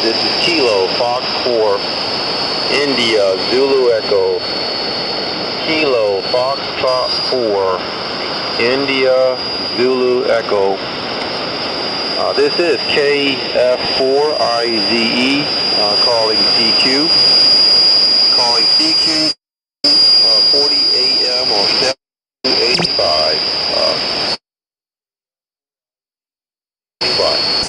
This is Kilo Fox 4 India Zulu Echo. Kilo Fox 4 India Zulu Echo. This is KF4IZE calling CQ. Calling CQ 40 AM or 785. Bye.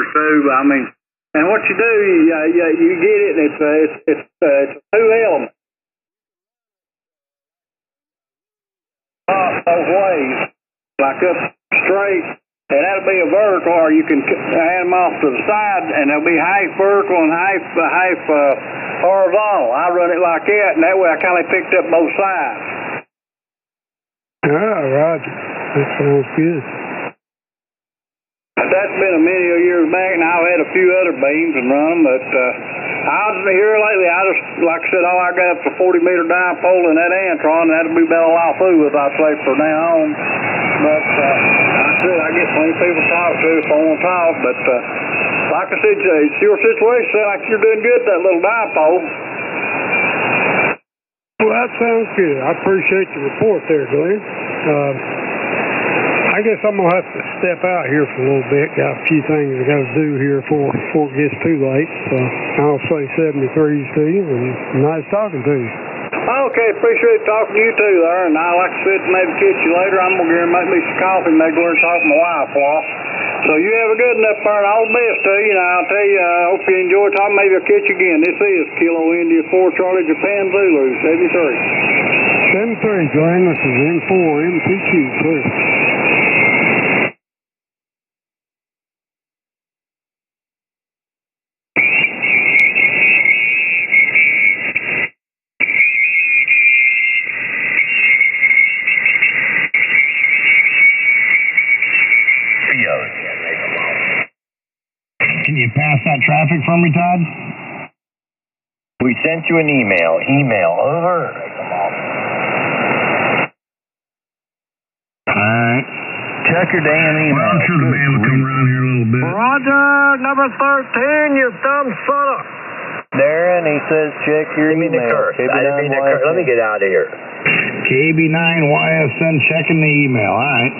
Too, I mean, and what you do, you get it, and it's two elements. Both ways, like up straight, and that'll be a vertical, or you can add them off to the side, and they'll be half vertical and half horizontal. I run it like that, and that way I kind of picked up both sides. Roger. That sounds good. That's been a many years back, and I've had a few other beams and run them, but here lately, I just, like I said, all I got is a 40-meter dipole in that Antron, and that'll be about all I'll fool with, I'd say, for now on. But like I said, I get plenty of people to talk to if I want to talk, but like I said, it's your situation, sound like you're doing good, that little dipole. Well, that sounds good. I appreciate the report there, Glenn. I guess I'm going to have to step out here for a little bit. Got a few things I got to do here before it gets too late. So I'll say 73s to you, and nice talking to you. Okay, appreciate talking to you too there, and I like I said, maybe catch you later. I'm going to make me some coffee, maybe go and talk to my wife while. So you have a good enough there, and all the best to you, and I'll tell you, I hope you enjoy talking. Maybe I'll catch you again. This is Kilo India 4 Charlie Japan Zulu 73. 73, Glenn. This is N4 MTQ, please. Can you pass that traffic for me, Todd? We sent you an email. Email, over. Alright. Check your damn email. Well, I'm sure the band will come around here a little bit. Roger, number 13, you dumb son of... Darren, he says check your email. Let me get out of here. KB9YSN checking the email. Alright.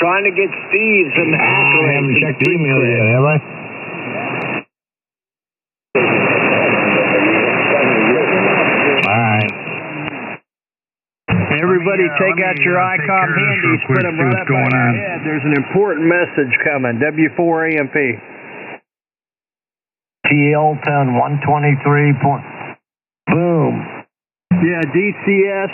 Trying to get Steve's in the I haven't checked the email yet, have I? Alright. Everybody take out your ICOM handies, put them right up on your head. There's an important message coming. W4AMP. TL10 123. Boom. Yeah, DCS.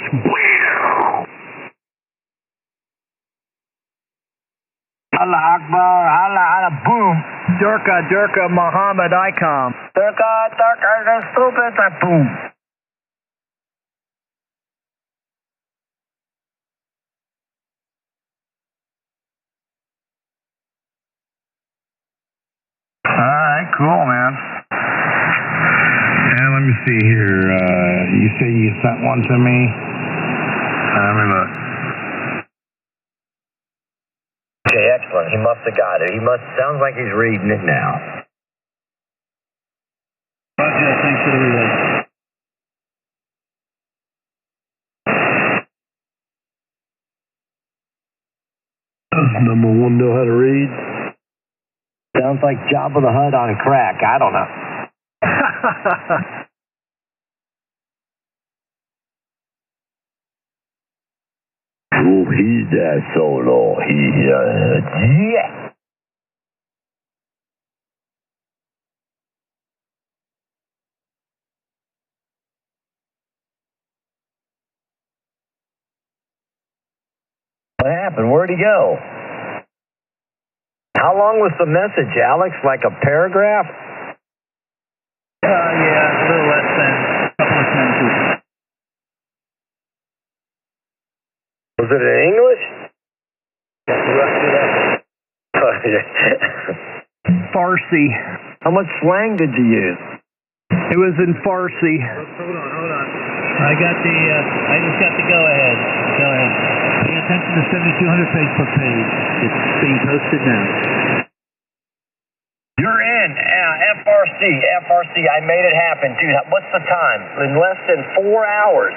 Allah Akbar, Allah, boom. Durka, Muhammad ICOM. Durka, stupid, boom. Alright, cool, man. And let me see here. You say you sent one to me? Let me look. Okay, excellent. He must have got it. Sounds like he's reading it now. Thanks for the relay. Does number one know how to read? Sounds like Jabba the Hutt on crack. I don't know. Oh, he's that solo. Yeah. What happened? Where'd he go? How long was the message, Alex? Like a paragraph? Yeah, a little less than a couple of sentences. Was it in English? Farsi. How much slang did you use? It was in Farsi. Hold on. I just got the go-ahead. Go ahead. Pay attention to 7200 Facebook page. It's being posted now. You're in. FRC. I made it happen. Dude, what's the time? In less than 4 hours.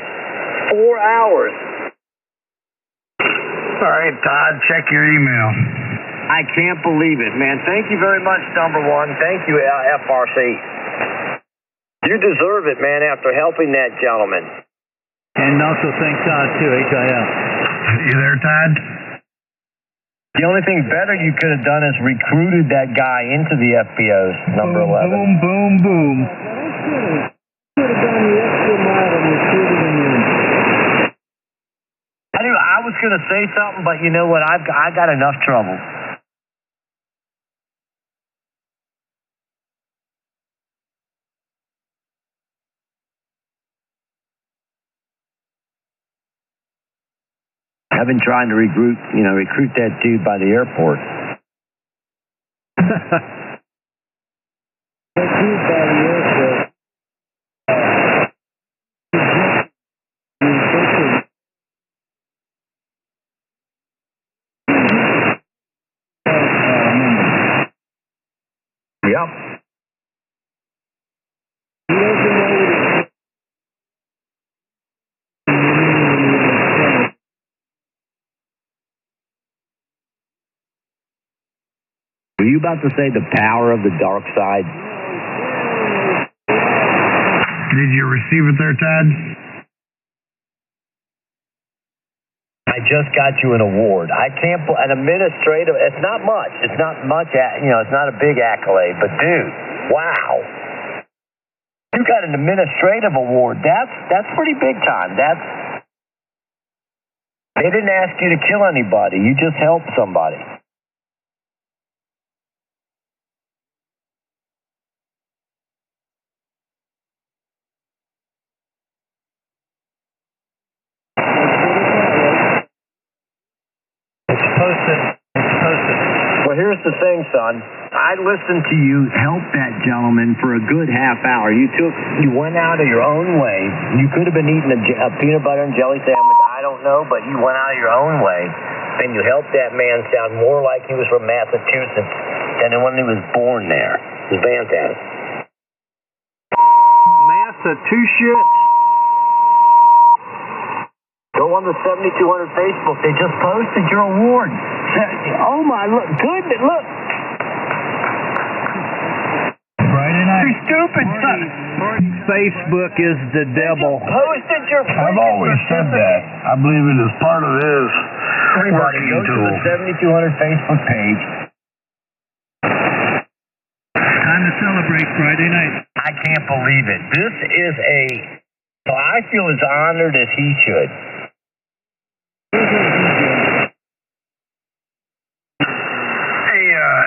4 hours. All right, Todd, check your email. I can't believe it, man. Thank you very much, number one. Thank you, FRC. You deserve it, man, after helping that gentleman. And also thank Todd, too, HIL. You there, Todd? The only thing better you could have done is recruited that guy into the FBO's number 11. Boom, boom, boom. Could have done the extra mile and recruited him in. I was going to say something, but you know what? I got enough trouble. I've been trying to recruit that dude by the airport. Yep. Were you about to say the power of the dark side? Did you receive it there, Todd? I just got you an award. I can't, an administrative, it's not much. It's not much, it's not a big accolade, but dude, wow. You got an administrative award. That's pretty big time. They didn't ask you to kill anybody. You just helped somebody. It's posted. Well, here's the thing, son. I listened to you help that gentleman for a good half hour. You went out of your own way. You could have been eating a peanut butter and jelly sandwich. I don't know, but you went out of your own way, and you helped that man sound more like he was from Massachusetts than when he was born there. It was fantastic. Massachusetts. Go on the 7200 Facebook. They just posted your award. Oh, my, look. Good. Look. Friday night. You stupid son. Facebook is the devil. Posted your I've always said that. I believe it is part of his Everybody working go to tool. the 7200 Facebook page. Time to celebrate Friday night. I can't believe it. This is so I feel as honored as he should. Hey,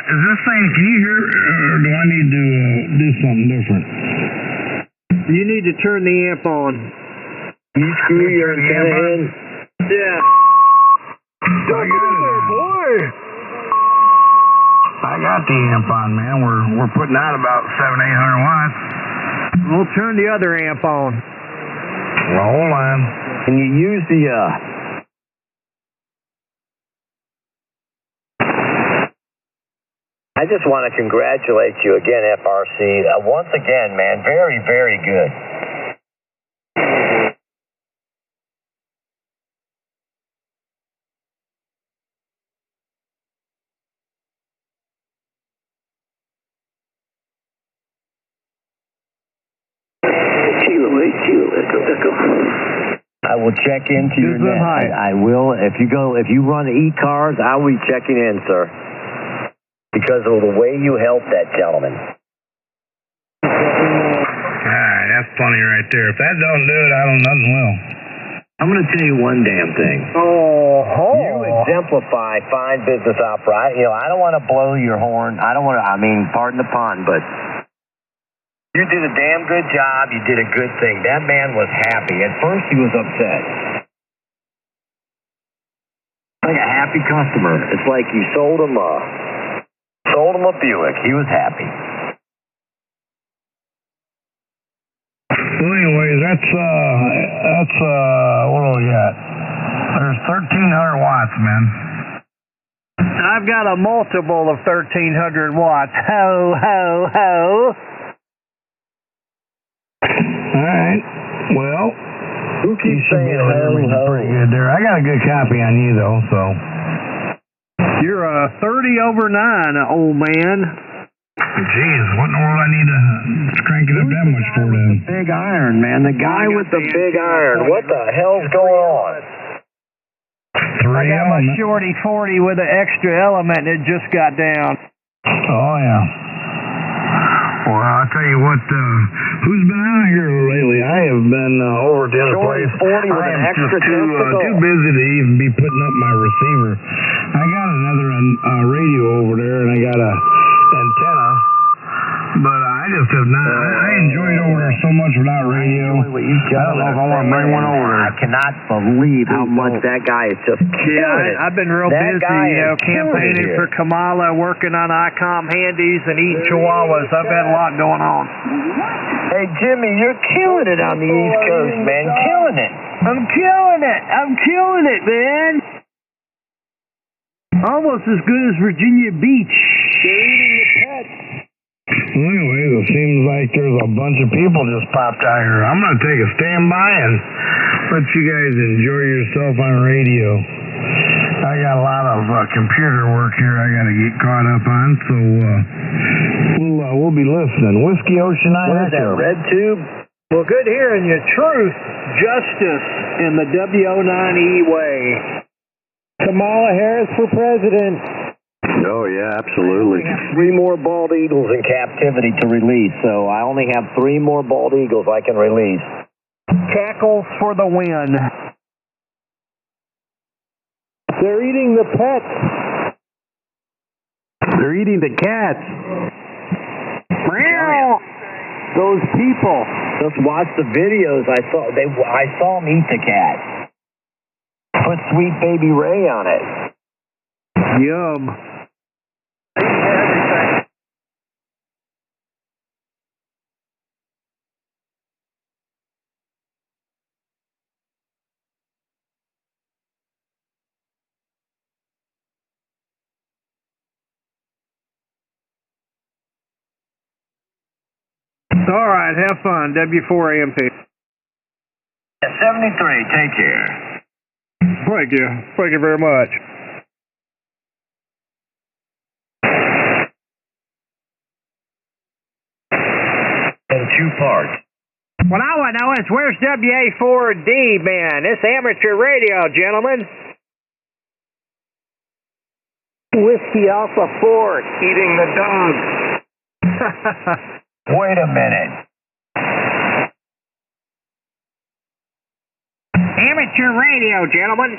is this thing, can you hear, or do I need to do something different? You need to turn the amp on. You screw your antenna in? Yeah. I got the amp on, man. We're putting out about 700-800 watts. We'll turn the other amp on. Well, hold on. Can you use the I just want to congratulate you again, FRC. Once again, man, very, very good. I will check into your net. I will. If you run e-cars, I will be checking in, sir. Because of the way you helped that gentleman. All right, that's plenty right there. If that don't do it, I don't know nothing will. I'm going to tell you one damn thing. You exemplify fine business opera. I don't want to blow your horn. Pardon the pun, but you did a damn good job. You did a good thing. That man was happy. At first, he was upset. Like a happy customer. It's like you sold him a Buick. He was happy. Well, anyways, that's what do we got? There's 1,300 watts, man. I've got a multiple of 1,300 watts. Ho, ho, ho. All right. Well, Who keeps saying ho, ho? Pretty good there. I got a good copy on you, though, so. You're 30 over 9, old man. Jeez, what in the world I need to crank it up that much for then? Big iron, man. The guy with the big iron. What the hell's going on? I got my shorty 40 with an extra element that just got down. Oh, yeah. Well, I'll tell you what, who's been out here lately? I have been over at the other place. 40 with an extra too busy to even be putting up my receiver. I got another radio over there, and I got a antenna, but I just have not. I enjoyed over there so much without radio. I don't know if I want to bring one over there. I cannot believe how much that guy is just killing it. I've been real busy, campaigning for Kamala, working on ICOM handies and eating chihuahuas. I've had a lot going on. Hey, Jimmy, you're killing it on the East Coast, man. Killing it. I'm killing it, man. Almost as good as Virginia Beach. They're eating the pets. Well, anyways, it seems like there's a bunch of people just popped out here. I'm going to take a standby and let you guys enjoy yourself on radio. I got a lot of computer work here I got to get caught up on, so we'll be listening. Whiskey Ocean What is that, red tube? Well, good hearing you. Truth, justice, in the W09E way. Kamala Harris for president. Oh, yeah, absolutely. 3 more bald eagles in captivity to release, so I only have 3 more bald eagles I can release. Cackles for the win. They're eating the pets. They're eating the cats. Meow. Those people. Just watch the videos. I saw them eat the cat. Put Sweet Baby Ray on it. Yum. All right, have fun. W4AMP. 73, take care. Thank you. Thank you very much. In 2 parts. What I want to know is where's WA4D been? It's amateur radio, gentlemen. Whiskey Alpha 4 eating the dog. Wait a minute. Amateur radio, gentlemen.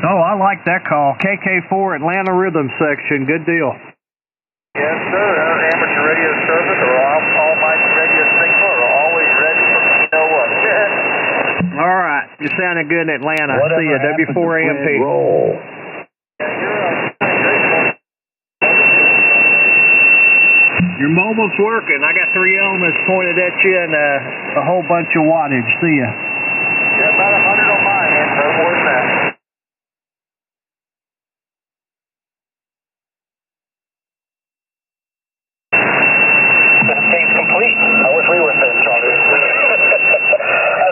Oh, I like that call. KK4 Atlanta Rhythm Section. Good deal. Yes, sir. Our amateur radio service or all my radio signal are always ready for you know what. All right. You're sounding good in Atlanta. Whatever See you, W4AMP. Roll. Your mobile's working. I got 3 elements pointed at you and a whole bunch of wattage. See ya. Yeah, about 100 on mine, and no more than that. Case complete. I wish we were saying Charlie.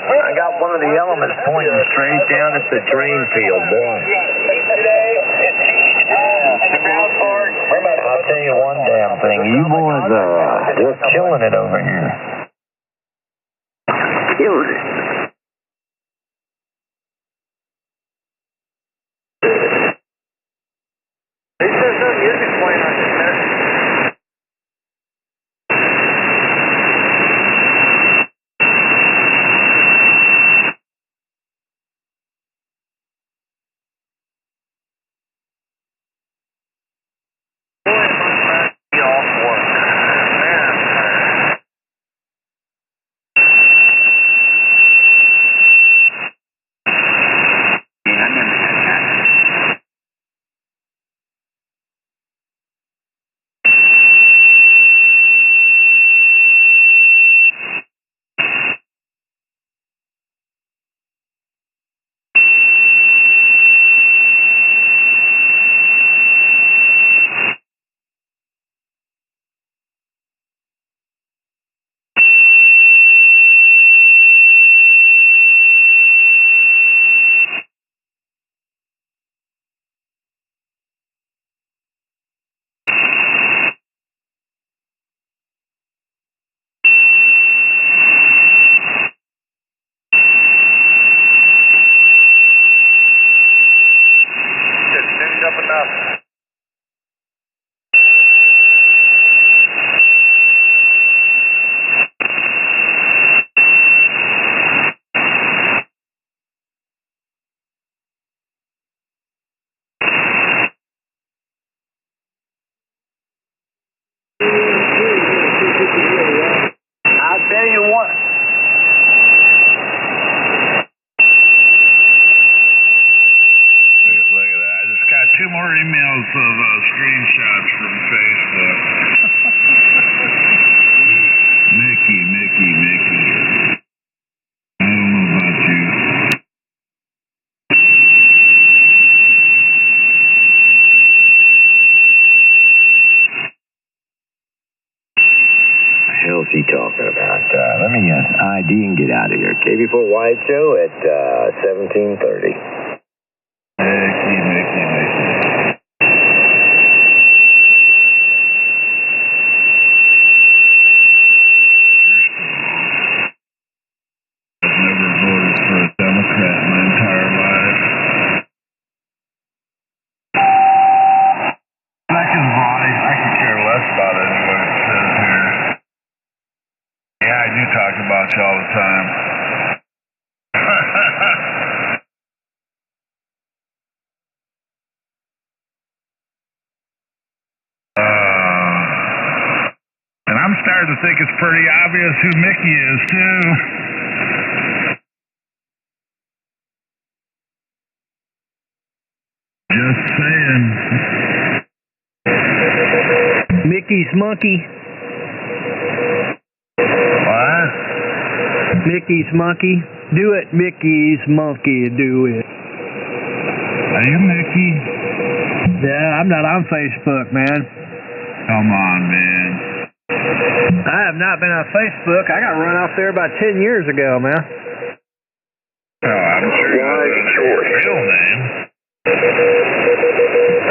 I got one of the elements pointing straight down at the drain field, boy. I'll tell you one damn thing. You boys, you're killing it over here. Killing it. He says something you can explain on this minute. Up enough. I'll tell you what. Look at that. I just got 2 more emails of screenshots from Facebook. Mickey. I don't know about you. The hell's he talking about? Let me ID and get out of here. KB4 Wide Show at 17:30. Mickey. I've never voted for a Democrat in my entire life. Second body, I could care less about what it says here. Yeah, I do talk about you all the time. And I'm starting to think it's pretty obvious who Mickey is, too. Just saying. Mickey's monkey. What? Mickey's monkey. Do it, Mickey's monkey. Do it. Are you Mickey? Yeah, I'm not on Facebook, man. Come on, man. I have not been on Facebook. I got run off there about 10 years ago, man. Oh, I'm sure you know your real name.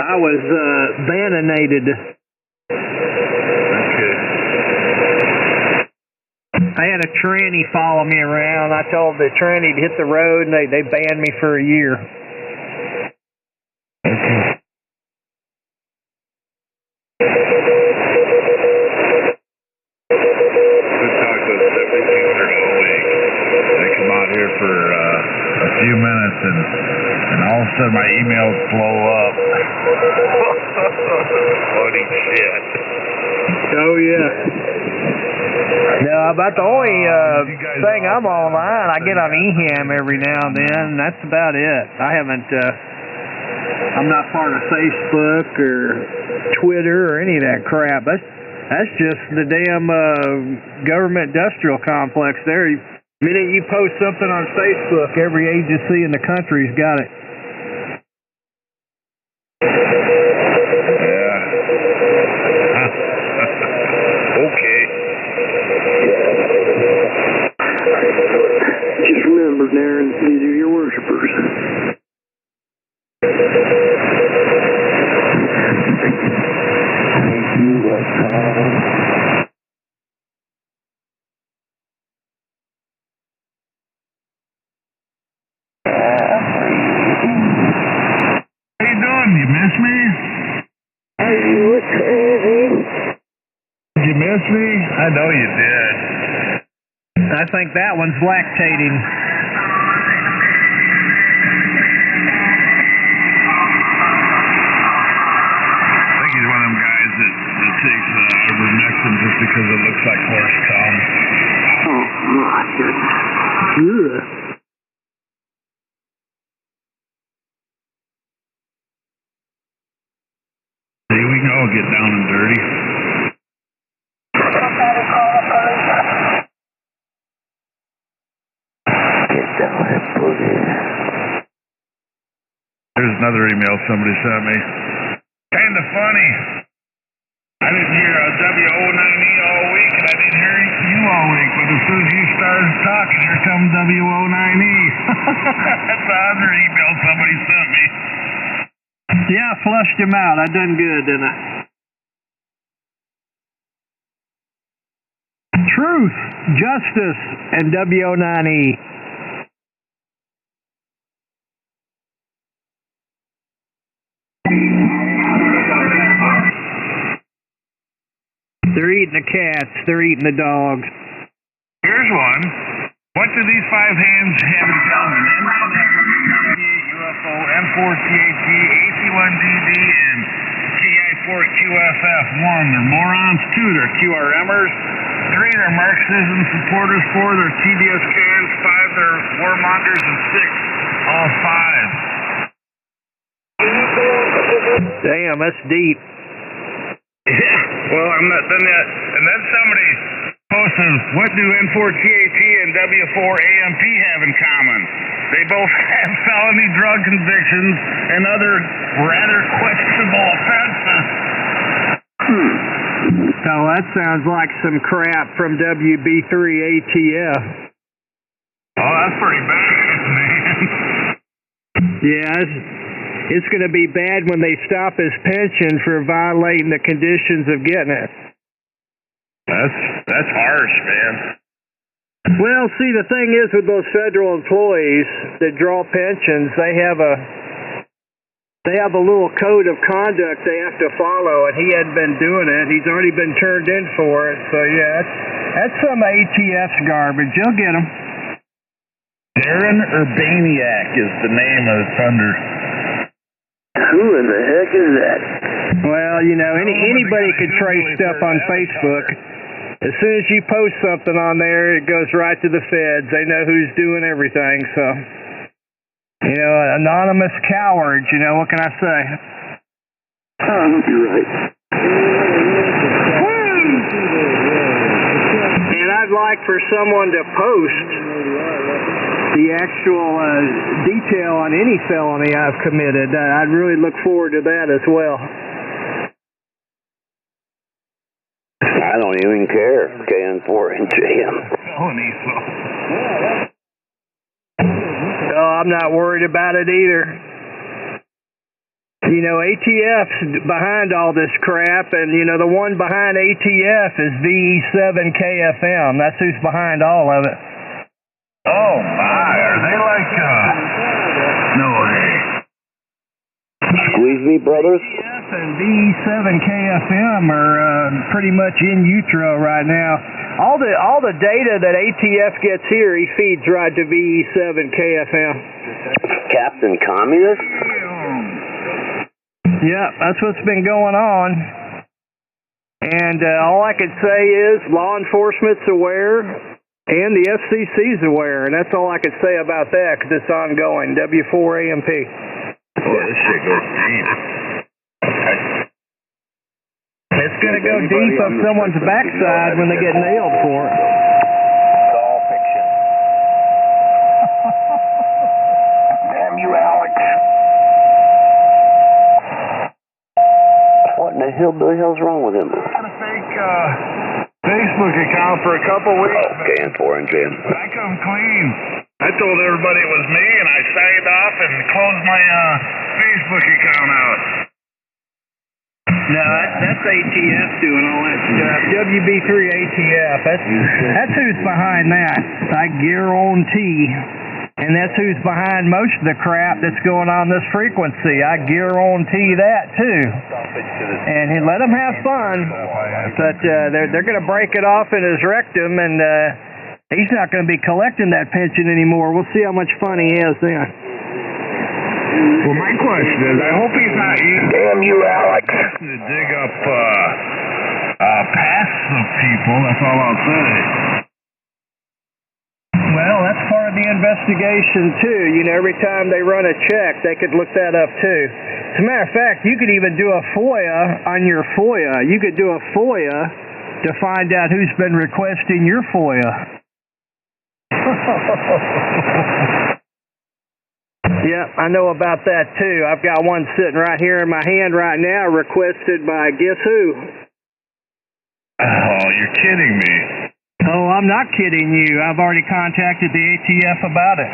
I was bananated. Okay. I had a tranny follow me around. I told the tranny to hit the road, and they banned me for a year. Here for a few minutes and all of a sudden my emails blow up. Funny shit. Oh yeah. No, about the only thing I'm online, I get on eHam every now and then, and that's about it. I haven't, I'm not part of Facebook or Twitter or any of that crap. That's just the damn government industrial complex there. The minute you post something on Facebook, every agency in the country's got it. Yeah. Okay. Just remember, Darren, these are your worshipers. How you doing? You miss me? miss me? I know you did. I think that one's lactating. I think he's one of them guys that takes ivermectin just because it looks like horse cum. Oh, my goodness. Ugh. See, we can all get down and dirty. There's another email somebody sent me. Kinda funny. I didn't hear WO9E all week, and I didn't hear you all week, but as soon as you started talking, here comes WO9E. That's the other email somebody sent me. Yeah, I flushed him out. I done good, didn't I? Truth, justice, and WO9E. They're eating the cats. They're eating the dogs. Here's one. What do these five hands have in common? UFO, M4CHG, AC1DD, and KI4QFF1. They're morons. 2, they're QRMers. 3, they're Marxism supporters. 4, they're TDSKs. 5, they're warmongers. And 6, all 5. Damn, that's deep. Yeah, well, I'm not done yet. And then somebody posted, what do N4TAT and W4AMP have in common? They both have felony drug convictions and other rather questionable offenses. Oh, that sounds like some crap from WB3ATF. Oh, that's pretty bad, man. Yeah, it's going to be bad when they stop his pension for violating the conditions of getting it. That's harsh, man. Well, see, the thing is with those federal employees that draw pensions, they have a little code of conduct they have to follow, and he hadn't been doing it. He's already been turned in for it, so yeah, that's some ATF's garbage. You'll get him. Darren Urbaniak is the name of the thunder. Who in the heck is that? Well, you know, anybody could trace stuff on Facebook. As soon as you post something on there, it goes right to the feds. They know who's doing everything, so. You know, anonymous cowards, you know, what can I say? I hope you're right. And I'd like for someone to post the actual detail on any felony I've committed. I'd really look forward to that as well. I don't even care. KN4 and JM. Oh, I'm not worried about it either. You know, ATF's behind all this crap, and, you know, the one behind ATF is VE7KFM. That's who's behind all of it. Oh, my. Are they like, no way. Squeeze me, brothers. ATF and VE7KFM are pretty much in utero right now. All the data that ATF gets here, he feeds right to VE7KFM. Captain Communist? Yeah, that's what's been going on. And all I could say is law enforcement's aware and the FCC's aware, and that's all I could say about that because it's ongoing. W4AMP. Oh, this shit goes deep. It's going to go deep up someone's backside when they get nailed for it. It's all fiction. Damn you, Alex. What in the hell's wrong with him? I had a fake Facebook account for a couple weeks. Oh, KN4 and JM. I come clean. I told everybody it was me, and I signed off and closed my Facebook account out. No, that's ATF doing all that stuff. WB3ATF. That's who's behind that. I guarantee. And that's who's behind most of the crap that's going on this frequency. I guarantee that, too. And let him have fun. But they're going to break it off in his rectum, and he's not going to be collecting that pension anymore. We'll see how much fun he has then. Well, my question is, I hope he's not using... Damn you, Alex. ...to dig up pasts of people, that's all I'll say. Well, that's part of the investigation, too. You know, every time they run a check, they could look that up, too. As a matter of fact, you could even do a FOIA on your FOIA. You could do a FOIA to find out who's been requesting your FOIA. Yeah, I know about that, too. I've got one sitting right here in my hand right now, requested by guess who? Oh, you're kidding me. Oh, I'm not kidding you. I've already contacted the ATF about it.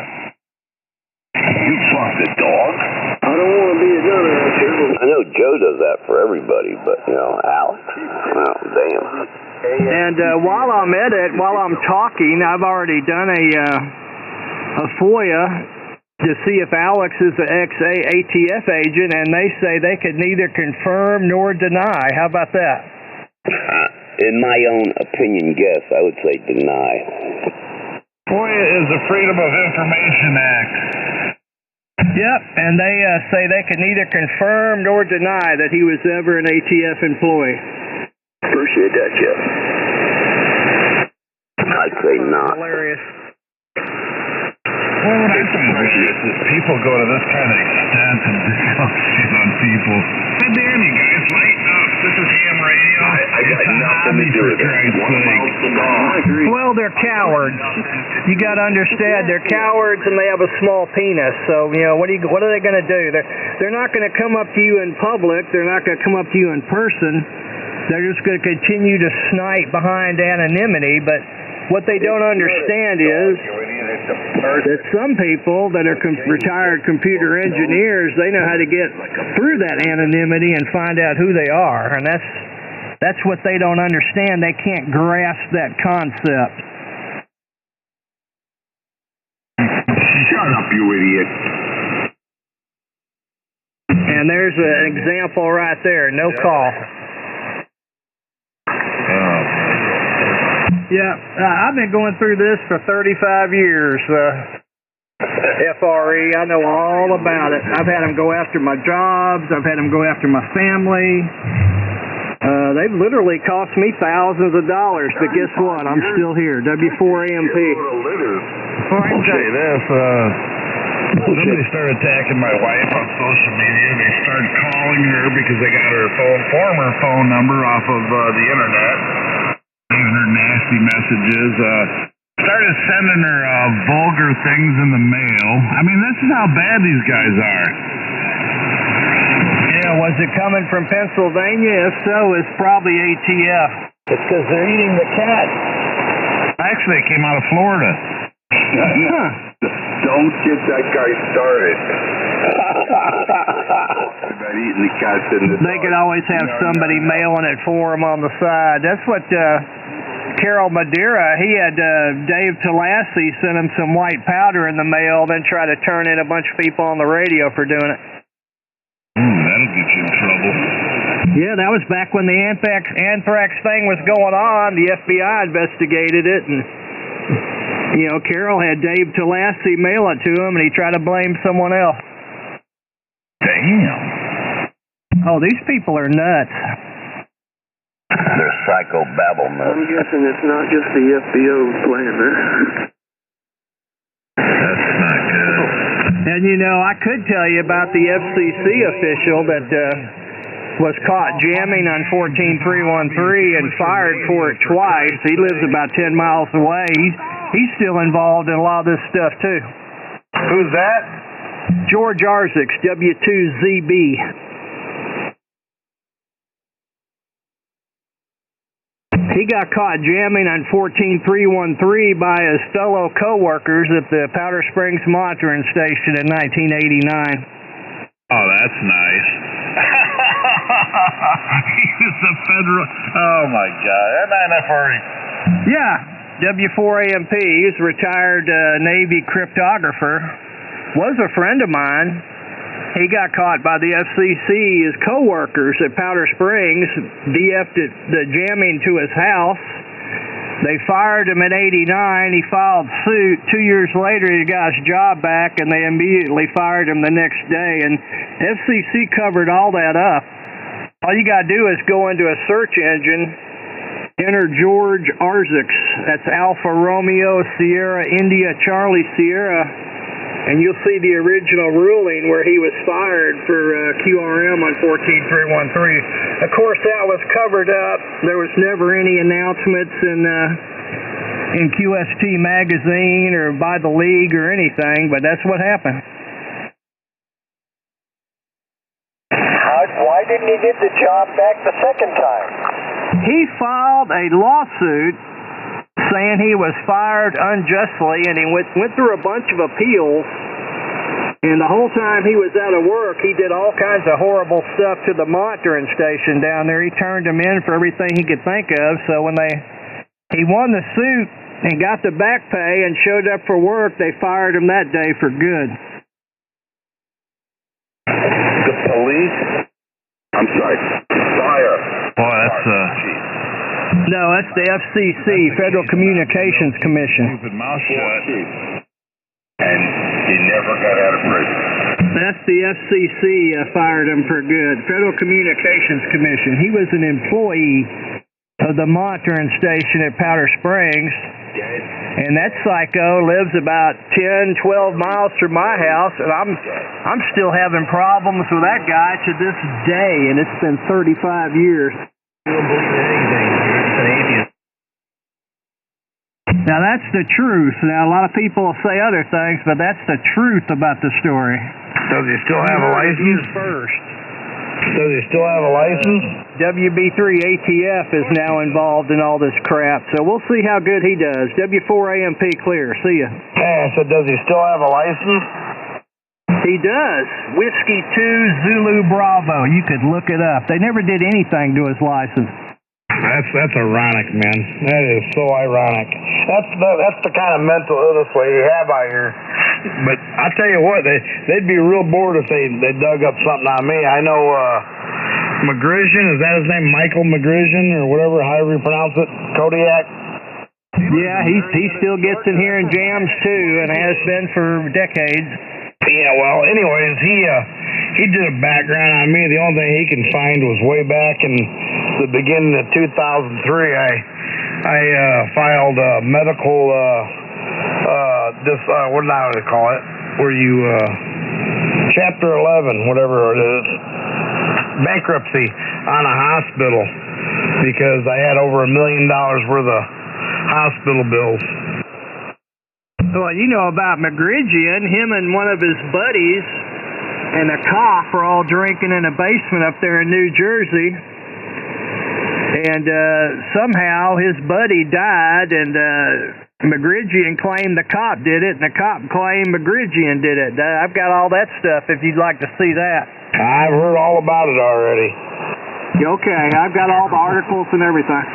You fucked the dog. I don't want to be another. I know Joe does that for everybody, but, you know, Alex. Oh, damn. And while I'm at it, while I'm talking, I've already done a FOIA to see if Alex is an ex-ATF agent, and they say they could neither confirm nor deny. How about that? In my own opinion, guess, I would say deny. FOIA is the Freedom of Information Act. Yep, and they say they can neither confirm nor deny that he was ever an ATF employee. Appreciate that, Jeff. I'd say not. Hilarious. Well, what I find weird is people go to this kind of extent and discuss shit on people. God damn you guys, lighten up. This is ham radio. I got nothing to do with it. Well, they're cowards. You got to understand, they're cowards and they have a small penis. So, you know, what are they going to do? They're not going to come up to you in public. They're not going to come up to you in person. They're just going to continue to snipe behind anonymity. But what they don't understand is that some people that are retired computer engineers, they know how to get through that anonymity and find out who they are. And that's what they don't understand. They can't grasp that concept. Shut up, you idiot. And there's an example right there. No call. Yeah, I've been going through this for 35 years. FRE, I know all about it. I've had them go after my jobs. I've had them go after my family. They've literally cost me thousands of dollars, but guess what? I'm still here. W4AMP. Well, I can tell you this. Somebody started attacking my wife on social media. They started calling her because they got her former phone number off of the internet. Leaving her nasty messages. Started sending her vulgar things in the mail. I mean, this is how bad these guys are. Yeah, was it coming from Pennsylvania? If so, it's probably ATF. It's because they're eating the cat. Actually, it came out of Florida. Don't get that guy started. About eating the cats in the They could always have somebody mailing it for them on the side. That's what Carol Madeira, he had Dave Talassi send him some white powder in the mail, then try to turn in a bunch of people on the radio for doing it. That'll get you in trouble. Yeah, that was back when the anthrax thing was going on. The FBI investigated it, and you know, Carol had Dave Talassi mail it to him, and he tried to blame someone else. Damn. Oh, these people are nuts. They're psychobabble nuts. I'm guessing it's not just the FBO playing there. That's not good. And you know, I could tell you about the FCC official that was caught jamming on 14313 and fired for it twice. He lives about 10 miles away. He's still involved in a lot of this stuff, too. Who's that? George Arzix, W2ZB. He got caught jamming on 14313 by his fellow co-workers at the Powder Springs monitoring station in 1989. Oh, that's nice. He's a federal... Oh, my God. That NFRE. Yeah. W4AMP, he's a retired Navy cryptographer, was a friend of mine. He got caught by the FCC. His co-workers at Powder Springs DF'd the jamming to his house. They fired him in '89. He filed suit. 2 years later, he got his job back, and they immediately fired him the next day. And FCC covered all that up. All you got to do is go into a search engine, enter George Arzix. That's Alpha Romeo Sierra India Charlie Sierra, and you'll see the original ruling where he was fired for QRM on 14313. Of course, that was covered up. There was never any announcements in QST magazine or by the league or anything, but that's what happened. Why didn't he get the job back the second time? He filed a lawsuit saying he was fired unjustly, and he went through a bunch of appeals. And the whole time he was out of work, he did all kinds of horrible stuff to the monitoring station down there. He turned them in for everything he could think of. So when he won the suit and got the back pay and showed up for work, they fired him that day for good. The police? I'm sorry. Fire. Boy, that's No, that's the FCC, Federal Communications Commission. stupid mouth shut. And he never got out of prison. That's the FCC fired him for good. Federal Communications Commission. He was an employee of the monitoring station at Powder Springs. And that psycho lives about 10, 12 miles from my house, and I'm still having problems with that guy to this day, and it's been 35 years. You don't believe in anything. You're an atheist. Now that's the truth. Now a lot of people will say other things, but that's the truth about the story. Does he still have a license? First. Does he still have a license? WB3 ATF is now involved in all this crap, so we'll see how good he does. W4AMP clear. See ya. Hey, I said, does he still have a license? He does. Whiskey 2 Zulu Bravo. You could look it up. They never did anything to his license. That's ironic, man. That is so ironic. That's the kind of mental illness we have out here. But I tell you what, they'd be real bored if they dug up something on me. I know McGrision, is that his name? Michael McGrision or whatever, however you pronounce it, Kodiak. Yeah, he still gets in here and jams too, and has been for decades. Yeah, well, anyways, he did a background on me. The only thing he can find was way back in the beginning of 2003. I filed a medical, what do I call it? Where you, Chapter 11, whatever it is, bankruptcy on a hospital because I had over $1 million worth of hospital bills. Well, you know about McGrigian. Him and one of his buddies and a cop were all drinking in a basement up there in New Jersey. And somehow his buddy died, and McGrigian claimed the cop did it, and the cop claimed McGrigian did it. I've got all that stuff if you'd like to see that. I've heard all about it already. Okay, I've got all the articles and everything.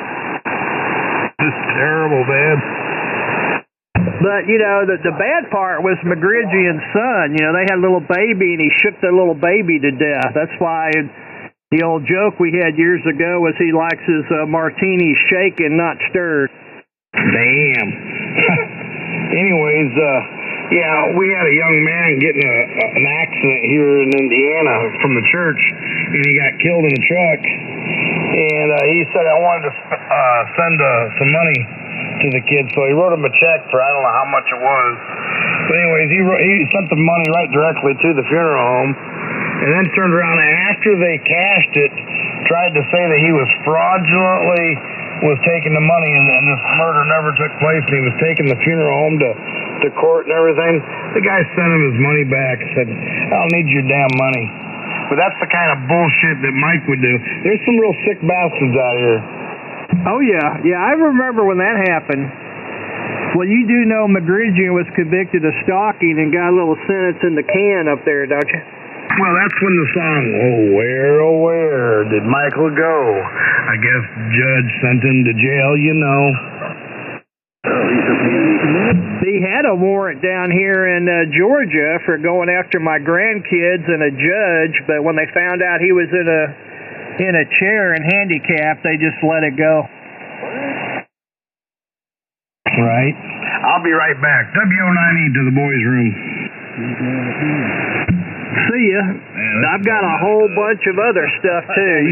This is terrible, man. But, you know, the bad part was McGrigian's son. You know, they had a little baby, and he shook the little baby to death. That's why the old joke we had years ago was he likes his martini shaken, not stirred. Damn. Anyways, yeah, we had a young man get in an accident here in Indiana from the church, and he got killed in a truck. And he said I wanted to send some money to the kid, so he wrote him a check for I don't know how much it was. But anyways, he sent the money right directly to the funeral home, and then turned around and after they cashed it, tried to say that he was fraudulently taking the money and this murder never took place, and he was taking the funeral home to court and everything. The guy sent him his money back and said, I don't need your damn money. But that's the kind of bullshit that Mike would do. There's some real sick bastards out here. Oh, yeah. Yeah, I remember when that happened. Well, you do know McGrigian was convicted of stalking and got a little sentence in the can up there, don't you? Well, that's when the song, oh, where did Michael go? I guess the judge sent him to jail, you know. He had a warrant down here in Georgia for going after my grandkids and a judge, but when they found out he was in a chair and handicapped, they just let it go. Right. I'll be right back. W09E to the boys' room. See ya. I've got a whole bunch of other stuff too.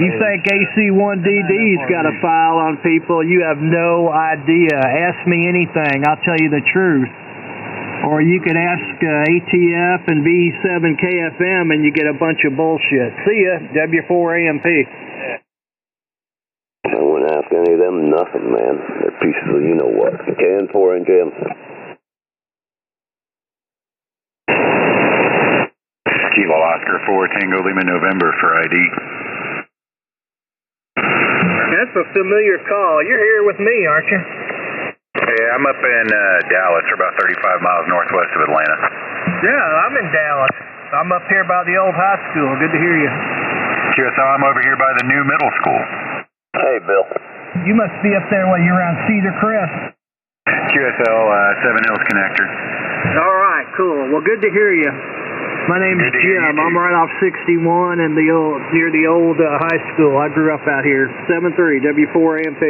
You think AC1DD's got a file on people? You have no idea. Ask me anything. I'll tell you the truth. Or you could ask ATF and B7KFM and you get a bunch of bullshit. See ya. W4AMP. I wouldn't ask any of them nothing, man. They're pieces of you-know-what. KN4 and Jim. Kilo Oscar 4 Tango Lima November for ID. That's a familiar call. You're here with me, aren't you? Yeah, I'm up in Dallas, or about 35 miles northwest of Atlanta. Yeah, I'm in Dallas. I'm up here by the old high school. Good to hear you. QSL, I'm over here by the new middle school. Hey, Bill. You must be up there while you're around Cedar Crest. QSL, Seven Hills Connector. All right, cool. Well, good to hear you. My name is Jim. I'm right off 61 and near the old high school. I grew up out here. 73 W4AMP.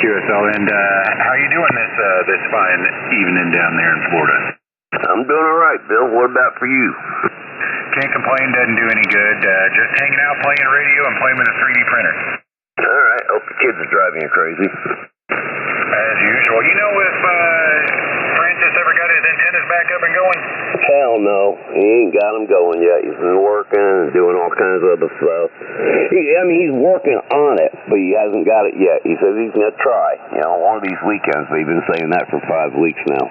QSL, and how you doing this fine evening down there in Florida? I'm doing all right, Bill. What about for you? Can't complain, doesn't do any good. Just hanging out, playing radio, and playing with a 3D printer. All right. Hope the kids are driving you crazy. As usual. You know if Francis ever got his antennas back up and going? Hell no. He ain't got them going yet. He's been working and doing all kinds of other stuff. He's working on it, but he hasn't got it yet. He says he's going to try. One of these weekends, but he's been saying that for 5 weeks now.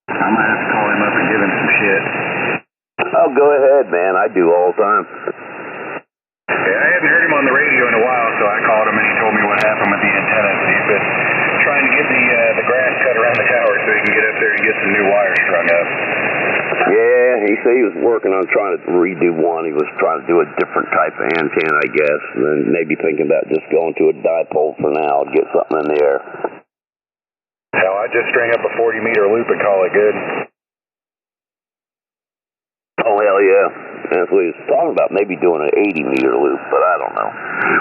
I'm going to have to call him up and give him some shit. Oh, go ahead, man. I do all the time. Yeah, I hadn't heard him on the radio in a while, so I called him and he told me what happened with the antennas. He's been trying to get the grass cut around the tower so he can get up there and get some new wires strung up. Yeah, he said he was working on trying to redo one. He was trying to do a different type of antenna, I guess, and then maybe thinking about just going to a dipole for now and get something in the air. Hell, I just string up a 40-meter loop and call it good. Oh, hell yeah. That's what he was talking about, maybe doing an 80-meter loop, but I don't know.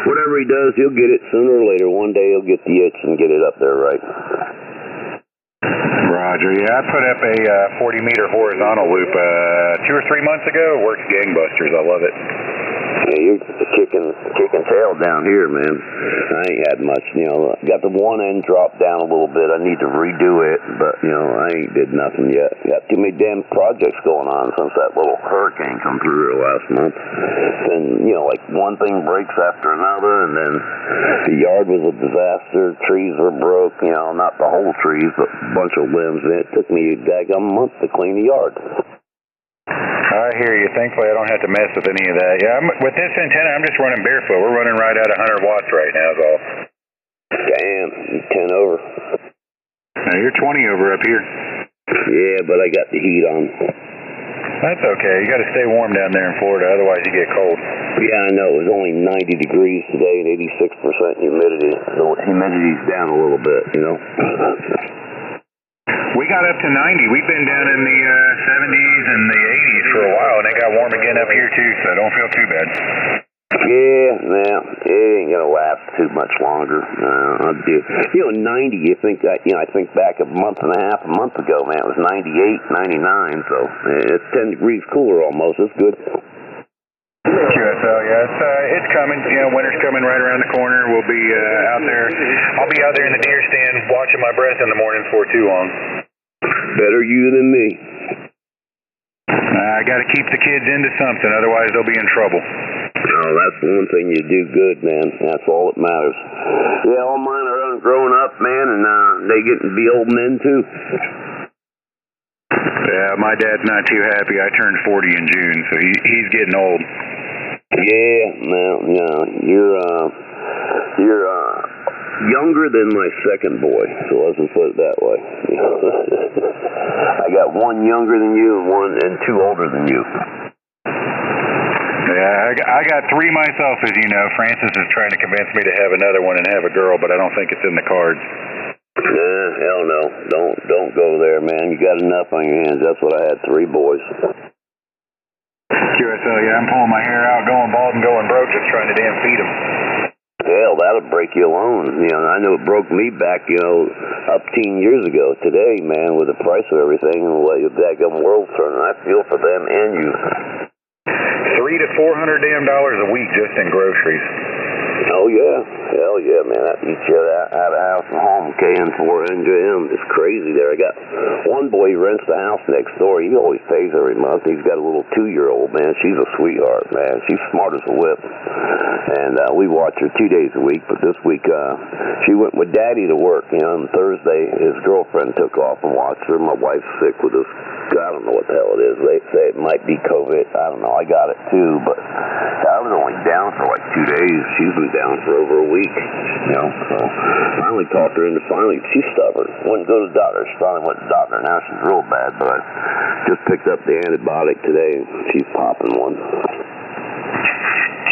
Whatever he does, he'll get it sooner or later. One day he'll get the itch and get it up there right. Roger. Yeah, I put up a 40-meter horizontal loop 2 or 3 months ago. It works gangbusters. I love it. Yeah, you're kicking tail down here, man. I ain't had much, got the one end dropped down a little bit. I need to redo it, but, I ain't did nothing yet. Got too many damn projects going on since that little hurricane come through here last month. And, like one thing breaks after another, and then the yard was a disaster. Trees were broke, not the whole trees, but a bunch of limbs, and it took me a daggum month to clean the yard. I hear you. Thankfully, I don't have to mess with any of that. Yeah, with this antenna, I'm just running barefoot. We're running right at 100 watts right now, is all. Damn, 10 over. Now, you're 20 over up here. Yeah, but I got the heat on. That's okay. You got to stay warm down there in Florida, otherwise you get cold. Yeah, I know. It was only 90 degrees today and 86% humidity. The humidity's down a little bit, We got up to 90. We've been down in the 70s and the 80s for a while, and it got warm again up here, too, so don't feel too bad. Yeah, well, it ain't going to last too much longer. 90, you think that, I think back a month and a half, a month ago, man, it was 98, 99, so it's 10 degrees cooler almost. It's good. QSL, yeah, it's coming. Winter's coming right around the corner. We'll be out there. I'll be out there in the deer stand watching my breath in the morning before too long. Better you than me. I got to keep the kids into something, otherwise they'll be in trouble. Oh, that's the one thing you do good, man. That's all that matters. Yeah, all mine are grown up, man, and they get to be old men, too. Yeah, my dad's not too happy. I turned 40 in June, so he's getting old. Yeah, well, you're younger than my second boy, so let's just put it that way. I got one younger than you and two older than you. Yeah, I got 3 myself, as you know. Francis is trying to convince me to have another one and have a girl, but I don't think it's in the cards. Hell no. Don't go there, man. You got enough on your hands. That's what I had, 3 boys. QSL, yeah, I'm pulling my hair out, going bald and going broke, just trying to damn feed them. Hell, that'll break you alone. You know, I know it broke me back, up 10 years ago. Today, man, with the price of everything and the way the daggum world's turning, I feel for them and you. $300 to $400 damn a week just in groceries. Oh, yeah. Hell yeah, man. That eats you out of house and home, KN4 NJM. It's crazy there. I got one boy who rents the house next door. He always pays every month. He's got a little 2-year-old, man. She's a sweetheart, man. She's smart as a whip. And we watch her 2 days a week. But this week, she went with Daddy to work. On Thursday, his girlfriend took off and watched her. My wife's sick with this. I don't know what the hell it is. They say it might be COVID. I don't know. I got it too, but I was only down for like 2 days. She's been down for over a week. So finally talked her into she's stubborn. Wouldn't go to the doctor. She finally went to the doctor. Now she's real bad, but I just picked up the antibiotic today. She's popping one.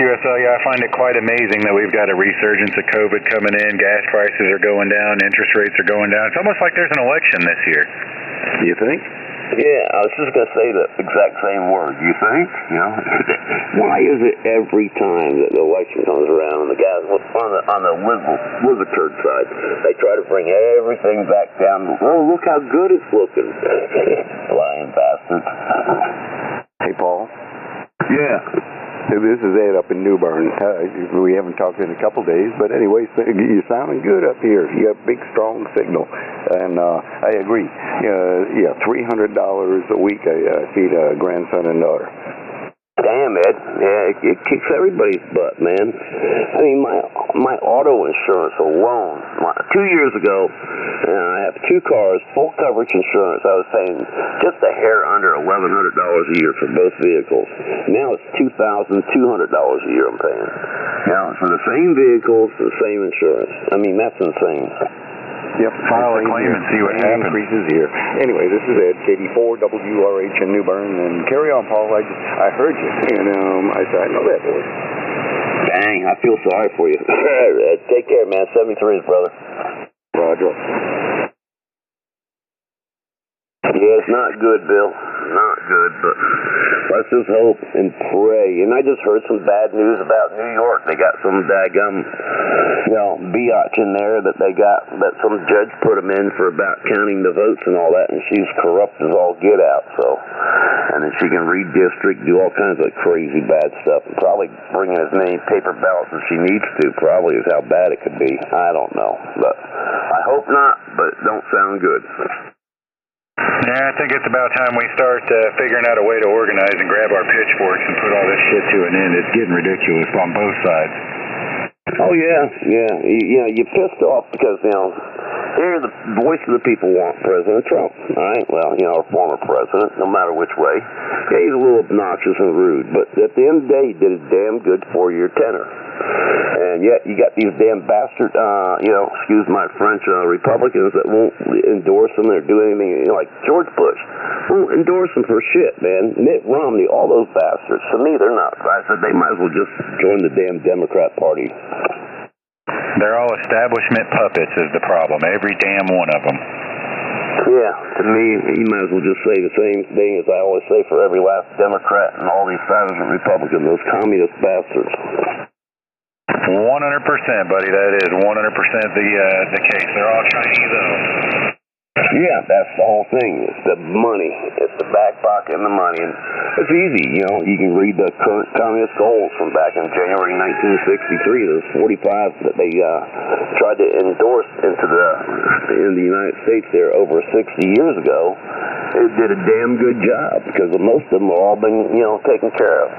QSL, yeah, I find it quite amazing that we've got a resurgence of COVID coming in. Gas prices are going down. Interest rates are going down. It's almost like there's an election this year. You think? Yeah, I was just going to say the exact same word. You think? Why is it every time that the election comes around and the guys on the wizard turd side, they try to bring everything back down? Oh, look how good it's looking. Lying bastards. Hey, Paul. Yeah. This is Ed up in New Bern. We haven't talked in a couple days, but anyway, you're sounding good up here. You got a big, strong signal, and I agree. $300 a week I feed a grandson and daughter. Damn, Ed. Yeah, it kicks everybody's butt, man. I mean, my auto insurance alone, 2 years ago, I have 2 cars, full coverage insurance. I was paying just a hair under $1,100 a year for both vehicles. Now it's $2,200 a year I'm paying. For the same vehicles, the same insurance. I mean, that's insane. Yep. File a claim and see what happens. Increases here. Anyway, this is Ed, KD4 WRH in New Bern, and carry on, Paul. I heard you, and I said, I know that voice. Dang, I feel sorry for you. Take care, man. 73s, brother. Roger. Yeah, it's not good, Bill. Not good, but let's just hope and pray. And I just heard some bad news about New York. They got some daggum, biatch in there that some judge put them in for about counting the votes and all that, and she's corrupt as all get out, and then she can redistrict, do all kinds of crazy bad stuff, and probably bring in as many paper ballots as she needs to, probably is how bad it could be. I don't know, but I hope not, but it don't sound good. Yeah, I think it's about time we start figuring out a way to organize and grab our pitchforks and put all this shit to an end. It's getting ridiculous on both sides. Oh, yeah. You're pissed off because, here the voice of the people want President Trump, all right? Well, our former president, no matter which way. Yeah, he's a little obnoxious and rude, but at the end of the day, he did a damn good 4-year tenure. And yet you got these damn bastard, excuse my French, Republicans that won't endorse him or do anything, like George Bush. Won't endorse him for shit, man. Mitt Romney, all those bastards. To me, they're not. I said they might as well just join the damn Democrat Party. They're all establishment puppets is the problem. Every damn one of them. Yeah, to me, you might as well just say the same thing as I always say for every last Democrat and all these establishment Republicans, those communist bastards. 100%, buddy. That is 100% the case. They're all Chinese, though. Yeah, that's the whole thing. It's the money. It's the back pocket and the money. And it's easy, you can read the current communist goals from back in January 1963. Those 45 that they tried to endorse in the United States there over 60 years ago. It did a damn good job because most of them have all been, taken care of.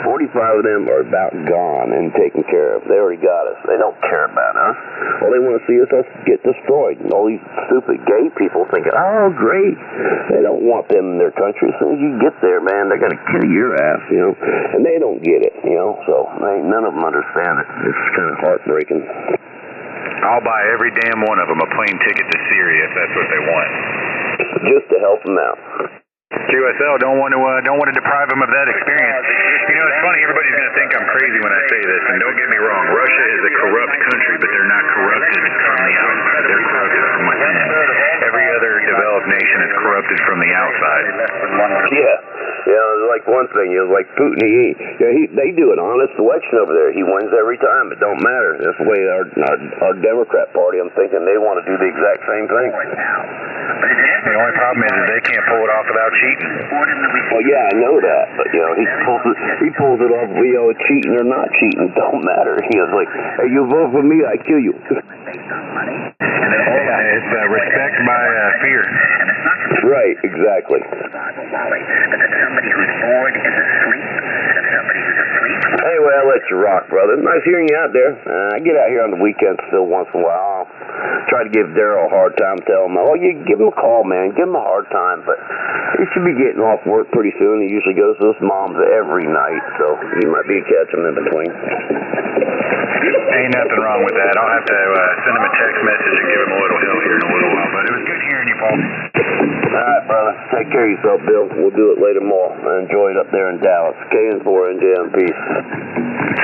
45 of them are about gone and taken care of. They already got us. They don't care about us. All they want to see is us get destroyed. And all these stupid gay people thinking, oh, great. They don't want them in their country. As soon as you get there, man, they're going to kill your ass, And they don't get it, So none of them understand it. It's kind of heartbreaking. I'll buy every damn one of them a plane ticket to Syria if that's what they want. Just to help them out. QSL, don't want to deprive them of that experience. You know, it's funny, everybody's going to think I'm crazy when I say this, and don't get me wrong, Russia is a corrupt country, but they're not corrupted from the outside. They're corrupted from within. Every other developed nation is corrupted from the outside. Yeah. You know, like one thing, you know, like Putin, they do an honest election over there. He wins every time. It don't matter. That's the way our Democrat Party, I'm thinking they want to do the exact same thing. The only problem is that they can't pull it off without cheating. Well, yeah, I know that, but you know, he pulls it off. You know, cheating or not cheating, don't matter. He was like, hey, you vote for me, I kill you. Yeah, it's respect by fear. Right, exactly. Anyway, I'll let you rock, brother. Nice hearing you out there. I get out here on the weekends still once in a while. I'll try to give Daryl a hard time, tell him, oh, you give him a call, man. Give him a hard time, but he should be getting off work pretty soon. He usually goes to his mom's every night, so you might be catching him in between. Ain't nothing wrong with that. I'll have to send him a text message and give him a little help here in a little while, but it was good hearing you, Paul. All right, brother. Take care of yourself, Bill. We'll do it later more. I enjoy it up there in Dallas. KN4 peace.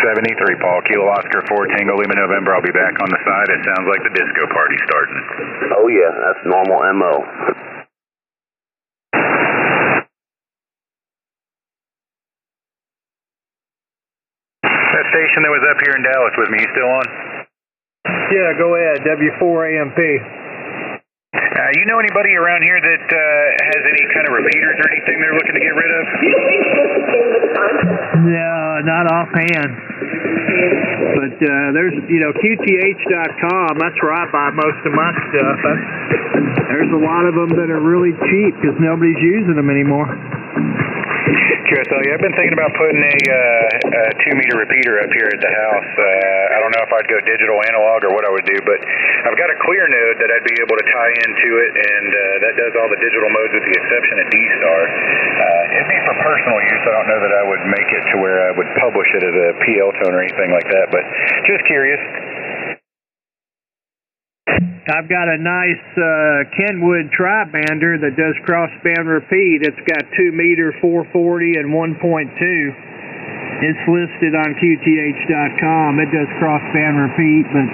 73, Paul. Kilo Oscar 4 Tango Lima November. I'll be back on the side. It sounds like the disco party's starting. Oh, yeah. That's normal MO. That station that was up here in Dallas with me, you still on? Yeah, go ahead. W4AMP. You know anybody around here that has any kind of repeaters or anything they're looking to get rid of? No, not offhand. But there's, you know, QTH.com. That's where I buy most of my stuff. There's a lot of them that are really cheap because nobody's using them anymore. QSL, yeah, I've been thinking about putting a 2-meter repeater up here at the house. I don't know if I'd go digital, analog, or what I would do, but I've got a clear node that I'd be able to tie into it, and that does all the digital modes with the exception of D-Star. It'd be for personal use. I don't know that I would make it to where I would publish it as a PL tone or anything like that, but just curious. I've got a nice Kenwood tri-bander that does crossband repeat. It's got 2 meter, 440, and 1.2. It's listed on QTH.com. It does crossband repeat, but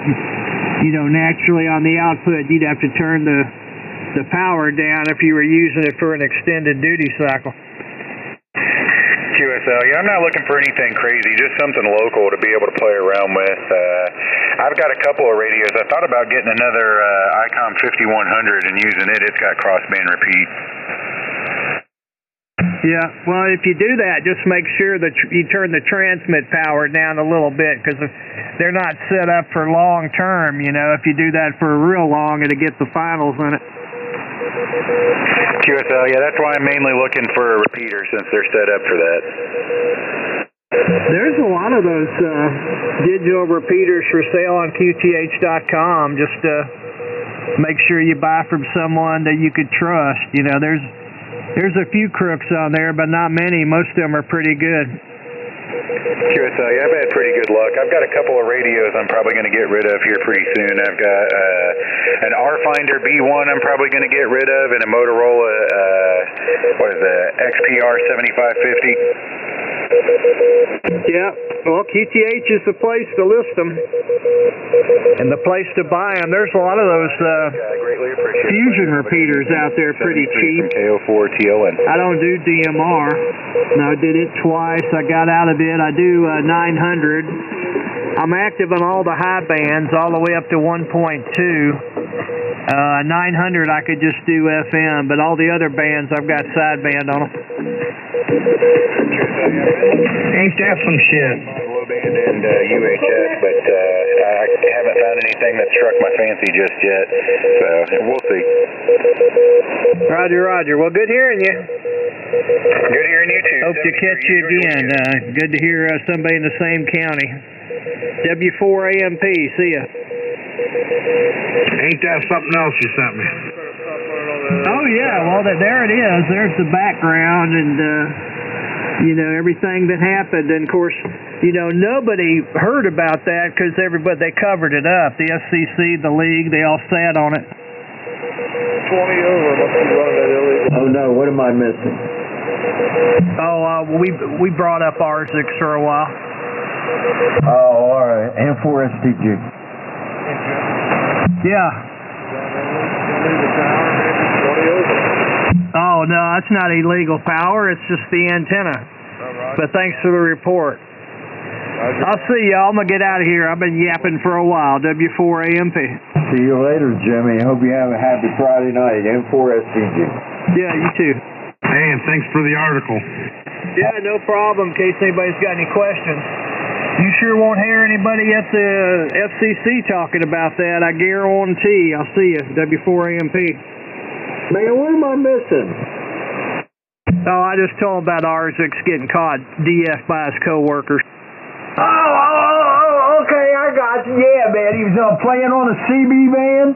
you know, naturally on the output, you'd have to turn the power down if you were using it for an extended duty cycle. QSL, yeah, I'm not looking for anything crazy, just something local to be able to play around with. I've got a couple of radios. I thought about getting another ICOM 5100 and using it. It's got crossband repeat. Yeah, well, if you do that, just make sure that you turn the transmit power down a little bit because they're not set up for long term. You know, if you do that for real long, it'll get the finals in it. QSL, yeah, that's why I'm mainly looking for a repeater since they're set up for that. There's a lot of those digital repeaters for sale on QTH.com. Just make sure you buy from someone that you could trust. You know, there's a few crooks on there, but not many. Most of them are pretty good. QSL, yeah, I've had pretty good luck. I've got a couple of radios I'm probably going to get rid of here pretty soon. I've got an R-Finder B1 I'm probably going to get rid of, and a Motorola, XPR 7550. Yeah, well, QTH is the place to list them and the place to buy them. There's a lot of those fusion repeaters out there pretty cheap. KO4TLN. I don't do DMR. No, I did it twice. I got out of it. I do 900. I'm active on all the high bands all the way up to 1.2. 900 I could just do FM, but all the other bands I've got sideband on them. Ain't that some shit? Low band and UHF, but I haven't found anything that struck my fancy just yet, so we'll see. Roger, roger. Well, good hearing you. Good hearing you too. Hope to catch you again. Good to hear somebody in the same county. W4AMP, see ya. Ain't that something else you sent me? Oh yeah, well there it is. There's the background and you know, everything that happened. And of course, you know, nobody heard about that because they covered it up. The SCC, the league, they all sat on it. over. Must be running that illegal. Oh no, what am I missing? Oh, we brought up Arzik for a while. Oh, all right. M4SDG. Yeah. Oh, no, that's not illegal power. It's just the antenna. But thanks for the report. I'll see y'all. I'm going to get out of here. I've been yapping for a while. W4AMP. See you later, Jimmy. Hope you have a happy Friday night. M4SDG. Yeah, you too. Hey, and thanks for the article. Yeah, no problem. In case anybody's got any questions. You sure won't hear anybody at the FCC talking about that. I guarantee. I'll see you. W4AMP. Man, what am I missing? Oh, I just told him about Arzik's getting caught DF by his coworkers. Oh, okay, I got you. Yeah, man, he was playing on a CB band?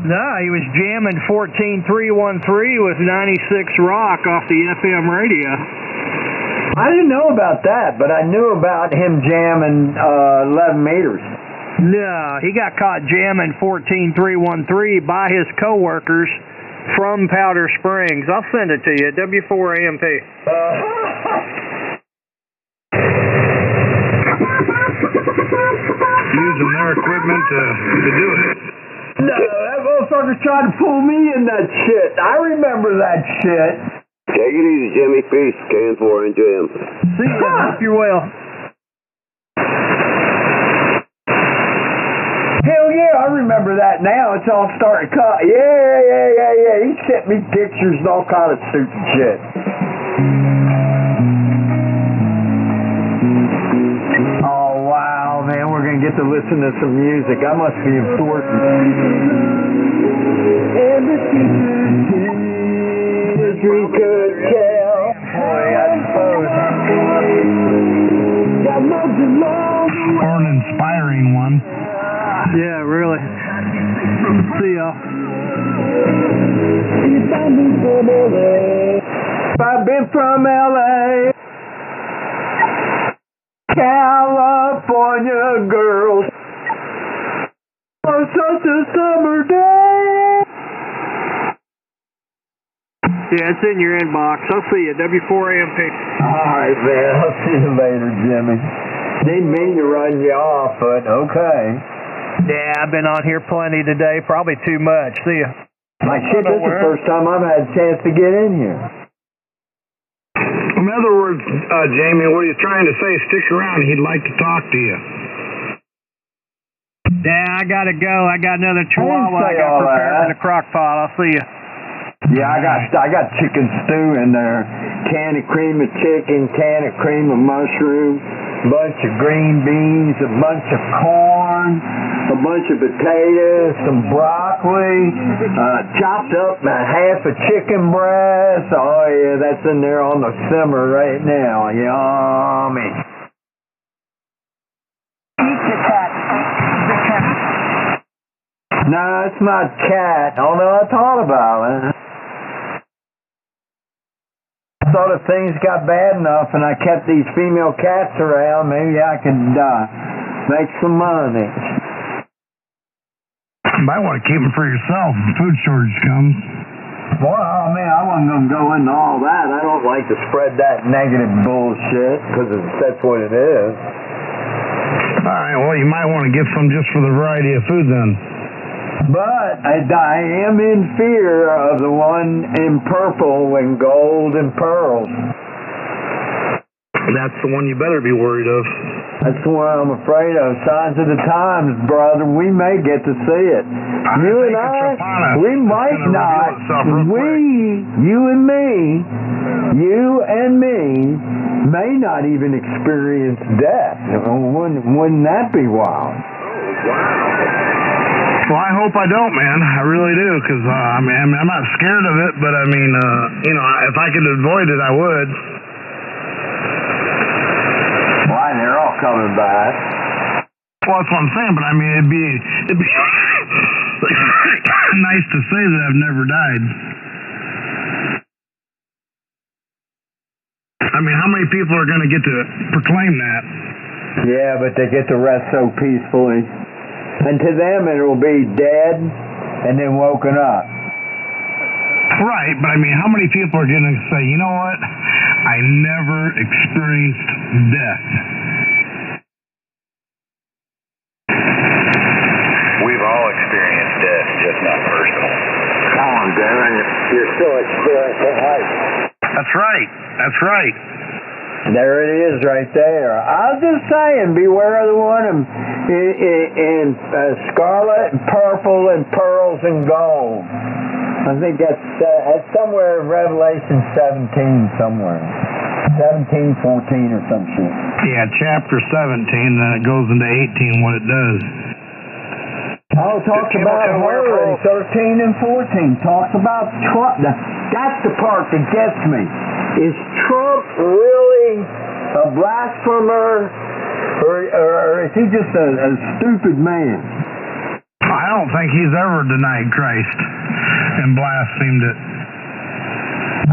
No, he was jamming 14313 with 96 Rock off the FM radio. I didn't know about that, but I knew about him jamming 11 meters. No, he got caught jamming 14313 by his coworkers from Powder Springs. I'll send it to you, W4AMP. Using their equipment to do it. No, that motherfucker's trying to pull me in that shit. I remember that shit. Take it easy, Jimmy. Peace. KN4NJM. See you. Hope you're well. Hell yeah, I remember that now. It's all starting to cut. Yeah. He sent me pictures and all kind of stupid shit. Oh, wow, man. We're going to get to listen to some music. That must be important. And the history could tell. Boy, I suppose. Or an inspiring one. Yeah, really. See y'all. I've been from LA, California girls, on such a summer day. Yeah, it's in your inbox. I'll see you, W4AMP. All right, man. I'll see you later, Jimmy. Didn't mean to run you off, but okay. Yeah, I've been on here plenty today. Probably too much. See ya. Like shit, this is the first time I've had a chance to get in here. In other words, Jamie, what he's trying to say is stick around. He'd like to talk to you. Yeah, I gotta go. I got another chihuahua I got prepared in the crock pot. I'll see you. Yeah, I got chicken stew in there. Can of cream of chicken, can of cream of mushroom, bunch of green beans, a bunch of corn, a bunch of potatoes, some broccoli, chopped up half a chicken breast. Oh yeah, that's in there on the simmer right now. Yummy. No, it's not cat. Although I thought about it. I thought if things got bad enough and I kept these female cats around, maybe I could make some money. You might want to keep them for yourself when food shortage comes. Well, man, I wasn't going to go into all that. I don't like to spread that negative bullshit because that's what it is. All right, well, you might want to get some just for the variety of food then. But I am in fear of the one in purple and gold and pearls. That's the one you better be worried of. That's the one I'm afraid of. Signs of the times, brother. We may get to see it. You and I, we might not. You and me may not even experience death. Wouldn't that be wild? Well, I hope I don't, man. I really do, because I mean, I'm not scared of it, but I mean, if I could avoid it, I would. Why? They're all coming back. Well, that's what I'm saying, but I mean, it'd be nice to say that I've never died. I mean, how many people are going to get to proclaim that? Yeah, but they get to rest so peacefully. And to them, it will be dead and then woken up. Right, but I mean, how many people are going to say, you know what, I never experienced death? We've all experienced death, just not personal. Come on, Darren. You're still experiencing life. That's right. That's right. There it is right there. I was just saying, beware of the one in scarlet and purple and pearls and gold. I think that's somewhere in Revelation 17 somewhere. 17, 14 or some shit. Yeah, chapter 17, then it goes into 18 what it does. Oh, talks about her in 13 and 14. Talks about Trump. That's the part that gets me. Is Trump really a blasphemer, or is he just a stupid man? I don't think he's ever denied Christ and blasphemed it.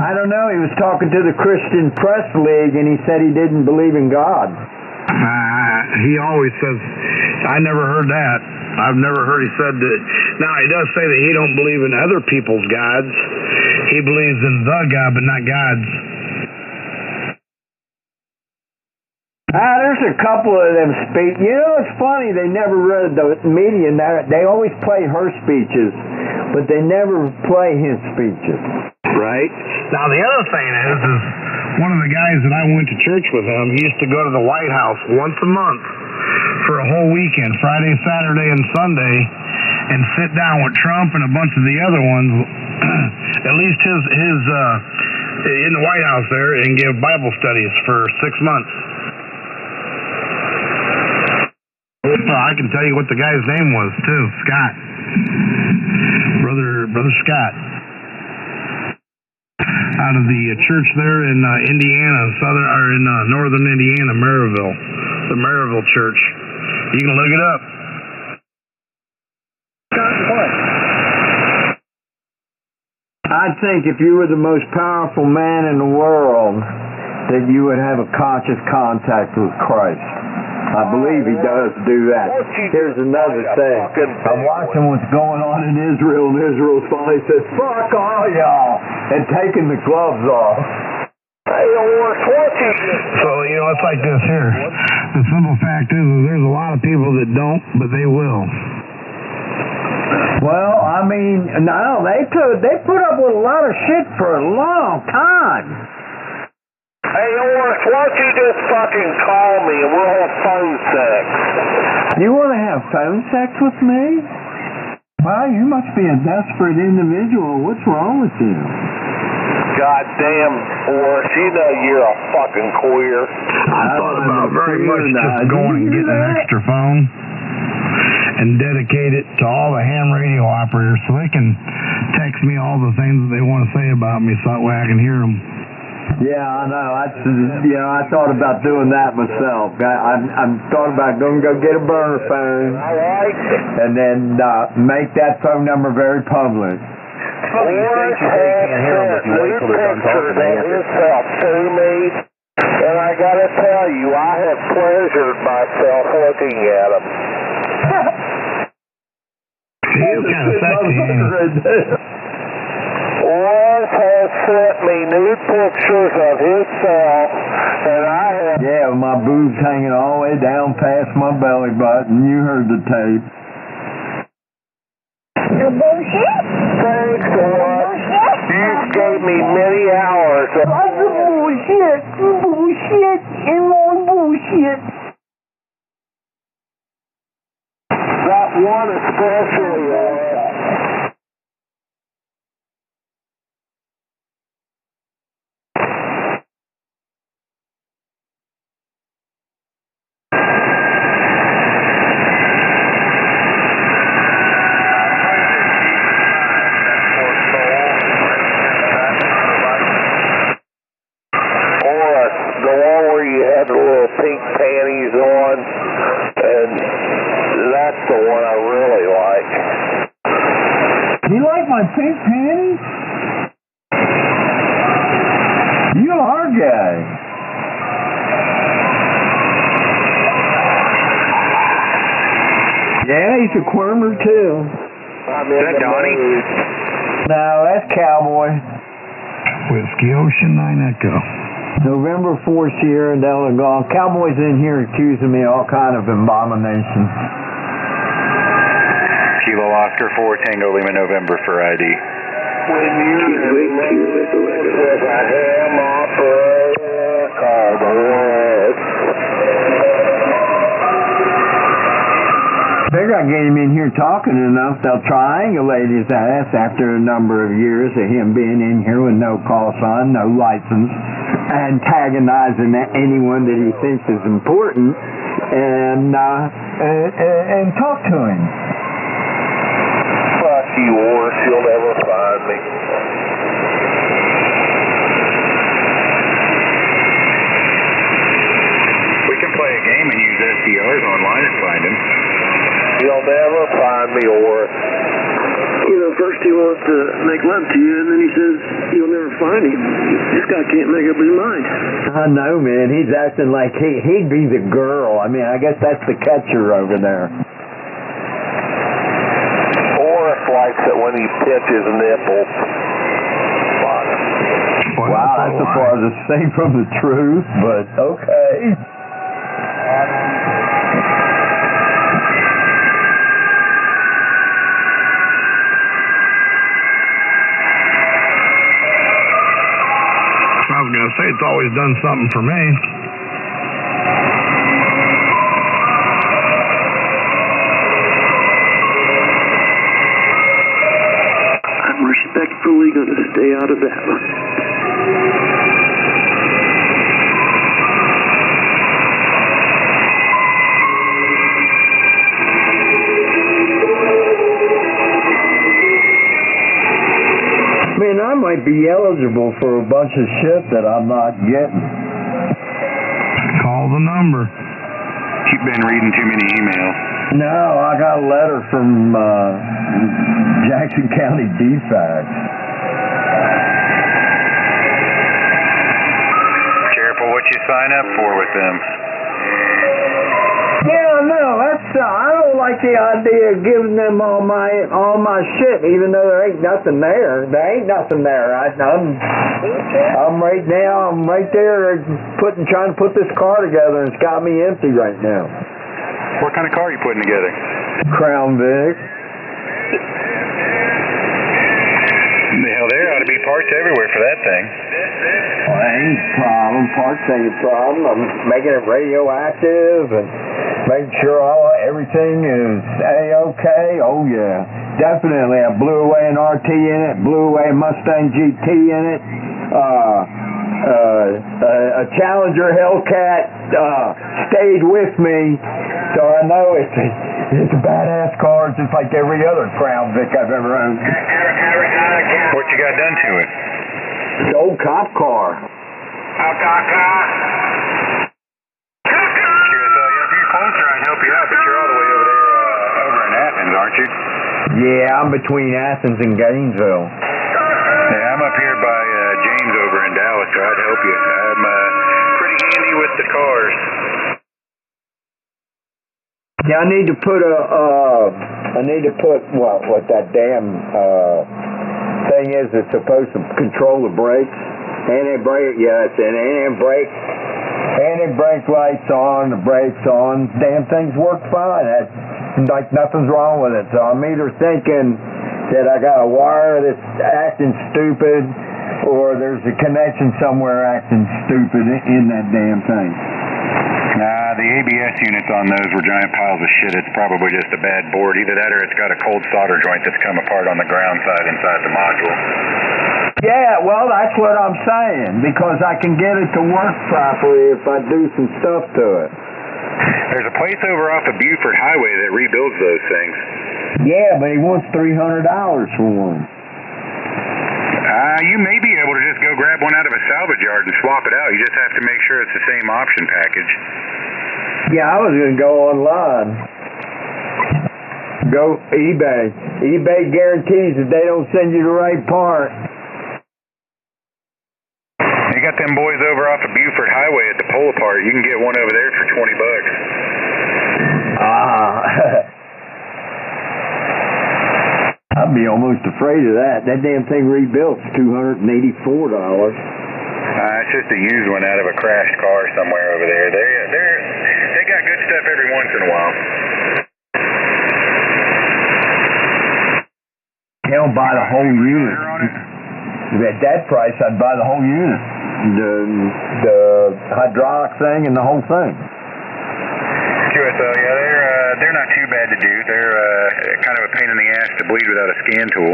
I don't know. He was talking to the Christian Press League, and he said he didn't believe in God. He always says, I never heard that. I've never heard he said that. Now, he does say that he don't believe in other people's gods. He believes in the God, but not God's. There's a couple of them speak. You know, it's funny. They never read the media. They always play her speeches, but they never play his speeches. Right. Now, the other thing is one of the guys that I went to church with him, he used to go to the White House once a month for a whole weekend, Friday, Saturday, and Sunday, and sit down with Trump and a bunch of the other ones, at least his in the White House there, and give Bible studies for 6 months. Well, I can tell you what the guy's name was too, Scott. Brother Scott. Out of the church there in Indiana, northern Indiana, Maryville, the Maryville Church. You can look it up. I think if you were the most powerful man in the world, that you would have a conscious contact with Christ. I believe he does do that. Here's another thing. I'm watching what's going on in Israel, and Israel finally says, fuck all y'all, and taking the gloves off. So, you know, it's like this here. The simple fact is there's a lot of people that don't, but they will. Well, I mean, no, they put up with a lot of shit for a long time. Hey, Oris, why don't you just fucking call me and we'll have phone sex? You want to have phone sex with me? Well, you must be a desperate individual. What's wrong with you? Goddamn, Oris, you know you're a fucking queer. I thought about very much just going and getting an extra phone and dedicate it to all the ham radio operators so they can text me all the things that they want to say about me so that way I can hear them. Yeah, I know. I thought about doing that myself. I thought about going to go get a burner phone and then make that phone number very public. Oris has sent new pictures of himself to me, and I gotta tell you, I have pleasured myself looking at him. He is kind of sexy. Oris has sent me nude pictures of himself, and I have... Yeah, with my boobs hanging all the way down past my belly button. You heard the tape. The bullshit? Thanks, Oris. You gave me many hours of... The bullshit. Bullshit and more bullshit. That one especially, Oris. Pink panties on, and that's the one I really like. You like my pink panties? You are gay. Yeah, he's a quirmer too. Is that Donnie? No, that's Cowboy. Whiskey Ocean 9 Echo. November 4th, Sierra Delta Golf. Cowboy's in here accusing me of all kind of abomination. Kilo Oscar 4 Tango Lima November for ID. Figure I get him in here talking enough, they'll triangulate his ass after a number of years of him being in here with no call sign, no license, antagonizing anyone that he thinks is important, and talk to him. Fuck you, Orr. You'll never find me. We can play a game and use SDRs online and find him. You'll never find me, Orr. You know, first he wants to make love to you, and then he says you'll never find him. This guy can't make up his mind. I know, man. He's acting like he'd be the girl. I mean, I guess that's the catcher over there. Orr likes it when he pinches nipples. Wow, that's the farthest thing from the truth, but okay. I was going to say, it's always done something for me. I'm respectfully going to stay out of that one. Man, I might be eligible for a bunch of shit that I'm not getting. Call the number. You've been reading too many emails. No, I got a letter from Jackson County DFAX. Careful what you sign up for with them. Yeah, no, that's I don't like the idea of giving them all my shit, even though there ain't nothing there. There ain't nothing there. I'm right there trying to put this car together, and it's got me empty right now. What kind of car are you putting together? Crown Vic. Hell, there ought to be parts everywhere for that thing. Well, ain't a problem. Parts ain't a problem. I'm making it radioactive and making sure everything is A-okay. Oh, yeah. Definitely. I blew away an RT in it, blew away a Mustang GT in it, a Challenger Hellcat stayed with me, so I know it's a badass car just like every other Crown Vic I've ever owned. What you got done to it? The old cop car. Closer, I'd help you out, but you're all the way over there, over in Athens, aren't you? Yeah, I'm between Athens and Gainesville. Yeah, I'm up here by James over in Dallas, so I'd help you. I'm pretty handy with the cars. Yeah, I need to put what that damn thing is that's supposed to control the brakes. Anti-brake, yeah, it's an anti-brake. Anti-brake lights on, the brakes on, damn things work fine. That's like nothing's wrong with it. So I'm either thinking that I got a wire that's acting stupid, or there's a connection somewhere acting stupid in that damn thing. Nah, the ABS units on those were giant piles of shit. It's probably just a bad board. Either that or it's got a cold solder joint that's come apart on the ground side inside the module. Yeah, well, that's what I'm saying, because I can get it to work properly if I do some stuff to it. There's a place over off of Buford Highway that rebuilds those things. Yeah, but he wants $300 for one. You may be able to just go grab one out of a salvage yard and swap it out. You just have to make sure it's the same option package. Yeah, I was going to go online. Go eBay. eBay guarantees that they don't send you the right part. They got them boys over off of Buford Highway at the Polo Part. You can get one over there for $20. I I'd be almost afraid of that. That damn thing rebuilt's $284. It's just a used one out of a crashed car somewhere over there. They got good stuff every once in a while. Hell, buy the whole unit. At that price, I'd buy the whole unit. The hydraulic thing and the whole thing. QSL, yeah, they're not too bad to do. They're kind of a pain in the ass to bleed without a scan tool.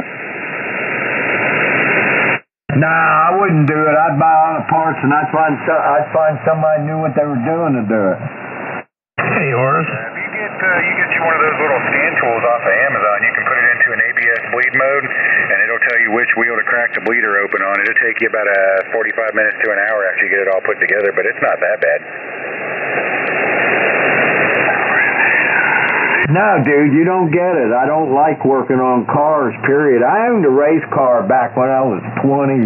Nah, I wouldn't do it. I'd buy all the parts and I'd find somebody who knew what they were doing to do it. Hey, Horace. You get you one of those little scan tools off of Amazon. You can put it into an ABS bleed mode, and it'll tell you which wheel to crack the bleeder open on. It'll take you about 45 minutes to an hour after you get it all put together, but it's not that bad. No, dude, you don't get it. I don't like working on cars, period. I owned a race car back when I was 20.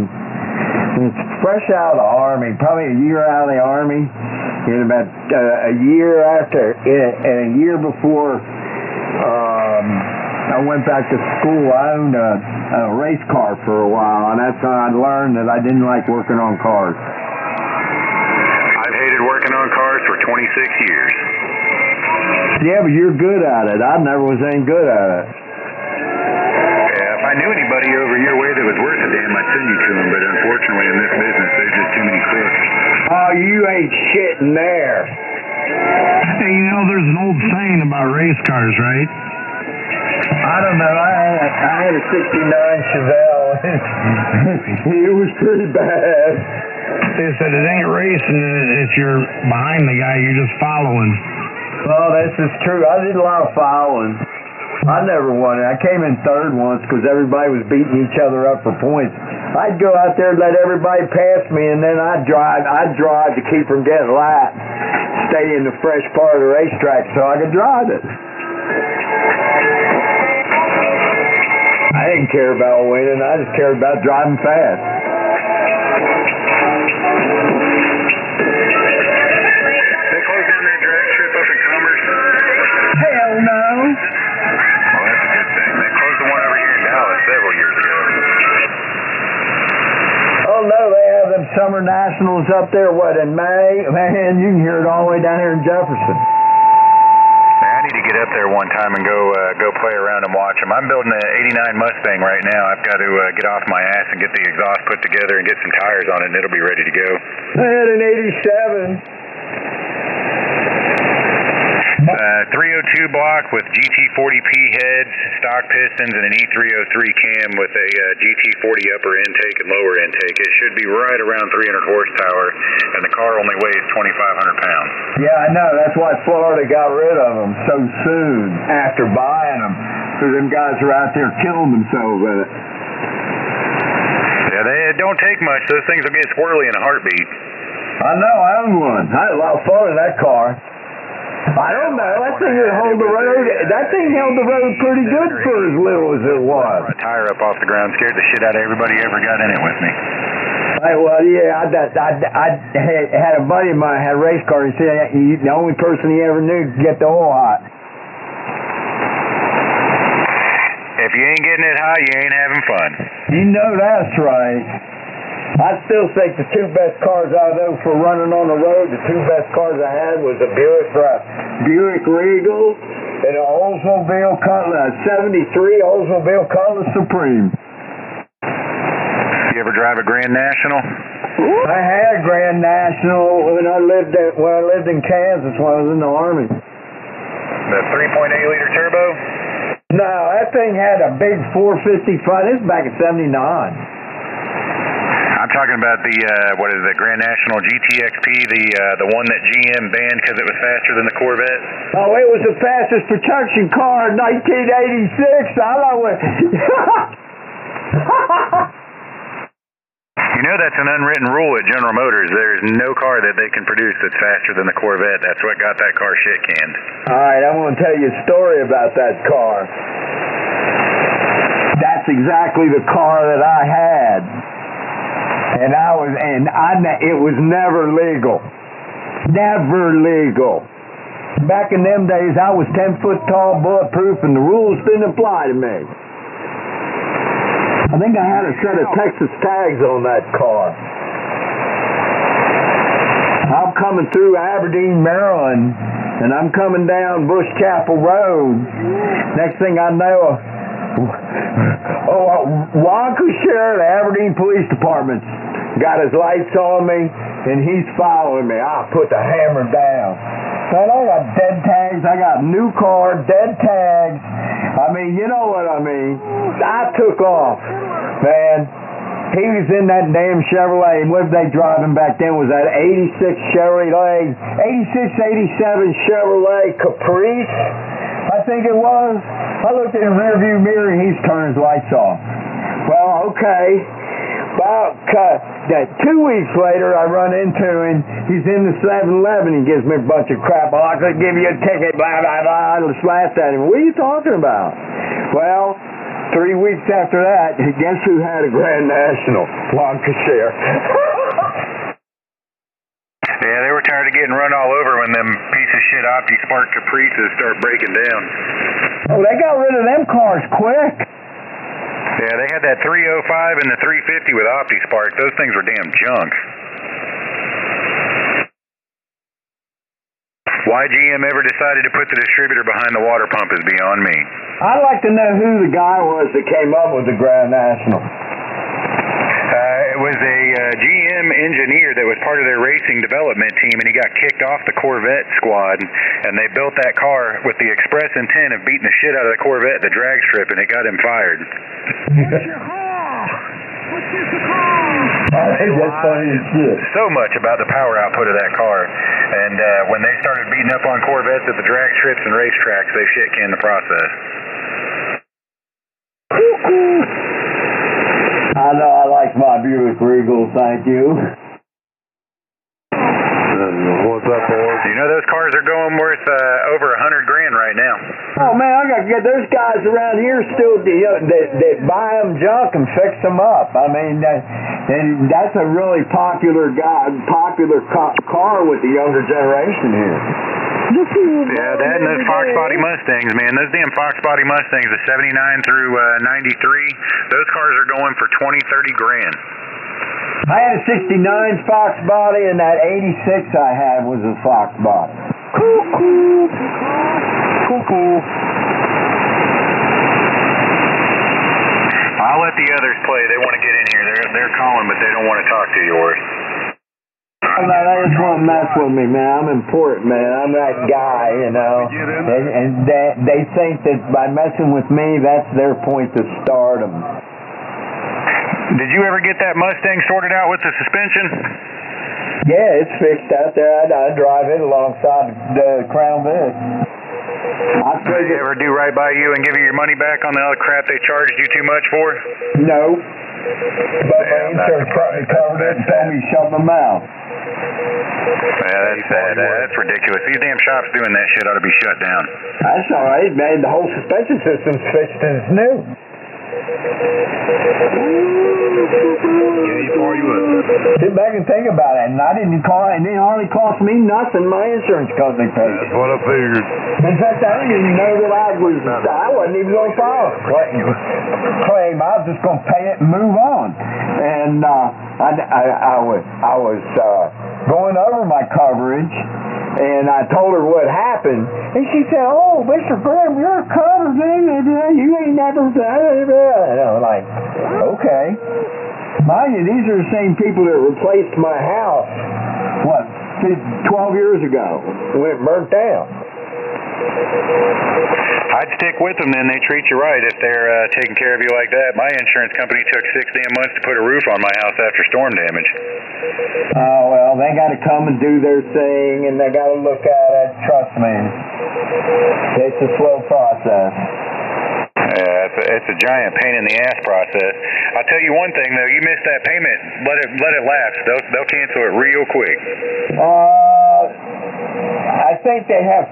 It's fresh out of the Army, probably a year out of the Army. And about a year after, and a year before I went back to school, I owned a race car for a while, and that's how I learned that I didn't like working on cars. I've hated working on cars for 26 years. Yeah, but you're good at it. I never was any good at it. Yeah, if I knew anybody over your way that was worth a damn, I'd send you to them, but unfortunately in this business, there's just too many crooks. Oh, you ain't shitting there. Hey, you know, there's an old saying about race cars, right? I don't know. I had a 69 Chevelle. It was pretty bad. They said it ain't racing, it's you're behind the guy, you're just following. Well, this is true. I did a lot of following. I never won it. I came in third once because everybody was beating each other up for points. I'd go out there and let everybody pass me, and then I'd drive to keep from getting lapped. Stay in the fresh part of the racetrack so I could drive it. I didn't care about winning. I just cared about driving fast. They closed down that drag strip up in Commerce? Hell no. Well, that's a good thing. They closed the one over here in Dallas several years ago. Oh no, they have them summer nationals up there, in May? Man, you can hear it all the way down here in Jefferson. I need to get up there one time and go play around and watch them. I'm building an 89 Mustang right now. I've got to get off my ass and get the exhaust put together and get some tires on it, and it'll be ready to go. I had an 87. 302 block with GT40P heads, stock pistons, and an E303 cam with a GT40 upper intake and lower intake. It should be right around 300 horsepower, and the car only weighs 2,500 pounds. Yeah, I know. That's why Florida got rid of them so soon after buying them. Because them guys are out there killing themselves with it. Yeah, they don't take much. Those things will get squirrely in a heartbeat. I know. I own one. I had a lot of fun in that car. I don't know. That thing held the road. That thing held the road pretty good for as little as it was. A tire up off the ground scared the shit out of everybody who ever got in it with me. Well, yeah, I had a buddy of mine had a race car. He said the only person he ever knew could get the oil hot. If you ain't getting it hot, you ain't having fun. You know that's right. I still think the two best cars I know for running on the road, the two best cars I had was a Buick Regal and an Oldsmobile Cutlass, 73 Oldsmobile Cutlass Supreme. You ever drive a Grand National? I had a Grand National when I lived in Kansas when I was in the Army. The 3.8 liter turbo? No, that thing had a big 455. This is back in '79. I'm talking about the Grand National GTXP, the one that GM banned because it was faster than the Corvette. Oh, it was the fastest production car in 1986. I know it. You know that's an unwritten rule at General Motors. There's no car that they can produce that's faster than the Corvette. That's what got that car shit canned. All right, I'm going to tell you a story about that car. That's exactly the car that I had. And it was never legal. Never legal. Back in them days, I was 10 foot tall, bulletproof, and the rules didn't apply to me. I think I had a set of Texas tags on that car. I'm coming through Aberdeen, Maryland, and I'm coming down Bush Chapel Road. Next thing I know, Lancashire, the Aberdeen Police Department, got his lights on me, and he's following me. I put the hammer down. Man, I got dead tags. I got new car, dead tags. I mean, you know what I mean. I took off, man. He was in that damn Chevrolet, and what was they driving back then? Was that 86 Chevrolet, 86, 87 Chevrolet Caprice? I think it was. I looked in the rearview mirror, and he's turning his lights off. Well, okay. About 2 weeks later, I run into him. He's in the 7-Eleven. He gives me a bunch of crap. Oh, I could give you a ticket, blah, blah, blah. I just laughed at him. What are you talking about? Well, 3 weeks after that, guess who had a Grand National? Lancashire. Yeah, they were tired of getting run all over when them piece of shit OptiSpark Caprices start breaking down. Oh, they got rid of them cars quick. Yeah, they had that 305 and the 350 with OptiSpark. Those things were damn junk. Why GM ever decided to put the distributor behind the water pump is beyond me. I'd like to know who the guy was that came up with the Grand National. It was a GM engineer that was part of their racing development team, and he got kicked off the Corvette squad, and they built that car with the express intent of beating the shit out of the Corvette at the drag strip, and it got him fired. That's funny as shit. So much about the power output of that car, and when they started beating up on Corvettes at the drag strips and racetracks, they shit canned the process. I know I like my Buick Regal, thank you. What's up, boys? You know those cars are going worth over $100,000 right now. Oh man, I got to get those guys around here still that buy them junk and fix them up. I mean, that's a really popular car with the younger generation here. Yeah, that and those Fox Body Mustangs, man. Those damn Fox Body Mustangs, the 79 through 93, those cars are going for $20-30 grand. I had a 69 Fox Body, and that 86 I had was a Fox Body. Cuckoo. I'll let the others play. They want to get in here. They're calling, but they don't want to talk to yours. They just want to mess with me, man. I'm important, man. I'm that guy, you know. And they think that by messing with me, that's their point to stardom. Did you ever get that Mustang sorted out with the suspension? Yeah, it's fixed out there. I drive it alongside the Crown Vic. Did they ever do right by you and give you your money back on the other crap they charged you too much for? No. But my insurance company covered it and told me to shut my mouth. Yeah, that's sad. That's ridiculous. These damn shops doing that shit ought to be shut down. That's all right, man. The whole suspension system's fixed and it's new. Yeah, you thought you would. Sit back and think about it. And it didn't hardly cost me nothing. My insurance company paid. That's what I figured. In fact, I didn't even know that I wasn't even going to file a claim. I was just going to pay it and move on. And I was going over my coverage, and I told her what happened, and she said, "Oh, Mr. Graham, you're covered, man. You ain't never done it." And I was like, "Okay." Mind you, these are the same people that replaced my house, 12 years ago, when it burnt down. I'd stick with them then. They treat you right if they're taking care of you like that. My insurance company took 6 damn months to put a roof on my house after storm damage. Oh, well, they got to come and do their thing, and they got to look at it. Trust me. It's a slow process. Yeah, it's a giant pain in the ass process. I'll tell you one thing though, you miss that payment, let it lapse. They'll cancel it real quick. I think they have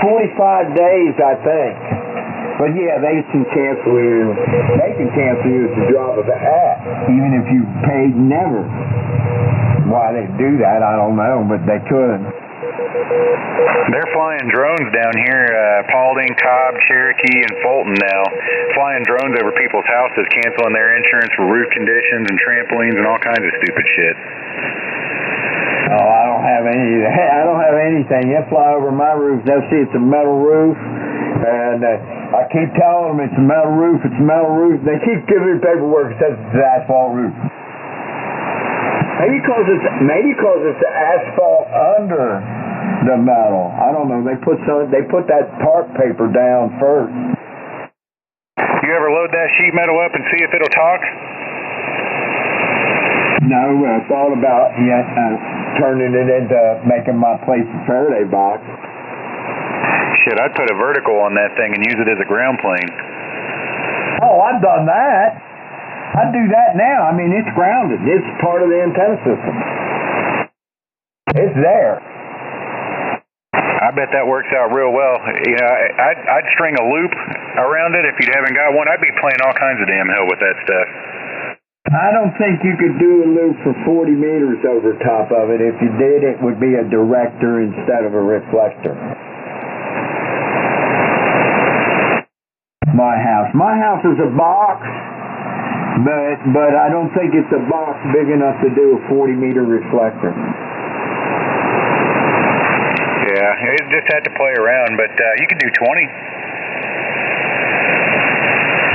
45 days, I think. But yeah, they can cancel you. They can cancel you at the drop of a hat, even if you paid never. Why they do that, I don't know, but they could. They're flying drones down here, Paulding, Cobb, Cherokee, and Fulton now. Flying drones over people's houses, canceling their insurance for roof conditions and trampolines and all kinds of stupid shit. Oh, I don't have anything. They fly over my roof. They'll see it's a metal roof, and I keep telling them it's a metal roof. It's a metal roof. They keep giving me paperwork that says it's an asphalt roof. Maybe because it's the asphalt under the metal. I don't know. They put that tarp paper down first. You ever load that sheet metal up and see if it'll talk? No, I thought about turning it into making my place a Faraday box. Shit, I'd put a vertical on that thing and use it as a ground plane. Oh, I've done that. I do that now. I mean, it's grounded. It's part of the antenna system. It's there. I bet that works out real well. You know, I'd string a loop around it if you haven't got one. I'd be playing all kinds of damn hell with that stuff. I don't think you could do a loop for 40 meters over top of it. If you did, it would be a director instead of a reflector. My house is a box, but I don't think it's a box big enough to do a 40-meter reflector. Yeah, it just had to play around, but you could do 20.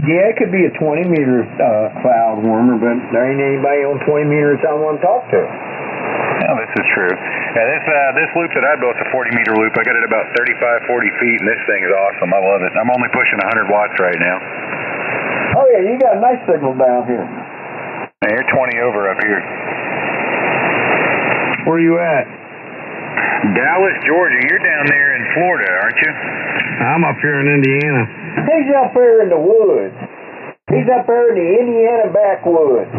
Yeah, it could be a 20-meter cloud warmer, but there ain't anybody on 20 meters I want to talk to. Yeah, this is true. Yeah, this loop that I built's a 40-meter loop. I got it about 35, 40 feet, and this thing is awesome. I love it. I'm only pushing 100 watts right now. Oh, yeah, you got a nice signal down here. Yeah, you're 20 over up here. Where you at? Dallas, Georgia. You're down there in Florida, aren't you? I'm up here in Indiana. He's up there in the woods. He's up there in the Indiana backwoods.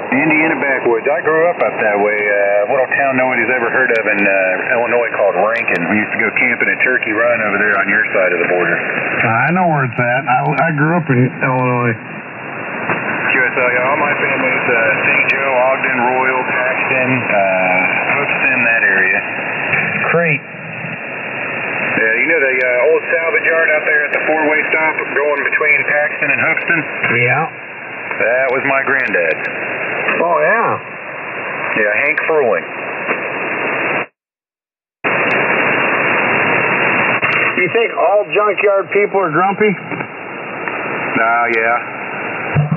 Indiana backwoods. I grew up that way. A little town nobody's ever heard of in Illinois called Rankin. We used to go camping at Turkey Run over there on your side of the border. I know where it's at. I grew up in Illinois. QSL, yeah, all my family's St. Joe, Ogden, Royal, Paxton, Houston, that area. Crete. Yeah, you know the old salvage yard out there at the four-way stop going between Paxton and Houston? Yeah. That was my granddad. Oh, yeah. Yeah, Hank Fruling. You think all junkyard people are grumpy? Yeah.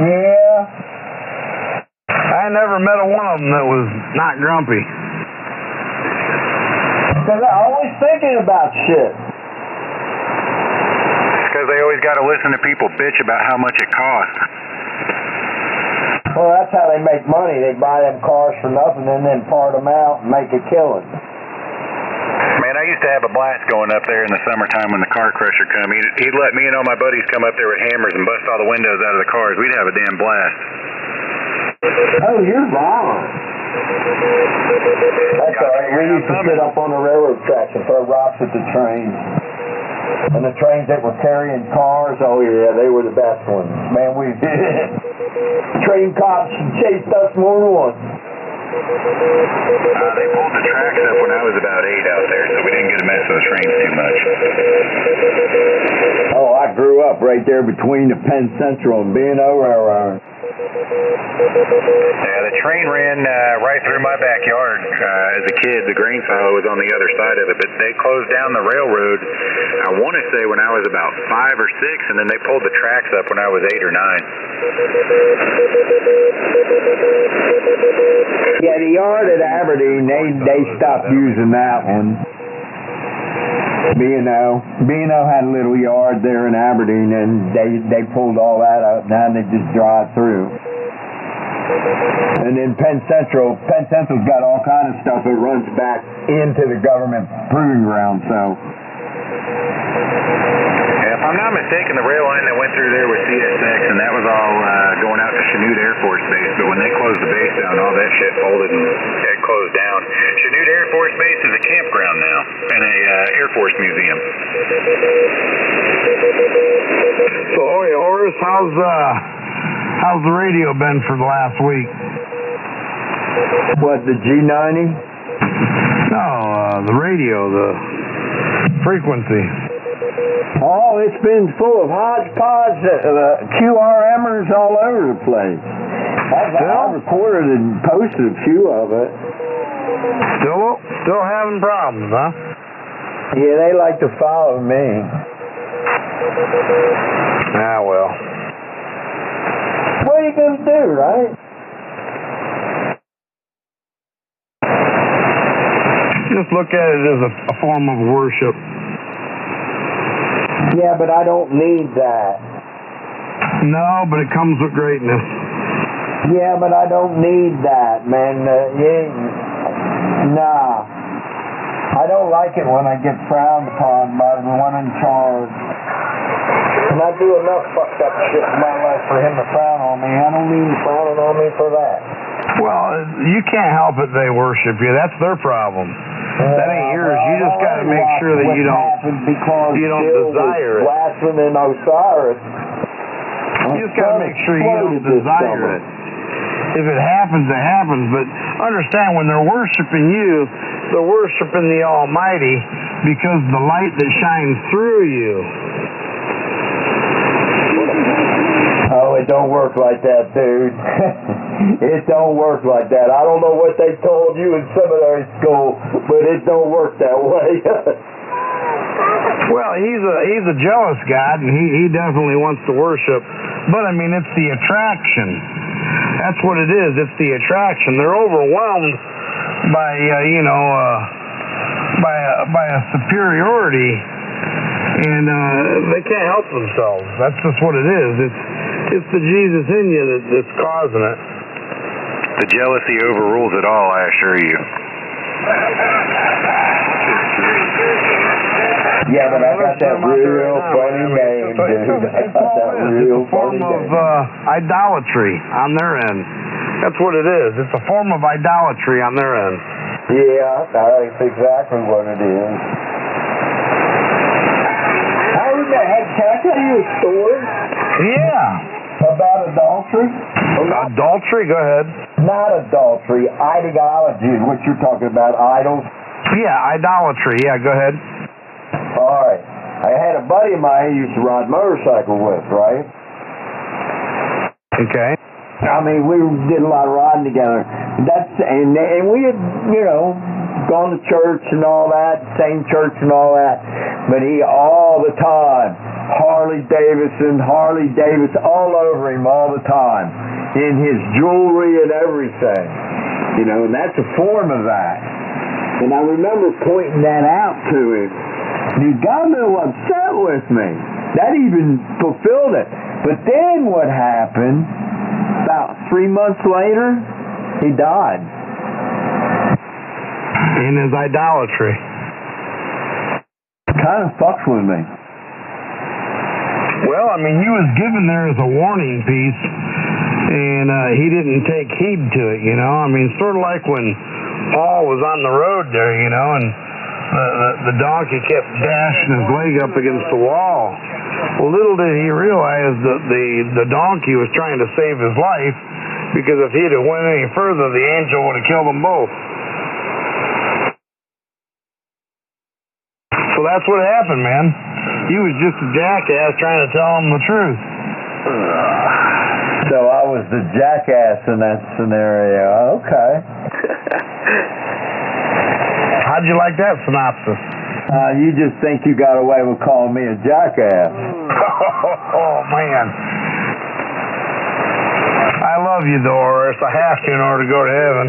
Yeah. I never met one of them that was not grumpy. Because they're always thinking about shit. Because they always got to listen to people bitch about how much it costs. Well, that's how they make money. They buy them cars for nothing and then part them out and make a killing. Man, I used to have a blast going up there in the summertime when the car crusher come. He'd let me and all my buddies come up there with hammers and bust all the windows out of the cars. We'd have a damn blast. Oh, you're wrong. That's all right. We used to sit up on the railroad tracks and throw rocks at the trains. And the trains that were carrying cars, oh yeah, they were the best ones. Man, we train cops chased us more than once. They pulled the tracks up when I was about 8 out there, so we didn't get to mess with the trains too much. Oh, I grew up right there between the Penn Central and B&O Railroad. Yeah, the train ran right through my backyard as a kid. The grain silo was on the other side of it, but they closed down the railroad, I want to say, when I was about 5 or 6, and then they pulled the tracks up when I was 8 or 9. Yeah, the yard at Aberdeen, they stopped using that one. B&O had a little yard there in Aberdeen, and they pulled all that out. Now they just drive through. And then Penn Central's got all kind of stuff that runs back into the government proving ground. So, yeah, if I'm not mistaken, the rail line that went through there was CSX, and that was all going out to Chanute Air Force Base. But when they closed the base down, all that shit folded and it closed down. Chanute Air Force Base is a campground now and a Air Force museum. So, hey, Horace, how's the radio been for the last week? What, the G90? No, the radio, the frequency? Oh, it's been full of hodgepodge, QRMers all over the place. I recorded and posted a few of it. Still having problems, huh? Yeah, they like to follow me. Ah, well. What are you going to do, right? Just look at it as a form of worship. Yeah, but I don't need that. No, but it comes with greatness. Yeah, but I don't need that, man. Nah. I don't like it when I get frowned upon by the one in charge. And I do enough fucked up shit in my life for him to frown on me. I don't need him frowning on me for that. Well, you can't help it they worship you. That's their problem. That ain't yours. You just got to make sure that you don't desire it. Blaspheming Osiris. You just got to make sure you don't desire it. If it happens, it happens. But understand, when they're worshiping you, they're worshiping the Almighty because the light that shines through you. Oh, it don't work like that, dude. It don't work like that. I don't know what they told you in seminary school, but it don't work that way. Well, he's a jealous God, and he definitely wants to worship. But I mean, it's the attraction. That's what it is. It's the attraction. They're overwhelmed by by a superiority, and they can't help themselves. That's just what it is. It's the Jesus in you that's causing it. The jealousy overrules it all, I assure you. Yeah, but I got that real funny name, dude. I got that real funny name. It's a form of idolatry on their end. That's what it is. It's a form of idolatry on their end. Yeah, that's exactly what it is. Can I tell you a story? Yeah. About adultery? Adultery? Go ahead. Not adultery. Ideology is what you're talking about. Idols? Yeah, idolatry. Yeah, go ahead. All right. I had a buddy of mine who used to ride motorcycle with, right? Okay. I mean, we did a lot of riding together. And we had, gone to church and all that, same church and all that. But he all the time, Harley Davidson, all over him all the time, in his jewelry and everything. And that's a form of that. And I remember pointing that out to him. He got a little upset with me. That even fulfilled it. But then what happened, about 3 months later, he died. In his idolatry. Kind of fucks with me. Well, I mean, he was given there as a warning piece, and he didn't take heed to it, I mean, sort of like when Paul was on the road there, and the donkey kept dashing his leg up against the wall. Well, little did he realize that the donkey was trying to save his life, because if he'd have went any further, the angel would have killed them both. So that's what happened, man. He was just a jackass trying to tell him the truth. So I was the jackass in that scenario. Okay. How'd you like that synopsis? You just think you got away with calling me a jackass. Oh, man. I love you, Doris. I have to in order to go to heaven.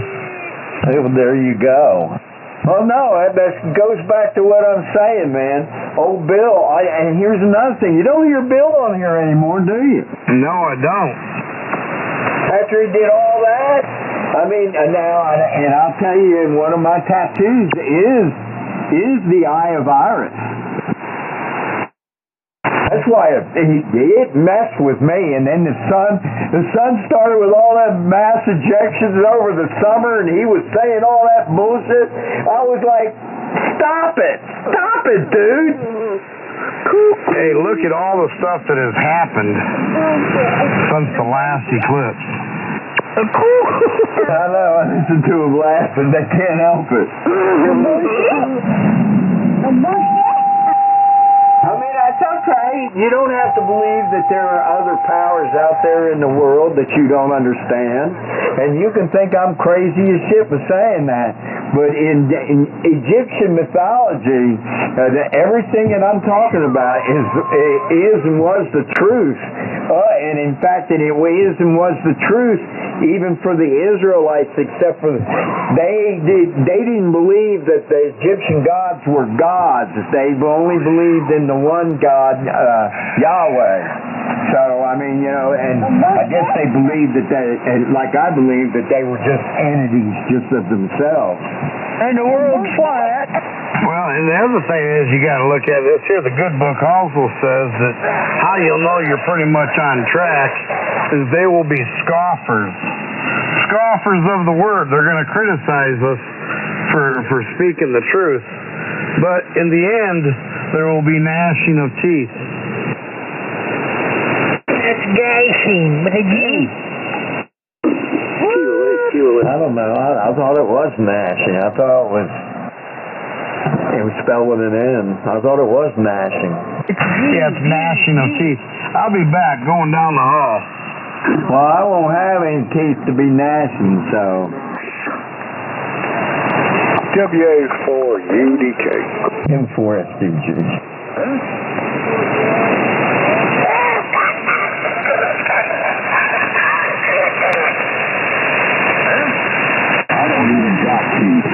Well, there you go. Oh, no, that goes back to what I'm saying, man. Old Bill, and here's another thing. You don't hear Bill on here anymore, do you? No, I don't. After he did all that, I mean, and I'll tell you, and one of my tattoos is the Eye of Iris. That's why it messed with me, and then the sun started with all that mass ejections over the summer, and he was saying all that bullshit. I was like, stop it, dude. Hey, look at all the stuff that has happened since the last eclipse. I know, I listen to them laughing. They can't help it. I mean, that's okay. You don't have to believe that there are other powers out there in the world that you don't understand. And you can think I'm crazy as shit for saying that. But in Egyptian mythology, everything that I'm talking about is and was the truth. And in fact, it is and was the truth even for the Israelites, except for they didn't believe that the Egyptian gods were gods. They only believed in the one God, Yahweh. So, I mean, you know, and I guess they believed that like I believe, that they were just entities just of themselves. And the world's flat. Well, and the other thing is you got to look at this here. The good book also says that how you'll know you're pretty much on track is they will be scoffers. Scoffers of the word. They're going to criticize us for speaking the truth. But in the end, there will be gnashing of teeth. That's gashing with a G. I don't know. I thought it was gnashing. I thought it was spelled with an N. I thought it was gnashing. Yeah, it's gnashing of teeth. I'll be back going down the hall. Well, I won't have any teeth to be gnashing, so. WA4UDK. M4SDG.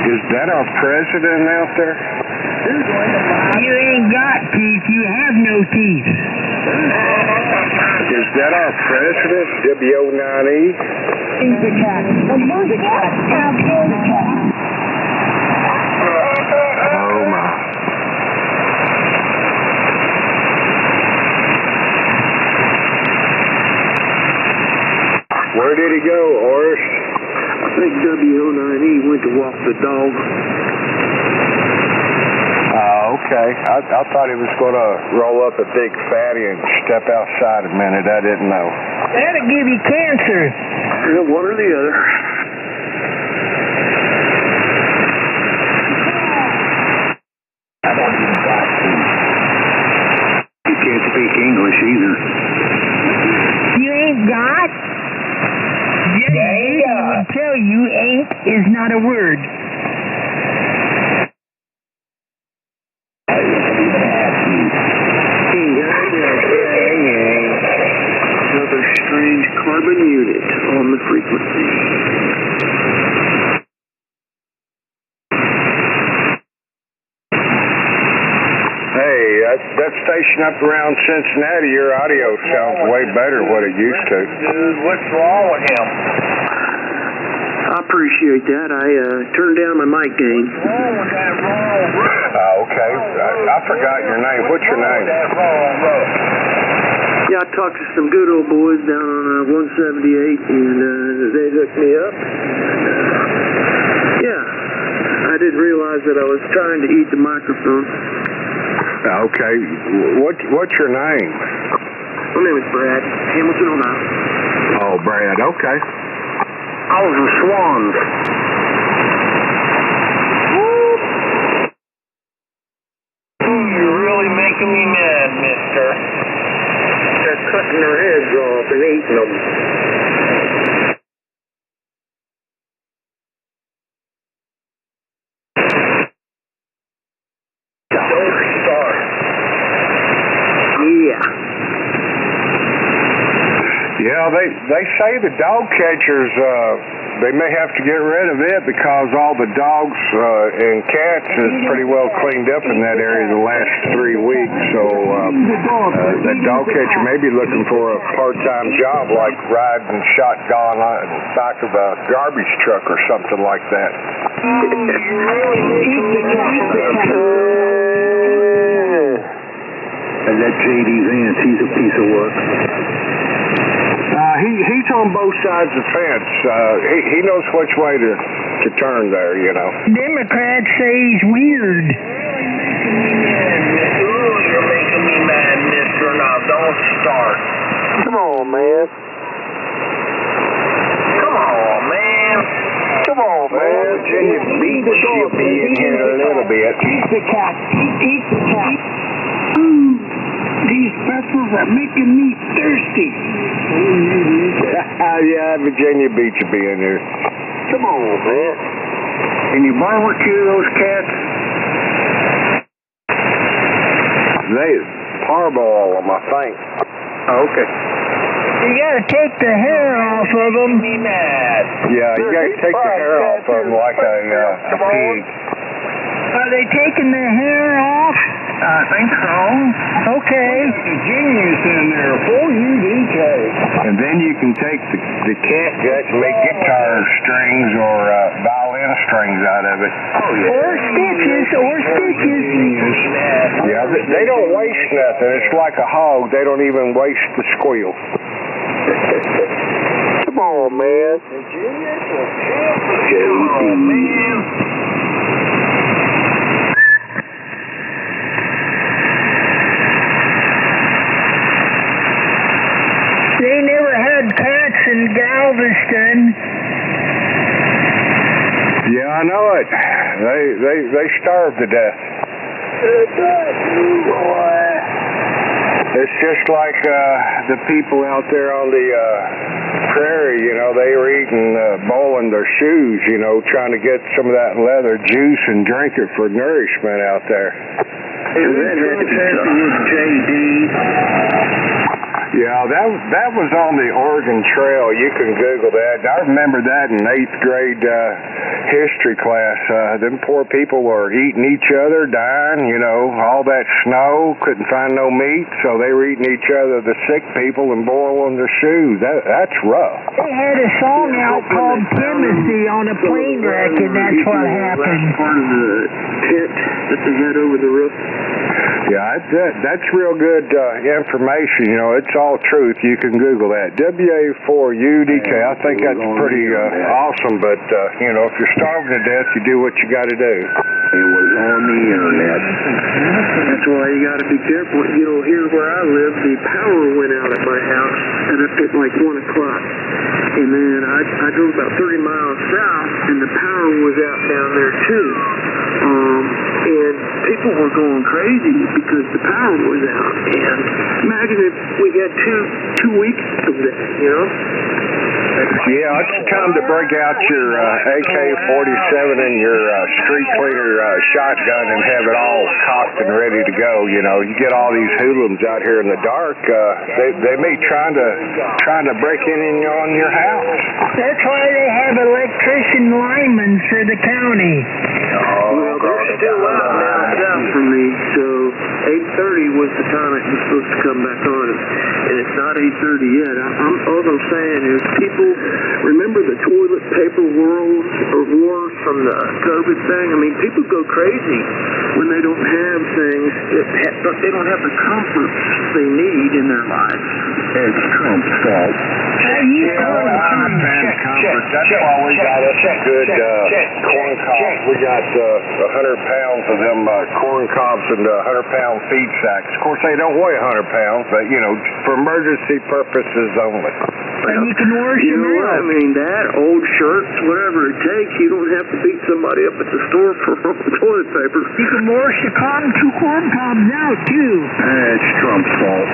Is that our president out there? You ain't got teeth, you have no teeth. Is that our president, WO9E? He's the cat. Oh my. Where did he go, Horace? I think WO9E went to walk the dog. Okay. I thought he was going to roll up a big fatty and step outside a minute. I didn't know. That'll give you cancer. Yeah, one or the other. He can't speak English either. You ain't got? Yes, I would tell you ain't is not a word. Another strange carbon unit on the frequency. Hey, that station up around Cincinnati, your audio sounds way better than what it used to. What's wrong with him? I appreciate that. I turned down my mic gain. Okay. I forgot your name. What's your name? Yeah, I talked to some good old boys down on 178, and they hooked me up. Yeah, I didn't realize that I was trying to eat the microphone. Okay. What's your name? My name is Brad, Hamilton, Ohio. Oh, Brad. Okay. I was a swan. You're really making me mad, mister. They're cutting their heads off and eating them. Don't start. Yeah. Yeah, they say the dog catchers, they may have to get rid of it because all the dogs and cats is pretty well cleaned up in that area the last 3 weeks. So that dog catcher may be looking for a part-time job like riding shotgun on the back of a garbage truck or something like that. And that J.D. Vance, he's a piece of work. He's on both sides of the fence. He knows which way to turn there, you know. Democrats say he's weird. You're making me mad, mister. Now, don't start. Come on, man. Come on, little bit. Eat the cat. Eat the cat. Ooh, these pretzels are making me thirsty. Yeah, Virginia Beach will be in there. Come on, man. Can you barbecue those cats? They parboil them, I think. Oh, okay. You gotta take the hair off of them. Yeah, you gotta take the hair off of them like a pig. Are they taking the hair off? I think so. Okay. Genius in there, 4UDK. And then you can take the cat guts and make guitar strings or violin strings out of it. Oh, yeah. Or stitches. Yeah, they don't waste nothing. It's like a hog. They don't even waste the squeal. Come on, man. Come on, man. They never had cats in Galveston. Yeah, I know it. They starved to death. It's just like the people out there on the prairie, you know, they were eating, boiling their shoes, you know, trying to get some of that leather juice and drink it for nourishment out there. Is that with JD? Yeah, that was on the Oregon Trail. You can Google that. I remember that in 8th grade history class. Them poor people were eating each other, dying, you know, all that snow, couldn't find no meat, so they were eating each other, the sick people, and boiling their shoes. That's rough. They had a song out called Timothy on a plane wreck, and that's what happened. Part of the tent that they had over the roof. Yeah, that's real good information. You know, it's all truth. You can Google that. WA4UDK. I think that's pretty awesome. But, you know, if you're starving to death, you do what you got to do. It was on the internet. That's why you got to be careful. You know, here where I live, the power went out at my house at like 1 o'clock. And then I drove about 30 miles south, and the power was out down there, too. And people were going crazy because the power was out. And imagine if we had two weeks of that, you know? Yeah, it's time to break out your AK-47 and your street cleaner shotgun and have it all cocked and ready to go. You know, you get all these hoodlums out here in the dark. They may trying to break in on your house. That's why they have electrician linemen for the county. Well, they're still out now south from me, so 8:30 was the time it was supposed to come back on, and it's not 8:30 yet. All I'm saying is people remember the toilet paper wars from the COVID thing. I mean, people go crazy when they don't have things, they don't have the comforts they need in their life. It's Trump's fault. That's why we got us a good corn cobs. We got 100 pounds of them corn cobs and 100-pound feed sacks. Of course, they don't weigh 100 pounds, but, you know, for emergency purposes only. And you can wash them out. I mean, that, old shirts, whatever it takes, you don't have to beat somebody up at the store for toilet paper. You can wash the corn cobs out, too. It's Trump's fault.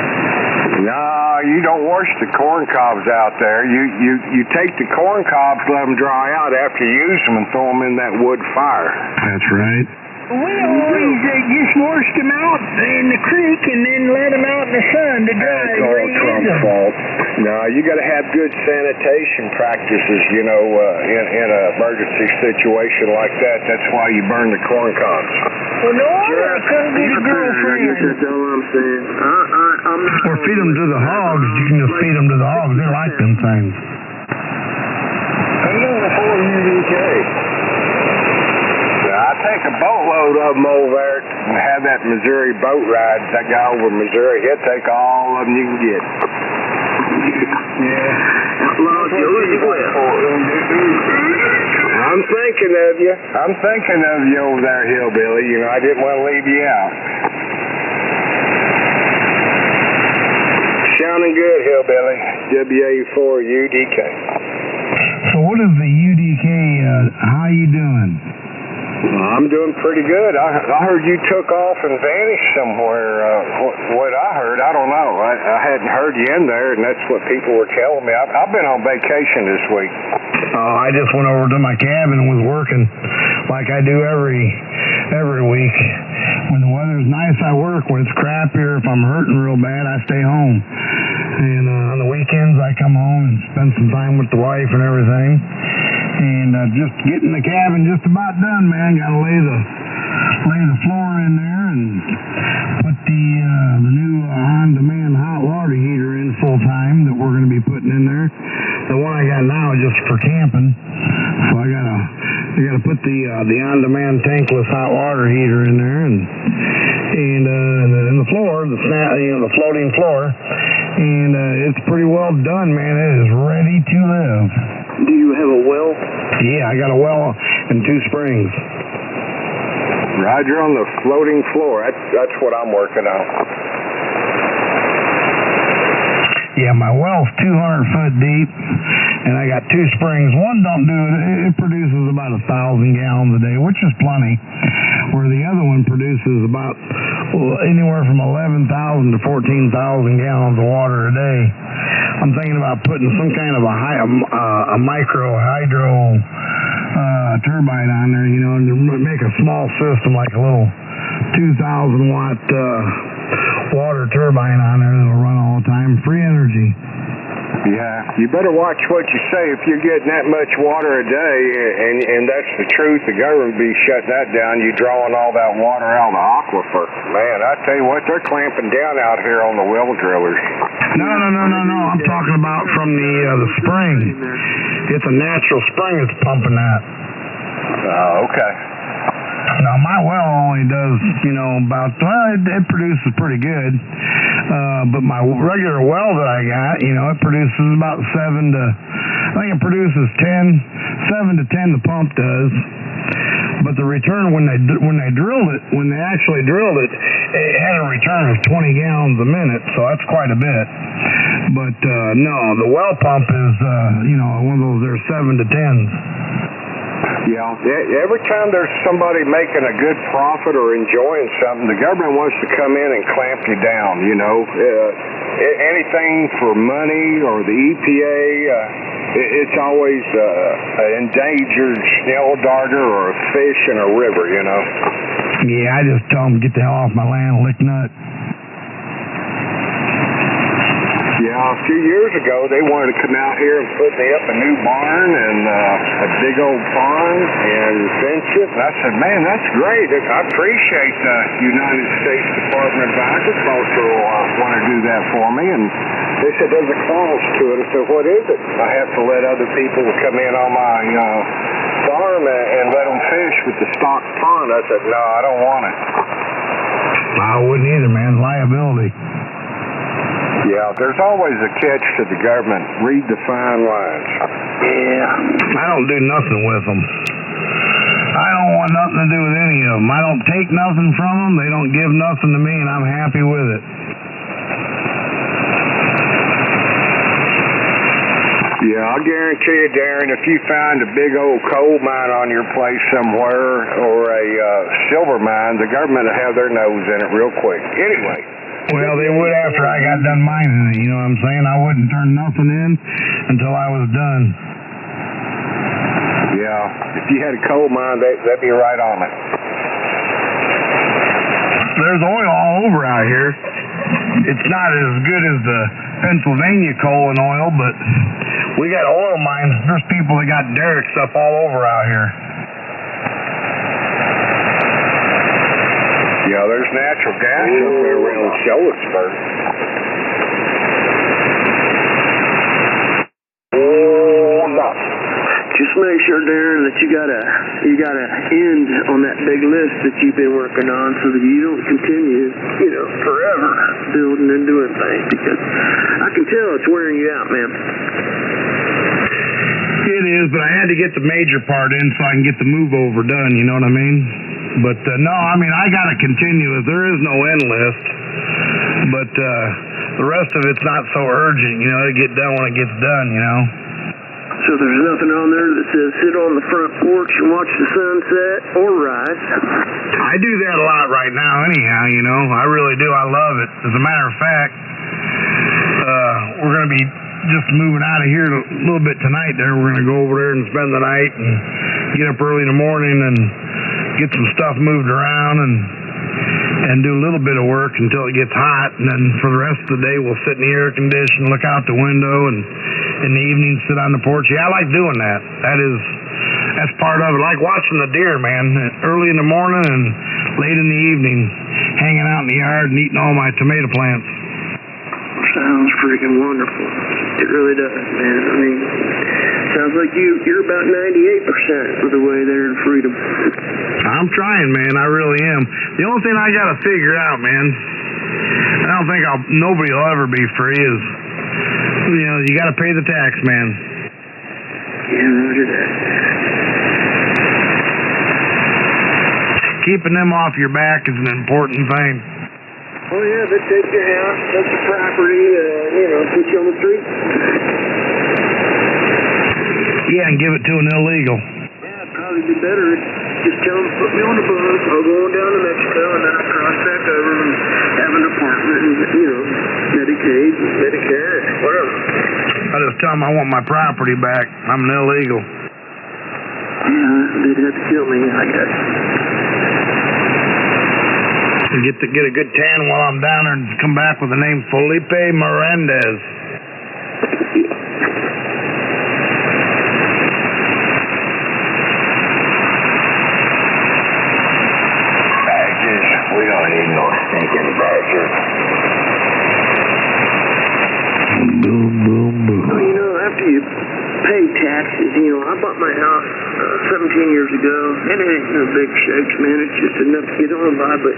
No, you don't wash the corn cobs out there. You take the corn cobs, let them dry out after you use them, and throw them in that wood fire. That's right. We always just washed them out in the creek and then let them out in the sun to dry. That's all Trump's fault. No, you got to have good sanitation practices, you know, in an emergency situation like that. That's why you burn the corn cobs. Well, no, I couldn't get a girlfriend. That's all I'm saying. I'm not. Or feed them to the hogs. You can just feed them to the hogs. They like them things. I'm going to 4UDK. I take a boatload of them over there and have that Missouri boat ride. That guy over in Missouri, he'll take all of them you can get. Yeah. Outlaw Josie West. I'm thinking of you. I'm thinking of you over there, Hillbilly. You know, I didn't want to leave you out. Sounding good, Hillbilly. WA4UDK. So what is the UDK, how you doing? I'm doing pretty good. I heard you took off and vanished somewhere. What I heard, I don't know. I hadn't heard you in there, and that's what people were telling me. I've been on vacation this week. Oh, I just went over to my cabin and was working like I do every week. When the weather's nice, I work. When it's crappier, if I'm hurting real bad, I stay home. And on the weekends, I come home and spend some time with the wife and everything. And just getting the cabin just about done, man. Got to lay the floor in there and put the new on-demand hot water heater in full time that we're going to be putting in there. The one I got now is just for camping, so I gotta put the on-demand tankless hot water heater in there and the floor, the floating floor, and it's pretty well done, man. It is ready to live. Do you have a well? Yeah, I got a well and 2 springs. Roger, on the floating floor. That's what I'm working on. Yeah, my well's 200 foot deep, and I got 2 springs. One don't do it. It produces about 1,000 gallons a day, which is plenty, where the other one produces about anywhere from 11,000 to 14,000 gallons of water a day. I'm thinking about putting some kind of a micro hydro turbine on there, you know, and make a small system like a little 2,000 watt water turbine on there that'll run all the time, free energy. Yeah, you better watch what you say. If you're getting that much water a day, and that's the truth, the government be shutting that down. You drawing all that water out of the aquifer. Man, I tell you what, they're clamping down out here on the well drillers. No. I'm talking about from the spring. It's a natural spring that's pumping that. Oh, okay. Now, my well only does, it produces pretty good. But my regular well that I got, it produces about 7 to 10, 7 to 10 the pump does. But the return when they actually drilled it, it had a return of 20 gallons a minute, so that's quite a bit. But no, the well pump is, one of those there 7 to 10s. Yeah, every time there's somebody making a good profit or enjoying something, the government wants to come in and clamp you down, anything for money or the EPA, it's always an endangered snail darter or a fish in a river, Yeah, I just tell them, get the hell off my land and lick nut. Yeah, a few years ago, they wanted to come out here and put me up a new barn and a big old pond and fence it. And I said, man, that's great. I appreciate the United States Department of Agriculture want to do that for me. And they said, there's a clause to it. I said, what is it? I have to let other people come in on my farm and let them fish with the stocked pond. I said, no, I don't want it. I wouldn't either, man. Liability. Yeah, there's always a catch to the government. Read the fine lines. Yeah, I don't do nothing with them. I don't want nothing to do with any of them. I don't take nothing from them. They don't give nothing to me, and I'm happy with it. Yeah, I'll guarantee you, Darren, if you find a big old coal mine on your place somewhere or a silver mine, the government will have their nose in it real quick. Anyway. Well, they would after I got done mining it, you know what I'm saying? I wouldn't turn nothing in until I was done. Yeah, if you had a coal mine, they'd be right on it. There's oil all over out here. It's not as good as the Pennsylvania coal and oil, but we got oil mines. There's people that got derricks up all over out here. Yeah, there's natural gas up there around Charlottesburg. Oh, no. Just make sure, Darren, that you got a end on that big list that you've been working on, so that you don't continue, forever building and doing things. Because I can tell it's wearing you out, man. It is, but I had to get the major part in so I can get the move over done. You know what I mean? But no, I mean, I got to continue. There is no end list, but the rest of it's not so urgent, to get done when it gets done, So there's nothing on there that says sit on the front porch and watch the sunset or rise. I do that a lot right now anyhow, you know. I really do. I love it. As a matter of fact, we're going to be just moving out of here a little bit tonight there. We're going to go over there and spend the night and get up early in the morning and get some stuff moved around and do a little bit of work until it gets hot, and then for the rest of the day we'll sit in the air conditioner, look out the window, and in the evening sit on the porch. Yeah, I like doing that. That's part of it. I like watching the deer, man, early in the morning and late in the evening, hanging out in the yard and eating all my tomato plants. Sounds freaking wonderful. It really does, man. I mean, sounds like you're about 98% of the way there in freedom. I'm trying, man. I really am. The only thing I got to figure out, man, I don't think nobody will ever be free, is, you know, you got to pay the tax, man. Yeah, roger that. Keeping them off your back is an important thing. Oh, yeah, they take your house, take your property, put you on the street. Yeah, and give it to an illegal. Yeah, it'd probably be better. Just tell them to put me on the bus. I'll go on down to Mexico, and then I'll cross back over and have an apartment and, Medicaid, Medicare, whatever. I just tell them I want my property back. I'm an illegal. Yeah, they'd have to kill me, I guess. Get a good tan while I'm down there and come back with the name Felipe Melendez. Badgers. We don't need no stinking badgers. Boom, boom, boom. Well, after you pay taxes, I bought my house 17 years ago, and it ain't no big shakes, man. It's just enough to get on by, but,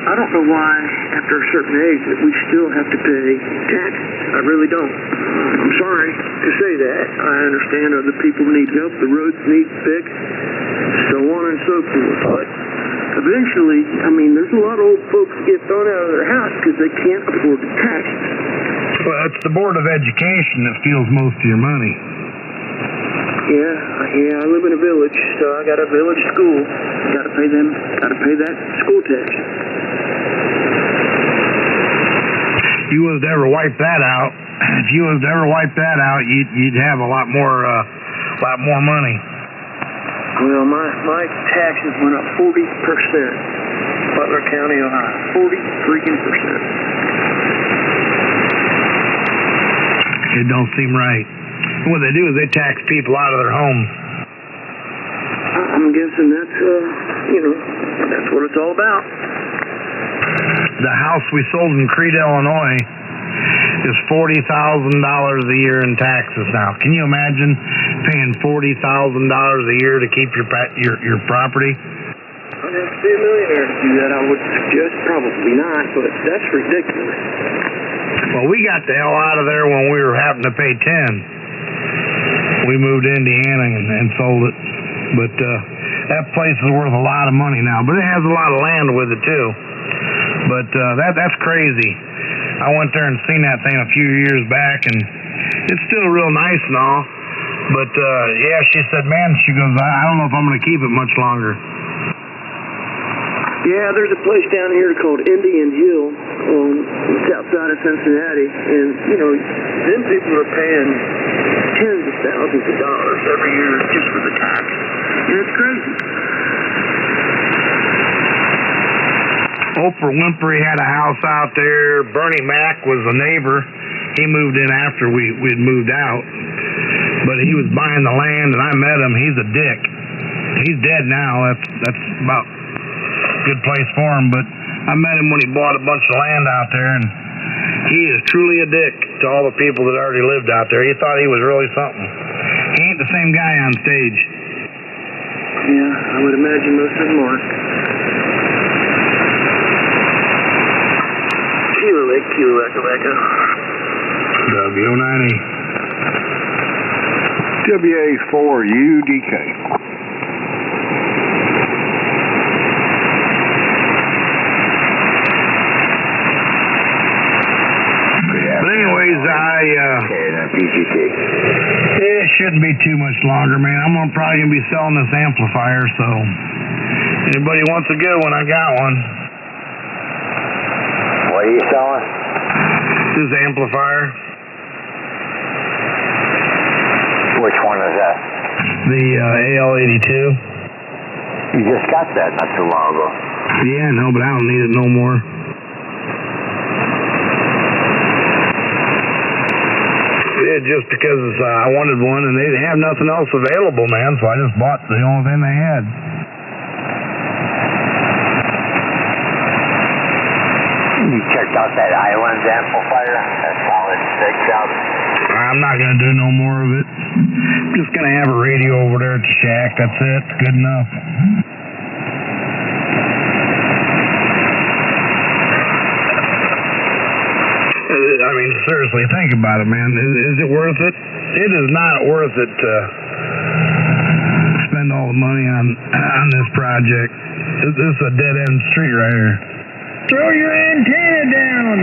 I don't know why, after a certain age, that we still have to pay taxes. I really don't. I'm sorry to say that. I understand other people need help, the roads need fixed, so on and so forth, but eventually, there's a lot of old folks that get thrown out of their house because they can't afford the taxes. Well, it's the Board of Education that steals most of your money. Yeah, I live in a village, so I got a village school. Gotta pay that school tax. You was to ever wipe that out, if you was to ever wipe that out, you'd have a lot more money. Well, my taxes went up 40%. Butler County, Ohio, 40%. It don't seem right. What they do is they tax people out of their homes. I'm guessing that's what it's all about. The house we sold in Crete, Illinois is $40,000 a year in taxes now. Can you imagine paying $40,000 a year to keep your property? I'd have to be a millionaire to do that. I would suggest probably not, but that's ridiculous. Well, we got the hell out of there when we were having to pay 10. We moved to Indiana and sold it. But that place is worth a lot of money now. But it has a lot of land with it, too. But that's crazy. I went there and seen that thing a few years back, and it's still real nice and all. But, she said, man, she goes, I don't know if I'm going to keep it much longer. Yeah, there's a place down here called Indian Hill on the south side of Cincinnati, and, them people are paying tens of thousands of dollars every year just for the tax. And it's crazy. Oprah Winfrey had a house out there. Bernie Mac was a neighbor. He moved in after we'd moved out. But he was buying the land, and I met him. He's a dick. He's dead now. That's about a good place for him. But I met him when he bought a bunch of land out there, and he is truly a dick to all the people that already lived out there. He thought he was really something. He ain't the same guy on stage. Yeah, I would imagine most of them aren't. Kilo Lake, Kilo Echo Echo. W90. WA4UDK. But anyways, PGT. Yeah, shouldn't be too much longer, man. I'm probably gonna be selling this amplifier, so anybody wants a good one, I got one. What are you selling? This amplifier. Which one is that? The AL82. You just got that not too long ago. Yeah, no, but I don't need it no more. Yeah, just because I wanted one and they didn't have nothing else available, man, so I just bought the only thing they had. You checked out that Islands amplifier? That solid 6 out? I'm not going to do no more of it. I'm just going to have a radio over there at the shack. That's it. Good enough. I mean, seriously, think about it, man. Is it worth it? It is not worth it to spend all the money on this project. This is a dead-end street right here. Throw your antenna down.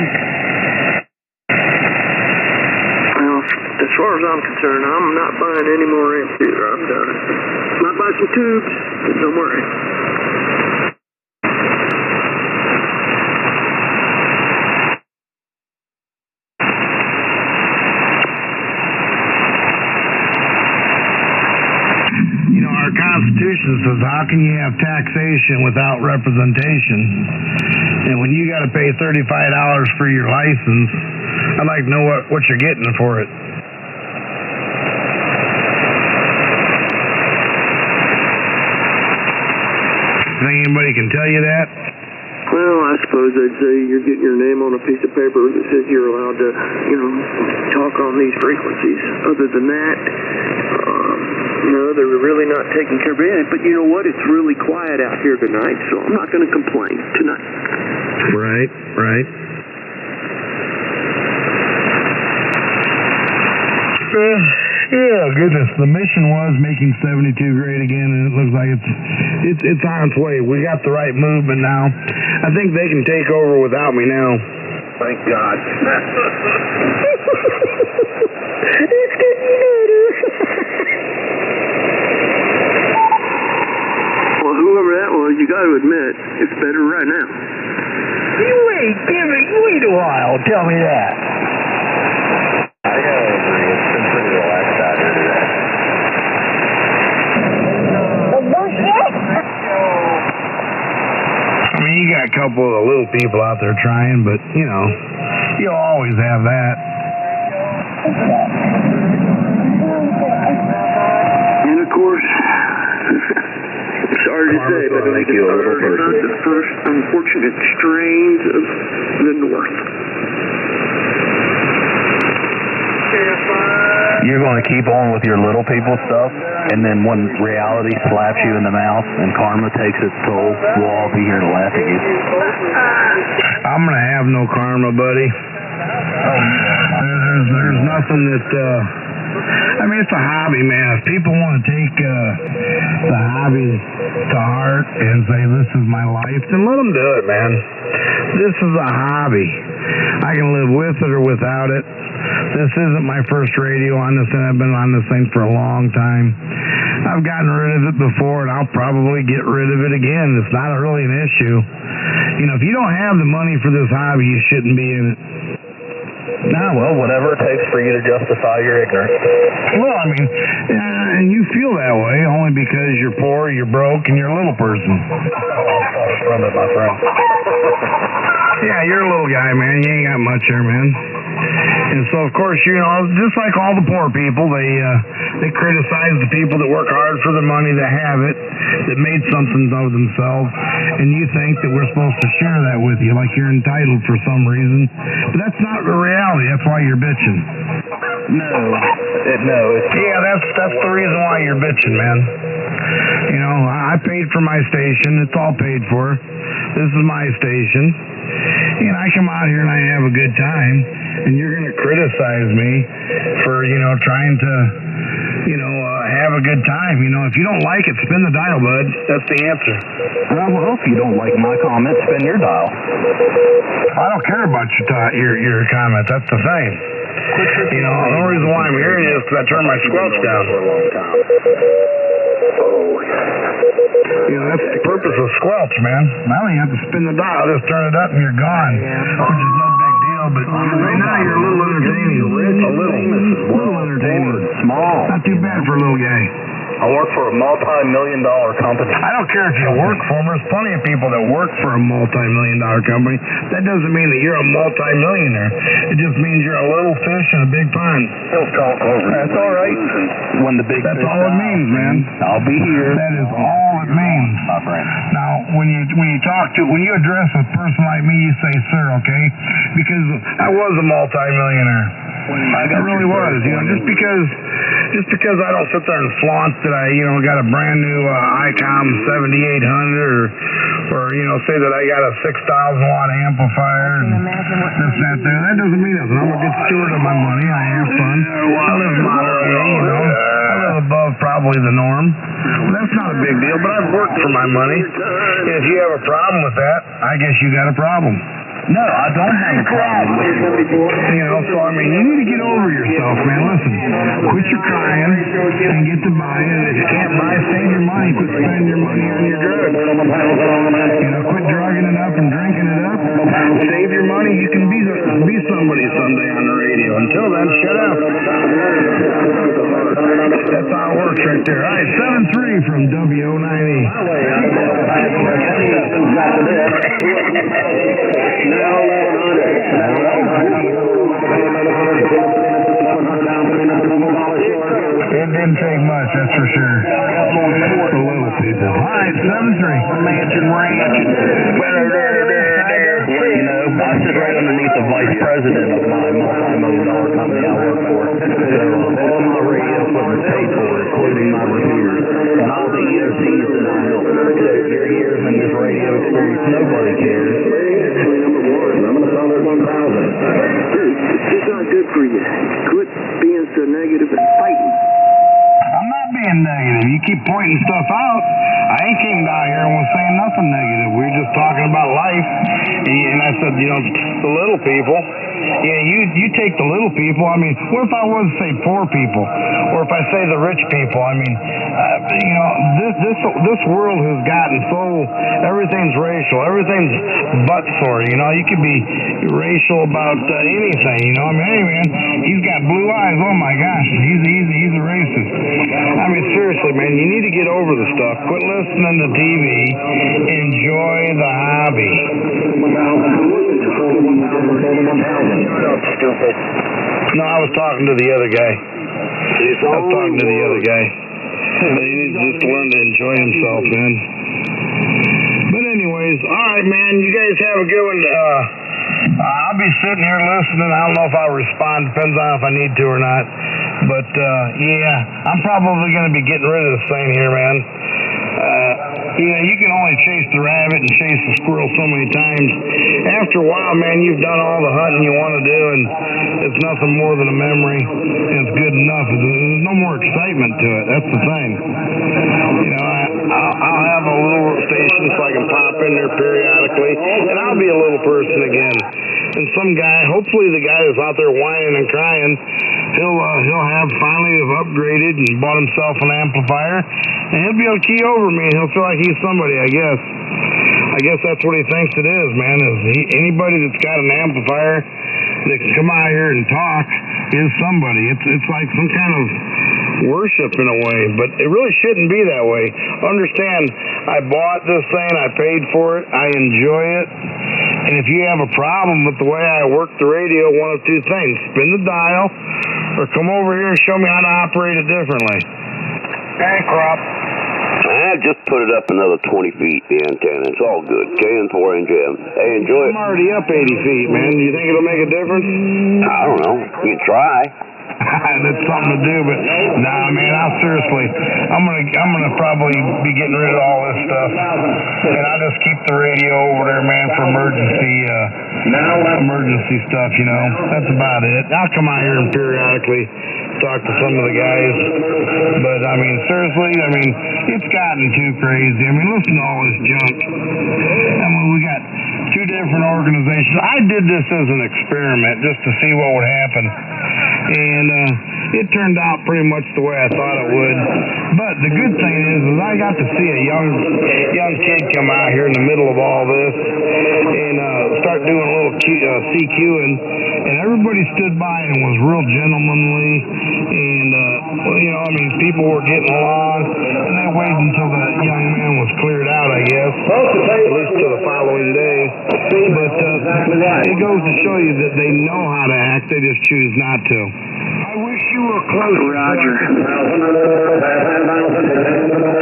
Well, as far as I'm concerned, I'm not buying any more amps either. I'm done. Might buy some tubes, but don't worry. Our Constitution says, how can you have taxation without representation? And when you got to pay $35 for your license, I'd like to know what you're getting for it. Think anybody can tell you that? Well, I suppose they'd say you're getting your name on a piece of paper that says you're allowed to, talk on these frequencies. Other than that, no, they're really not taking care of it. But you know what? It's really quiet out here tonight, so I'm not going to complain tonight. Right, right. Yeah, goodness. The mission was making 72 great again, and it looks like it's on its way. We got the right movement now. I think they can take over without me now. Thank God. It's getting better. Well, whoever that was, you got to admit, it's better right now. You wait a while. Tell me that. I gotta agree. It's been pretty relaxed out here today. I mean, you got a couple of the little people out there trying, but, you'll always have that. And of course, sorry to say, but I heard about the first unfortunate strains of the North. You're going to keep on with your little people stuff, and then when reality slaps you in the mouth and karma takes its toll, we'll all be here to laugh at you. I'm going to have no karma, buddy. There's nothing that, it's a hobby, man. If people want to take the hobby to heart and say, this is my life, then let them do it, man. This is a hobby. I can live with it or without it. This isn't my first radio on this thing. I've been on this thing for a long time. I've gotten rid of it before, and I'll probably get rid of it again. It's not really an issue. If you don't have the money for this hobby, you shouldn't be in it. Nah, well, whatever it takes for you to justify your ignorance. Well, and you feel that way only because you're poor, you're broke, and you're a little person. From it, my friend. Yeah, you're a little guy, man. You ain't got much there, man. And so, of course, just like all the poor people, they criticize the people that work hard for the money, that have it, that made something of themselves, and you think that we're supposed to share that with you, like you're entitled for some reason. But that's not the reality. That's why you're bitching. No. Yeah, that's the reason why you're bitching, man. I paid for my station. It's all paid for. This is my station. And I come out here and I have a good time, and you're going to criticize me for, trying to, have a good time. If you don't like it, spin the dial, bud. That's the answer. Well, if you don't like my comment, spin your dial. I don't care about your comment. That's the thing. You know, the only reason why I'm hearing you is because I turned my squelch down. You know, that's the purpose of squelch, man. Now you have to spin the dial, just turn it up and you're gone, which is no big deal, but right now you're a little entertaining. A little entertaining. Small. Not too bad for a little guy. I work for a multi-million-dollar company. I don't care if you work for them. There's plenty of people that work for a multi-million-dollar company. That doesn't mean that you're a multi-millionaire. It just means you're a little fish in a big pond. He'll talk over. That's all right. When the big That's fish all it means, man. I'll be here. That is all it means. My friend. Now, when you address a person like me, you say, sir, okay? Because I was a multi-millionaire. I really was, you know, just because I don't sit there and flaunt that I, you know, got a brand new ICOM 7800 or, you know, say that I got a 6,000 watt amplifier and this, that, there. That doesn't mean nothing. I'm a good steward of my money. I have fun. I live moderately, you know. I live above probably the norm. Well, that's not a big deal, but I've worked for my money. And if you have a problem with that, I guess you got a problem. No, I don't have a problem with it. You know, so I mean, you need to get over yourself, man. Listen, quit your crying and get to buying. If you can't buy, save your money. Quit spending your money on your drugs. You know, quit drugging it up and drinking it up. Save your money. You can be somebody someday on the radio. Until then, shut up. That's how it works right there. All right, 7-3 from WO90. It didn't take much, that's for sure. The little people. All right, 7-3. Mansion ranch. You know, I sit right underneath the vice president of my multi-million-dollar company I work for. So all my radio equipment paid for, including my repeaters, and all the EOCs that I help. So your years in this radio experience, nobody cares. It's not good for you. Quit being so negative and fighting. I'm not being negative. You keep pointing stuff out. I ain't came down here and was saying nothing negative. We were just talking about life. And I said, you know, the little people. Yeah, you take the little people. I mean, what if I was to say poor people, or if I say the rich people? I mean, you know, this world has gotten so everything's racial, everything's butt sore. You know, you could be racial about anything. You know, I mean, hey man, he's got blue eyes. Oh my gosh, he's a racist. I mean, seriously, man, you need to get over the stuff. Quit listening to TV. Enjoy the hobby. Stupid. No, I was talking to the other guy. He needs just to learn to enjoy himself, man. But anyways, all right, man. You guys have a good one. I'll be sitting here listening. I don't know if I'll respond. Depends on if I need to or not. But, yeah, I'm probably going to be getting rid of this thing here, man. You know, you can only chase the rabbit and chase the squirrel so many times. After a while, man, you've done all the hunting you want to do, and it's nothing more than a memory. It's good enough. There's no more excitement to it. That's the thing. You know, I'll have a little station so I can pop in there periodically, and I'll be a little person again. And some guy, hopefully the guy that's out there whining and crying, he'll have finally have upgraded and bought himself an amplifier, and he'll be able to key over me, and he'll feel like he's somebody, I guess. I guess that's what he thinks it is, man, anybody that's got an amplifier that can come out here and talk is somebody. It's like some kind of worship in a way, but it really shouldn't be that way. Understand, I bought this thing, I paid for it, I enjoy it, and if you have a problem with the way I work the radio, one of two things: spin the dial, or come over here and show me how to operate it differently. Bankrupt. I just put it up another 20 feet, the antenna. It's all good. KN4NJM. Hey, enjoy it. I'm already up 80 feet, man. Do you think it'll make a difference? I don't know. You can try. That's something to do, but nah, man, seriously, I'm gonna probably be getting rid of all this stuff, and I'll just keep the radio over there, man, for emergency stuff, you know. That's about it. I'll come out here and periodically talk to some of the guys, but I mean, seriously, I mean, it's gotten too crazy. I mean, listen to all this junk. I mean, we got two different organizations. I did this as an experiment just to see what would happen. And it turned out pretty much the way I thought it would. But the good thing is I got to see a young kid come out here in the middle of all this and start doing a little CQing, and everybody stood by and was real gentlemanly, and people were getting along, and they waited until the young man was cleared out, I guess, at least to the following day. But it goes to show you that they know how to act, they just choose not to. I wish you were close, Roger.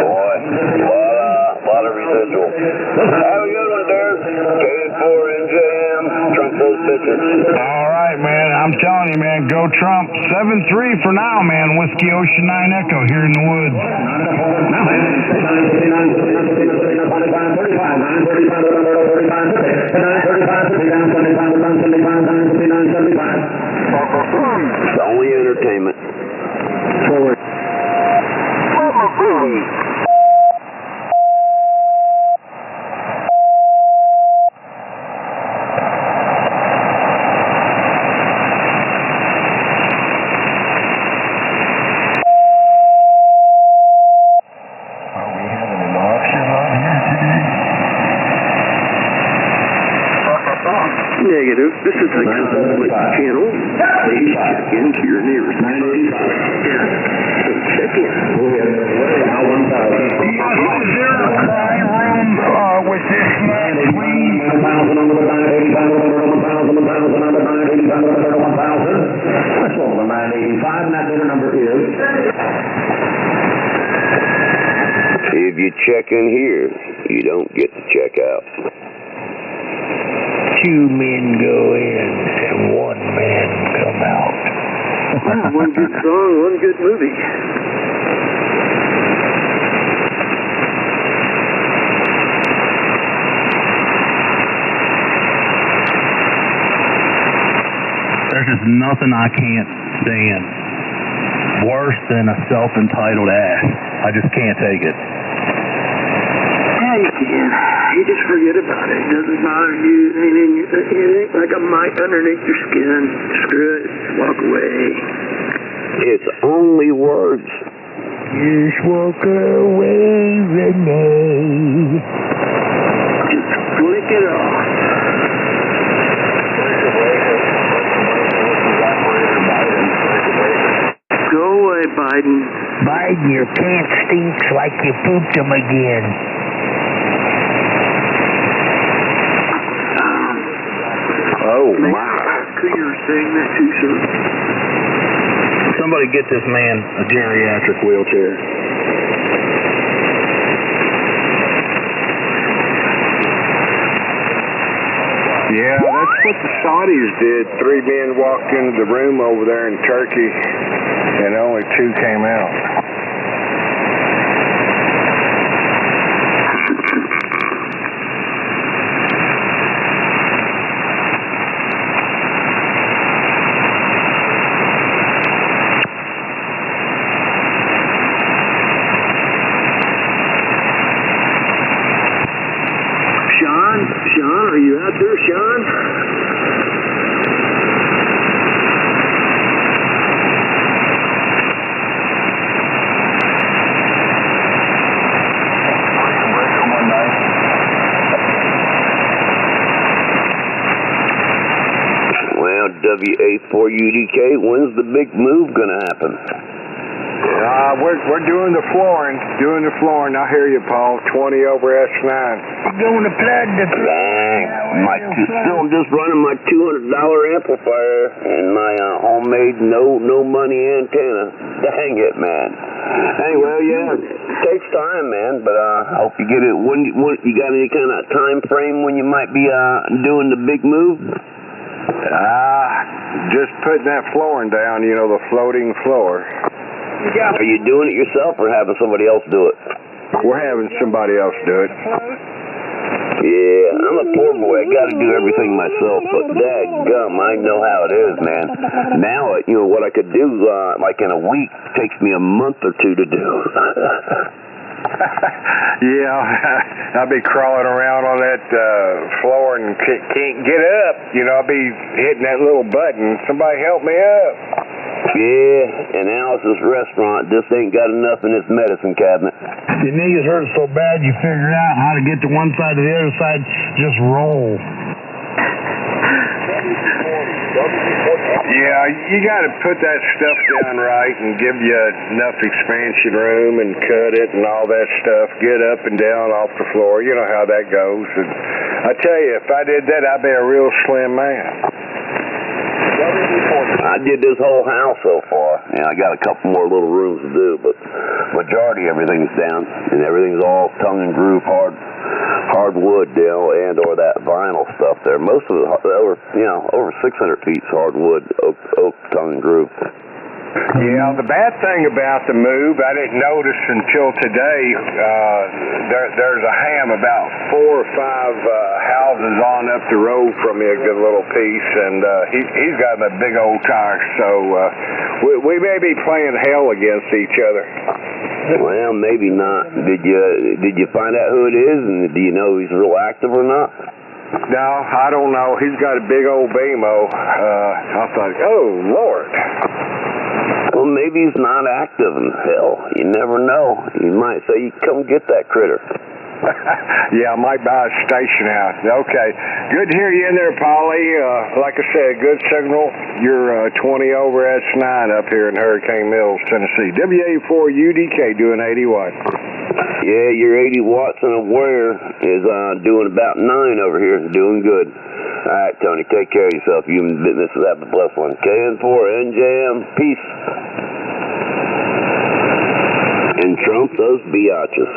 Boy, a lot of residual. Have a good one, Derek. K4 NJM, Trump those bitches. All right, man. I'm telling you, man, go Trump. 7-3 for now, man. Whiskey Ocean 9 Echo here in the woods. It's only entertainment. Forward. Negative. This is the conflict channel. Please check into your nearest. 985. Yeah. So check in. Now 1,000. Is there a crime room with this man, please? 1,000 on the 985. That's all the 985, and that dinner number is. If you check in here, you don't get to check out. Two men go in and one man come out. Wow, one good song, one good movie. There's just nothing I can't stand worse than a self-entitled ass. I just can't take it. Yeah, you can. You just forget about it. It doesn't bother you. It ain't like a mite underneath your skin. Screw it. Walk away. It's only words. Just walk away, Renee. Just flick it off. Go away, Biden. Biden, your pants stinks like you pooped them again. Oh, my. You're saying that too soon. Somebody get this man a geriatric wheelchair. Yeah, that's what the Saudis did. 3 men walked into the room over there in Turkey, and only 2 came out. Sean, are you out there, Sean? Well, WA4UDK, when's the big move gonna happen? We're doing the flooring. I hear you, Paul. 20 over S9. We're going to flood the Still just running my $200 amplifier and my homemade no money antenna. Dang it, man. Anyway, yeah, it takes time, man. But I hope you get it. When you got any kind of time frame when you might be doing the big move? Just putting that flooring down. You know, the floating floor. Are you doing it yourself or having somebody else do it? We're having somebody else do it. Yeah, I'm a poor boy. I got to do everything myself, but dadgum, I know how it is, man. Now, what I could do, like in a week, takes me a month or 2 to do. Yeah, I'll be crawling around on that floor and can't get up. You know, I'll be hitting that little button. Somebody help me up. Yeah, and Alice's restaurant just ain't got enough in its medicine cabinet. Your knees hurt so bad you figured out how to get to one side to the other side, just roll. Yeah, you got to put that stuff down right and give you enough expansion room and cut it and all that stuff. Get up and down off the floor. You know how that goes. And I tell you, if I did that, I'd be a real slim man. I did this whole house so far, and I got a couple more little rooms to do, but majority everything's down, and everything's all tongue and groove hardwood, you know, and or that vinyl stuff there. Most of it over 600 feet is hardwood, oak tongue and groove. Yeah, the bad thing about the move, I didn't notice until today, there's a ham about 4 or 5 houses on up the road from me, a good little piece, and he's got a big old tire, so we may be playing hell against each other. Well, maybe not. Did you find out who it is, and do you know if he's real active or not? No, I don't know. He's got a big old BMO. I thought, oh, Lord. Well, maybe he's not active in hell. You never know. He might say, come get that critter. Yeah, I might buy a station house. Okay. Good to hear you in there, Polly. Like I said, good signal. You're 20 over, that's 9 up here in Hurricane Mills, Tennessee. WA4UDK doing 80 watts. Yeah, your 80 watts and a Warrior is doing about 9 over here. Doing good. All right, Tony, take care of yourself. You and business have a blessed one. KN4NJM, peace. And Trump those biatches.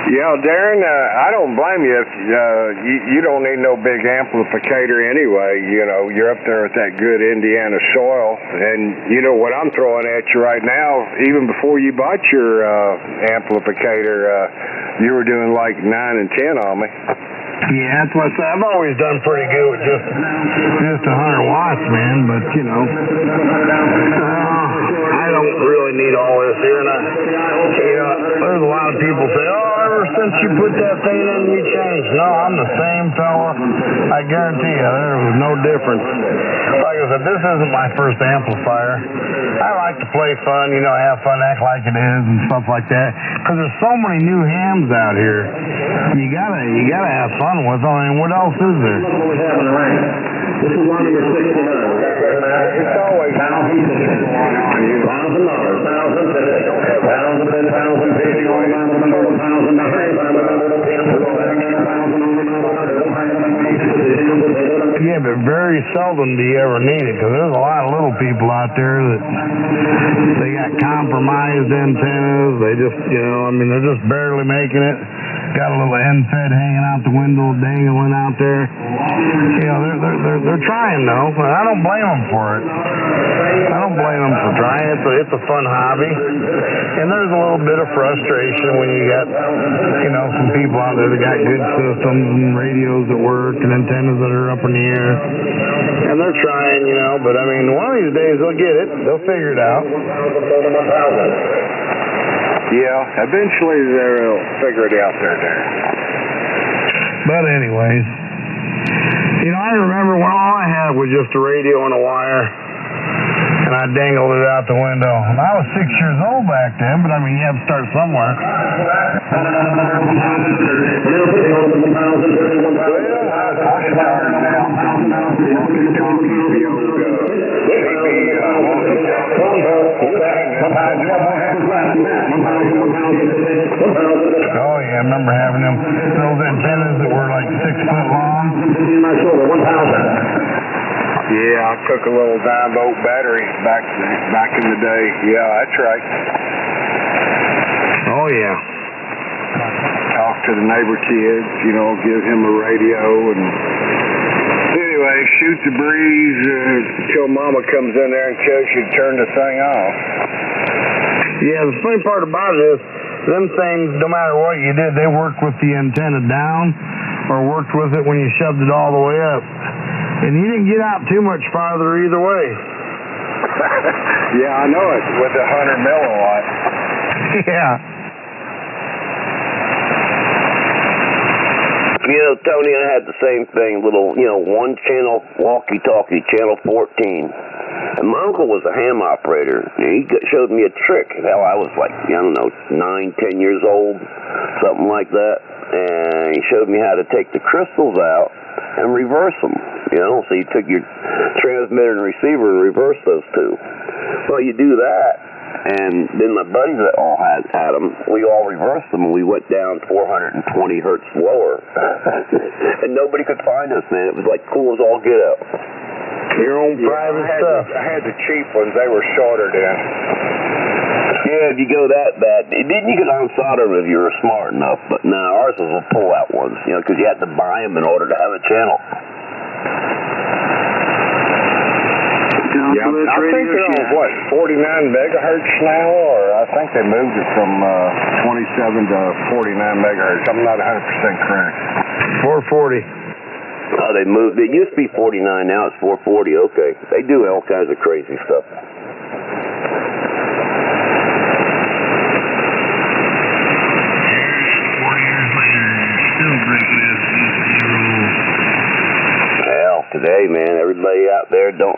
Yeah, Darren, I don't blame you if you don't need no big amplificator anyway. You know, you're up there with that good Indiana soil, and you know what I'm throwing at you right now. Even before you bought your amplificator, you were doing like 9 and 10 on me. Yeah, that's what I said. I've always done pretty good with just 100 watts, man, but you know, I don't really need all this here, and there's a lot of people say, oh, ever since you put that thing in, you changed. No, I'm the same fella. I guarantee you, there was no difference. Like I said, this isn't my first amplifier. I like to play fun, you know, have fun, act like it is, and stuff like that. Because there's so many new hams out here. You gotta have fun with them. I mean, what else is there? This is one number 69. It's always Yeah, but very seldom do you ever need it, because there's a lot of little people out there that they got compromised antennas. They just, you know, I mean, they're just barely making it. Got a little end fed hanging out the window, dangling out there. You know, they're trying though. I don't blame them for it. I don't blame them for trying. It's a fun hobby, and there's a little bit of frustration when you got, you know, some people out there that got good systems and radios that work and antennas that are up in the air, and they're trying, you know. But I mean, one of these days they'll get it. They'll figure it out. Yeah, eventually they'll figure it out there, Darren. But anyways, you know, I remember when all I had was just a radio and a wire, and I dangled it out the window. And I was 6 years old back then, but I mean, you have to start somewhere. Oh yeah, I remember having those antennas that were like 6 foot long. Yeah, I took a little 9-volt battery back in the day. Yeah, that's right. Oh yeah. Talk to the neighbor kids, you know, give him a radio, and anyway, shoot the breeze until Mama comes in there and tells you to turn the thing off. Yeah, the funny part about it is, them things, no matter what you did, they worked with the antenna down, or worked with it when you shoved it all the way up. And you didn't get out too much farther either way. Yeah, I know it, with the 100 milliwatt. Yeah. You know, Tony, I had the same thing, little, one channel walkie-talkie, channel 14. And my uncle was a ham operator, and he showed me a trick. Hell, I was like, 9, 10 years old, something like that. And he showed me how to take the crystals out and reverse them, So you took your transmitter and receiver and reversed those two. Well, you do that, and then my buddies that all had them, we all reversed them, and we went down 420 hertz lower. And nobody could find us, man. It was like cool as all get up. Your own private stuff. I had the cheap ones. They were soldered in. Yeah, if you go that bad, then you could unsolder them if you were smart enough. But no, ours was a pull-out ones, because you had to buy them in order to have a channel. Yeah, I think they're on, 49 megahertz now, or I think they moved it from 27 to 49 megahertz. I'm not 100% correct. 440. Oh, they moved. It used to be 49, now it's 440. Okay. They do all kinds of crazy stuff. Hell, today, man, everybody out there don't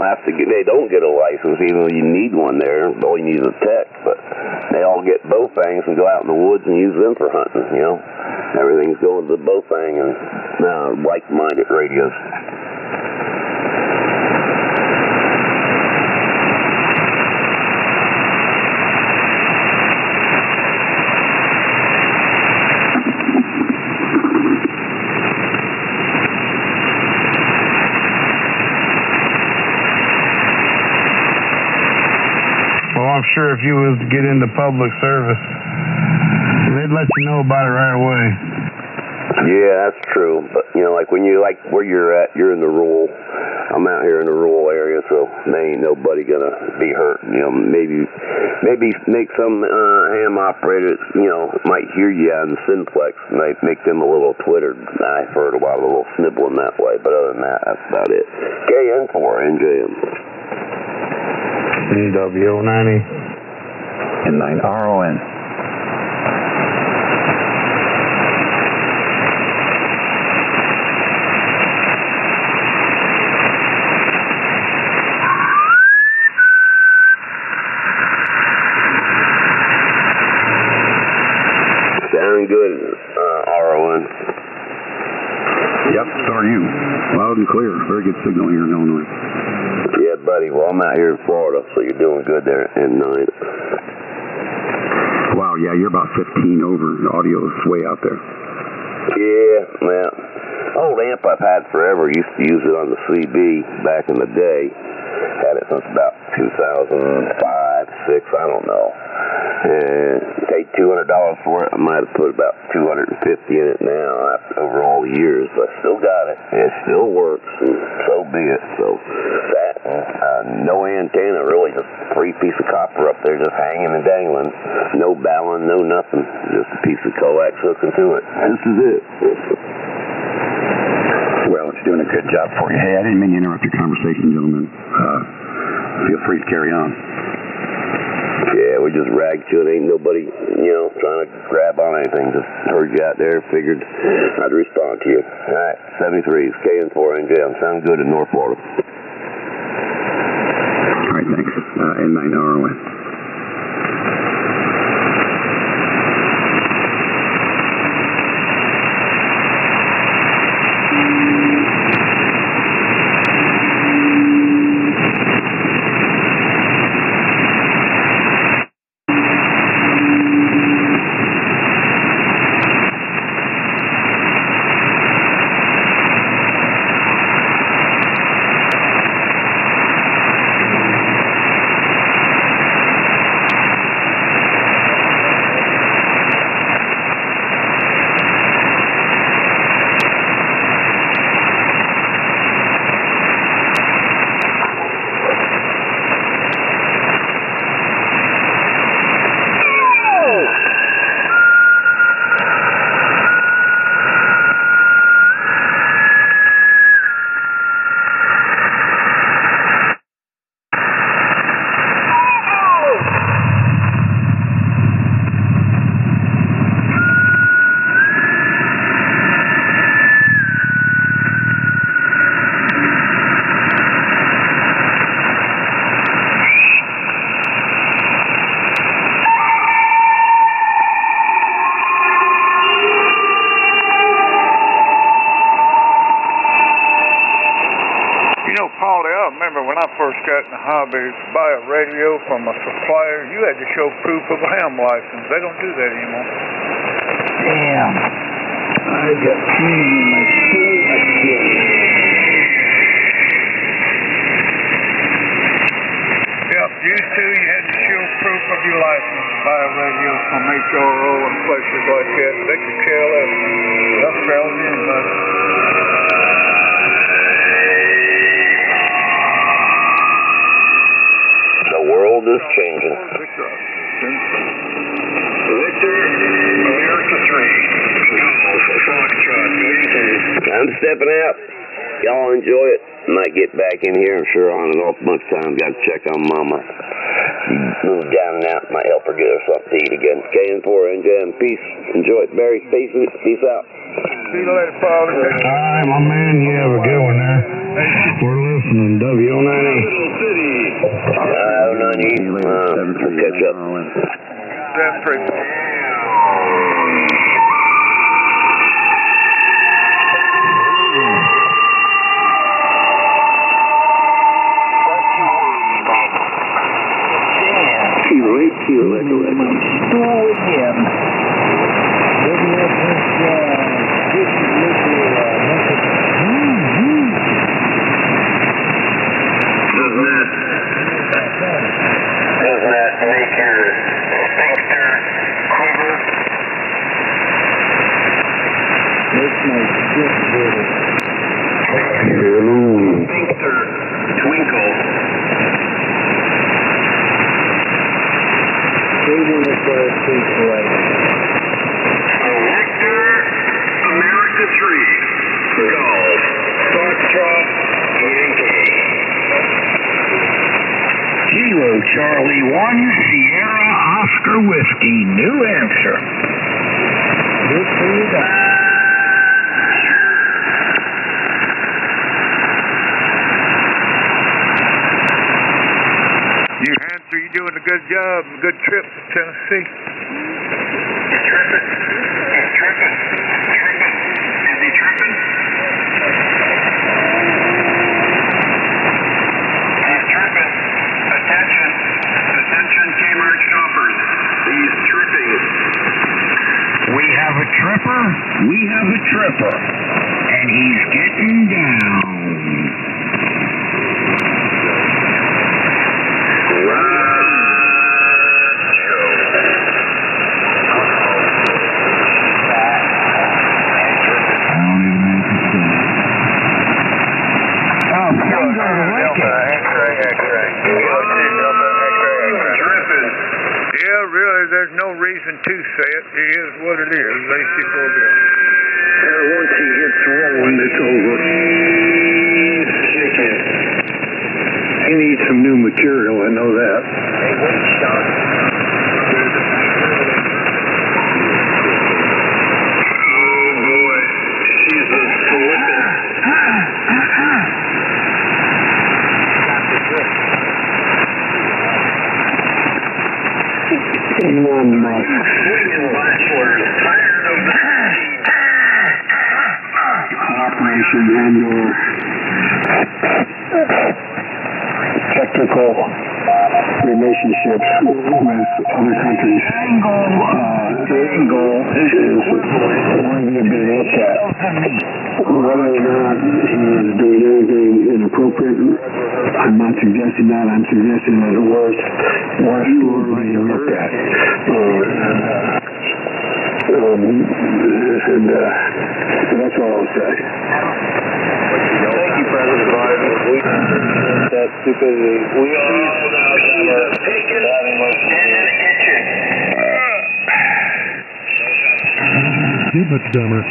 get a license, even though you need one there. All you need is a tech, but they all get bowfangs and go out in the woods and use them for hunting, Everything's going to the bowfang and like-minded radios. Well, I'm sure if you was to get into public service, they'd let you know about it right away. Yeah, that's true. But, like when where you're at, you're in the rural. I'm out here in the rural area, so there ain't nobody gonna be hurt. Maybe make some ham operators, might hear you out in Simplex, might make them a little twittered. I've heard a lot of a little snibbling that way, but other than that, that's about it. KN4, NJM. W90. And 9RON. Sound good, RON. Yep, so are you. Loud and clear. Very good signal here in Illinois. Yeah, buddy. Well, I'm out here in Florida, so you're doing good there at 9. Wow, yeah, you're about 15 over. The audio is way out there. Yeah, man. Old amp I've had forever. Used to use it on the CB back in the day. Had it since about 2005, 6, I don't know. And paid $200 for it. I might have put about $250 in it now over all the years, but I still got it. It still works, and so be it. So that, no antenna, really, just a free piece of copper up there, just hanging and dangling. No balun, no nothing. Just a piece of coax hooking to it. This is it. Well, it's doing a good job for you. Hey, I didn't mean to interrupt your conversation, gentlemen. Feel free to carry on. Yeah, we just ragged you. It ain't nobody, trying to grab on anything. Just heard you out there, figured I'd respond to you. All right, 73s, KN4 NJM. Sound good in North Florida. All right, thanks. N9RON. hobby to buy a radio from a supplier, you had to show proof of a ham license. They don't do that anymore. Damn. I got pain in my soul again. Yep, used to, you had to show proof of your license to buy a radio from HRO and places like that. They could care less. They'll sell to anybody. The world is changing. Victor, America 3. I'm stepping out. Y'all enjoy it. Might get back in here. I'm sure on and off a bunch of times. Got to check on Mama. She moved down and out. Might help her get her something to eat again. KN4, NJ, and peace. Enjoy it, Barry. Peace out. See you later, Paul. All right, my man. You have a good one there. We're listening. W098. 098. We'll catch up. 7-3. Kilo Echo Echo. Still with him. Maybe that's his Doesn't that make your sphincter quiver? Makes my shit brittle. Sphincter twinkle. Even if they're speak right. Victor, America 3. Golf. Foxtrot, Yankee. Kilo Charlie 1, Sierra Oscar Whiskey, New Hampshire. Good for you guys. You're doing a good job, a good trip to Tennessee. He's tripping. He's tripping. Tripping. Is he tripping? He's tripping. Attention. Attention, Kmart shoppers. He's tripping. We have a tripper. We have a tripper. And he's getting down. Yeah, really, there's no reason to say it. It is what it is. AC4 bill. Once he gets rolling, it's over. He needs some new material, I know that. Hey, wait, Sean. Oh boy, she's a slipping. One month. Swinging bachelors, tired of the Cooperation and/or technical relationships with other countries. The angle is worthy of being looked at. Whether or not he is doing anything inappropriate, I'm not suggesting that. I'm suggesting that it was being looked at. That's all I'll say. Thank you, President Biden. We appreciate that stupidity. We are Stupid dumber.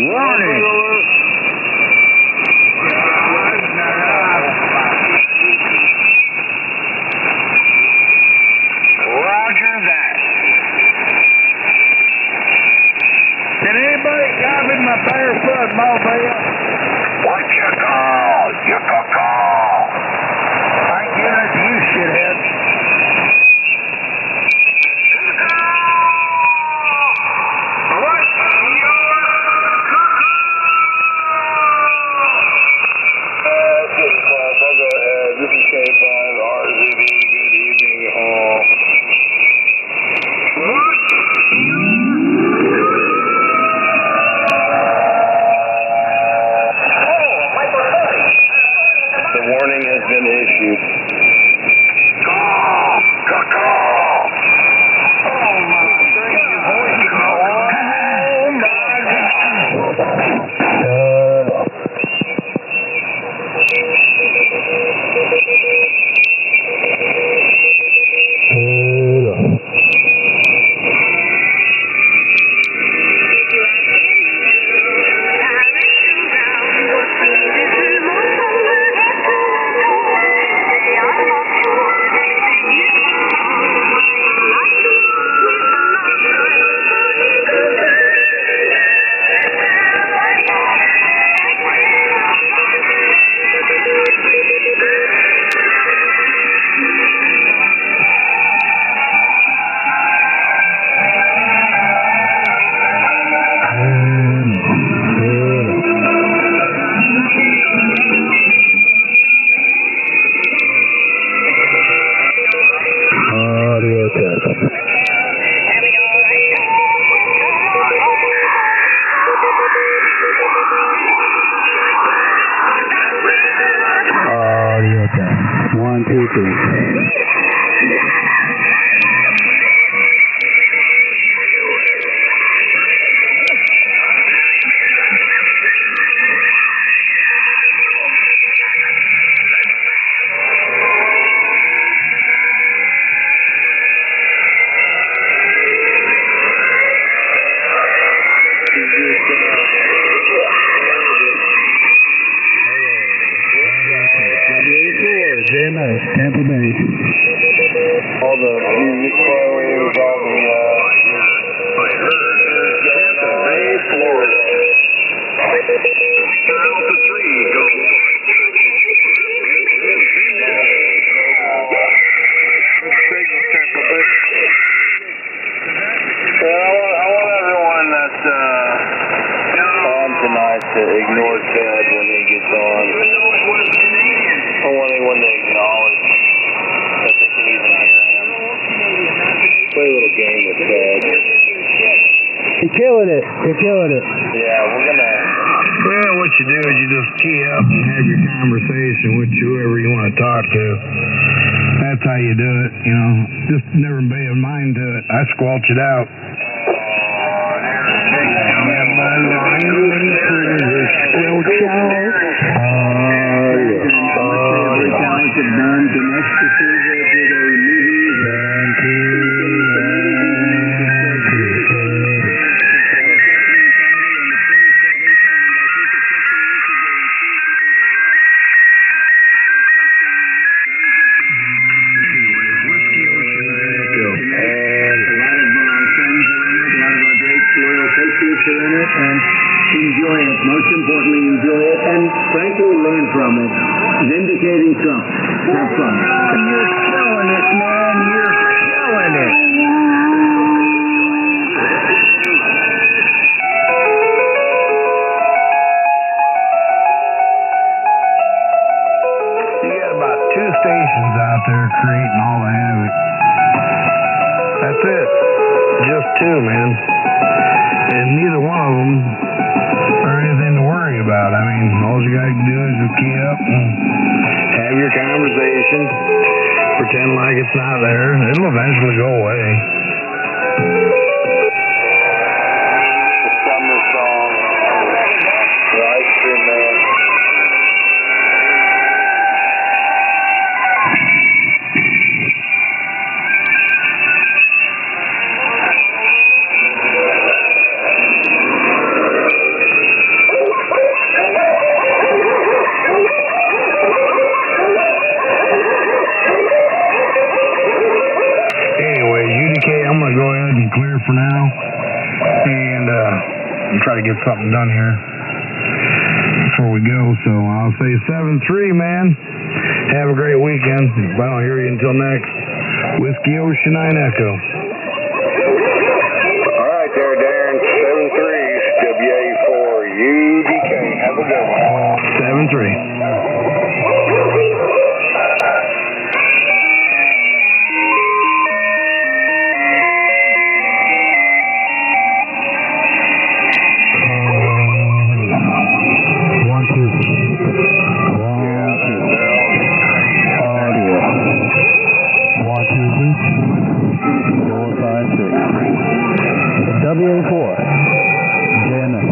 Warning! Roger that. Can anybody copy my barefoot mobile? What you call? You can call. I give it to you, shithead. This is K5 RZV. Good evening, all. The warning has been issued. Call! Call! Oh my Tampa Bay. All the music players, all the Tampa Bay, Florida. Delta 3 go. Signal Tampa Bay. I want everyone that's on tonight to ignore Ted when he gets on. I want anyone to acknowledge that they can even hear him. Play a little game with Ted. You're killing it. You're killing it. Yeah, we're gonna. Yeah, what you do is you just key up and have your conversation with whoever you want to talk to. That's how you do it, you know. Just never pay a mind to it. I squelch it out. Enjoy it. Most importantly, enjoy it and frankly learn from it. Vindicating Trump. Have fun. You're killing it, man. You're killing it. You got about 2 stations out there creating all the havoc. That's it. Just 2, man. And neither one of them are anything to worry about. I mean, all you got to do is just key up and have your conversation, pretend like it's not there. It'll eventually go away. The summer song. The ice cream man. for now, and try to get something done here before we go. So I'll say 7-3, man. Have a great weekend. If I don't hear you until next, Whiskey Ocean 9 Echo. All right there, Darren. 7-3, WA4UDK. Have a good one. 7-3. WA4, JMS.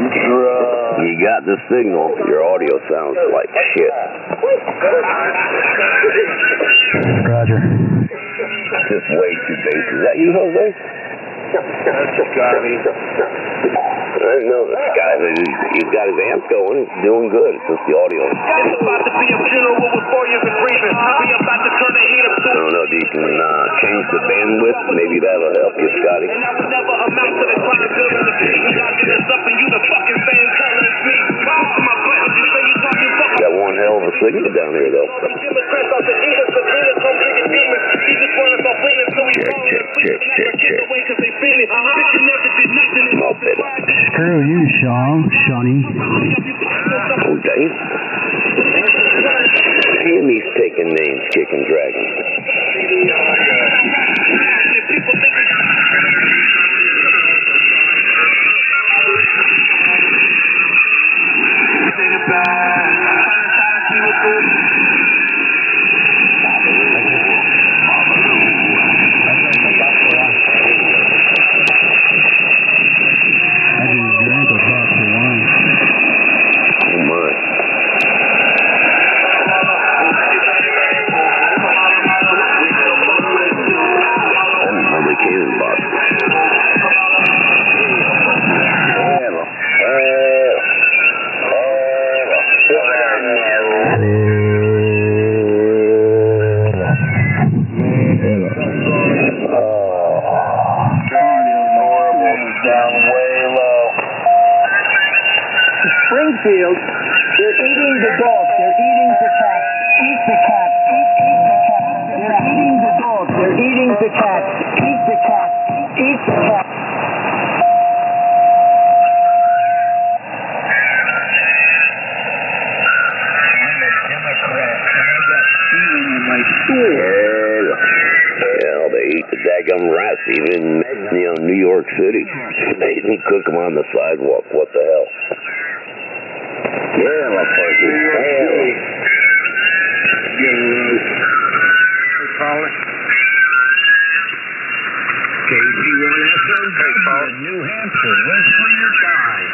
You got the signal. Your audio sounds like shit. Roger. Just way too basic. Is that you, Jose? Scotty. I didn't know this guy. He's got his amp going. It's doing good. It's just the audio. It's about to be a funeral with 4 years of grieving. We about to turn the heat up to. I don't know if you can change the bandwidth. Maybe that'll help you, Scotty. And I would never amount to the crime building the beat. Y'all get us up and you the fucking same color as me. My buttons, you say you talking fuck. Got one hell of a signal down here, though. Screw you, Shawnee. Oh, damn. Damn, he's taking names, kicking dragons. Springfield, they're eating the dog, they're eating the cat. Eat the cat, eat the cat. They're eating the dog, they're eating the cat. Eat the cat, eat the cat. I'm a Democrat, and I got stealing in my school. Yeah, they eat the daggum rats even in New York City. They even cook them on the sidewalk. What the hell? Yeah, my fucking hell. KC1SM, New Hampshire, west for your time.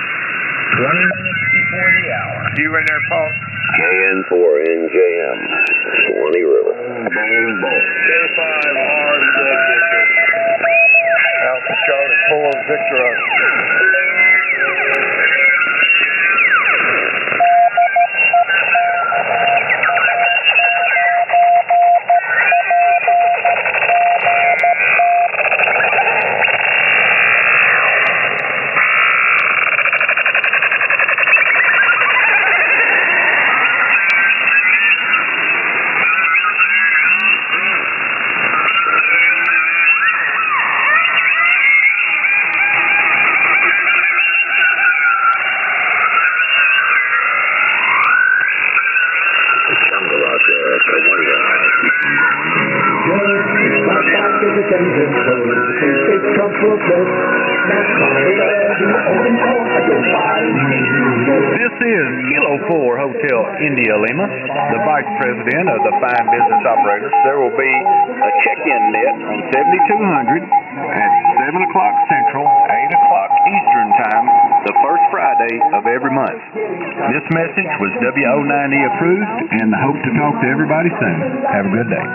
20 minutes before the hour. You in there, Paul? KN4NJM, Swanee River. K5 hard Victor. Alpha Charlie 4 Victor. This is Kilo 4 Hotel India Lima, the Vice President of the Fine Business Operators. There will be a check-in net on 7200 at 7 o'clock Central, 8 o'clock Eastern Time, the first Friday of every month. This message was WO9E approved, and I hope to talk to everybody soon. Have a good day.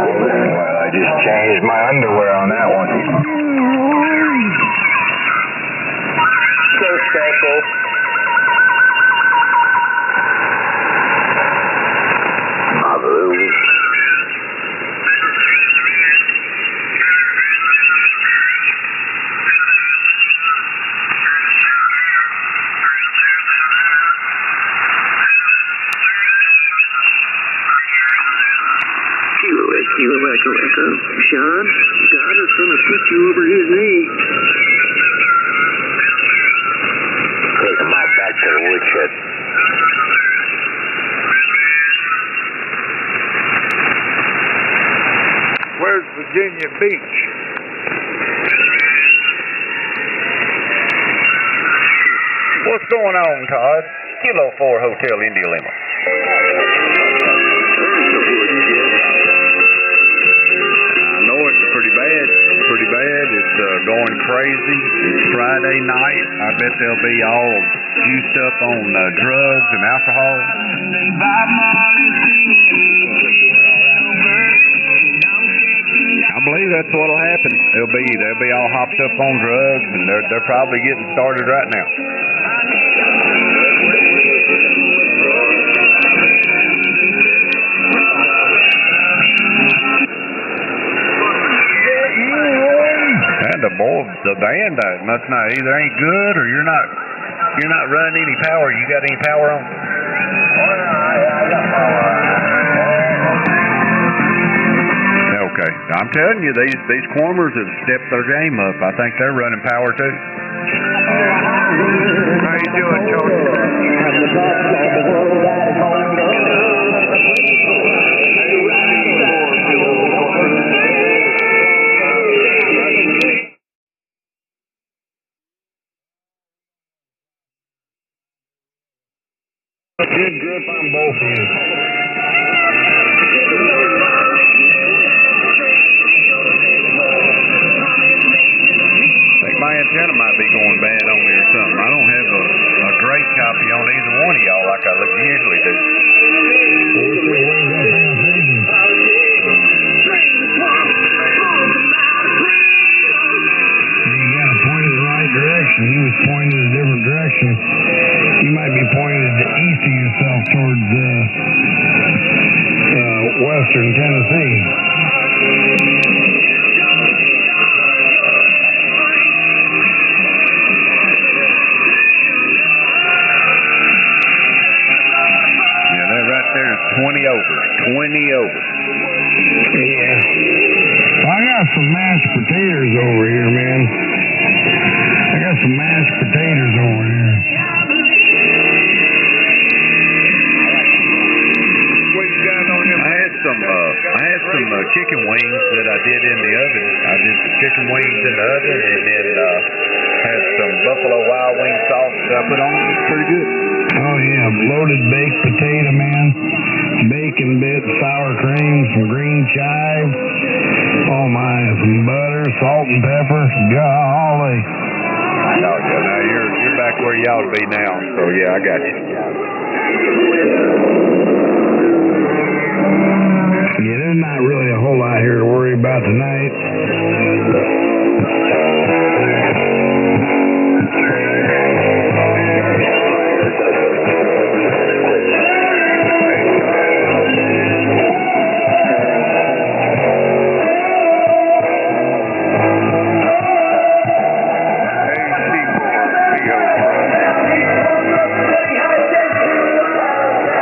Well, I just changed my underwear on that one. So special. Kilo Echo Echo. Sean, God is going to put you over his knee. Take him out back to the woodshed. Where's Virginia Beach? What's going on, Todd? Kilo 4 Hotel India Lima. I know it's pretty bad. It's going going crazy. Friday night, I bet they'll be all juiced up on drugs and alcohol. I believe that's what'll happen. They'll be all hopped up on drugs, and they're probably getting started right now. And the band must not either ain't good or you're not running any power. You got any power on? Okay, I'm telling you, these Cormers have stepped their game up. I think they're running power too. How you doing, Tony? A good grip on both of you. I think my antenna might be going bad on me or something. I don't have a great copy on either one of y'all like I usually do. You got to point in the right direction. He was pointed a different direction. You might be pointed east of yourself towards western Tennessee. Yeah, that right there is 20 over. 20 over. Yeah. Well, I got some mashed potatoes over here, man. I got some mashed potatoes over here. I had some chicken wings that I did in the oven. I did some chicken wings in the oven, and then had some Buffalo Wild Wing sauce that I put on it. It's pretty good. Oh yeah, loaded baked potato, man. Bacon bits, sour cream, some green chive. Oh my, some butter, salt and pepper. Golly. Oh yeah, now you're back where you ought to be now. So yeah, I got you. Yeah, there's not really a whole lot here to worry about tonight.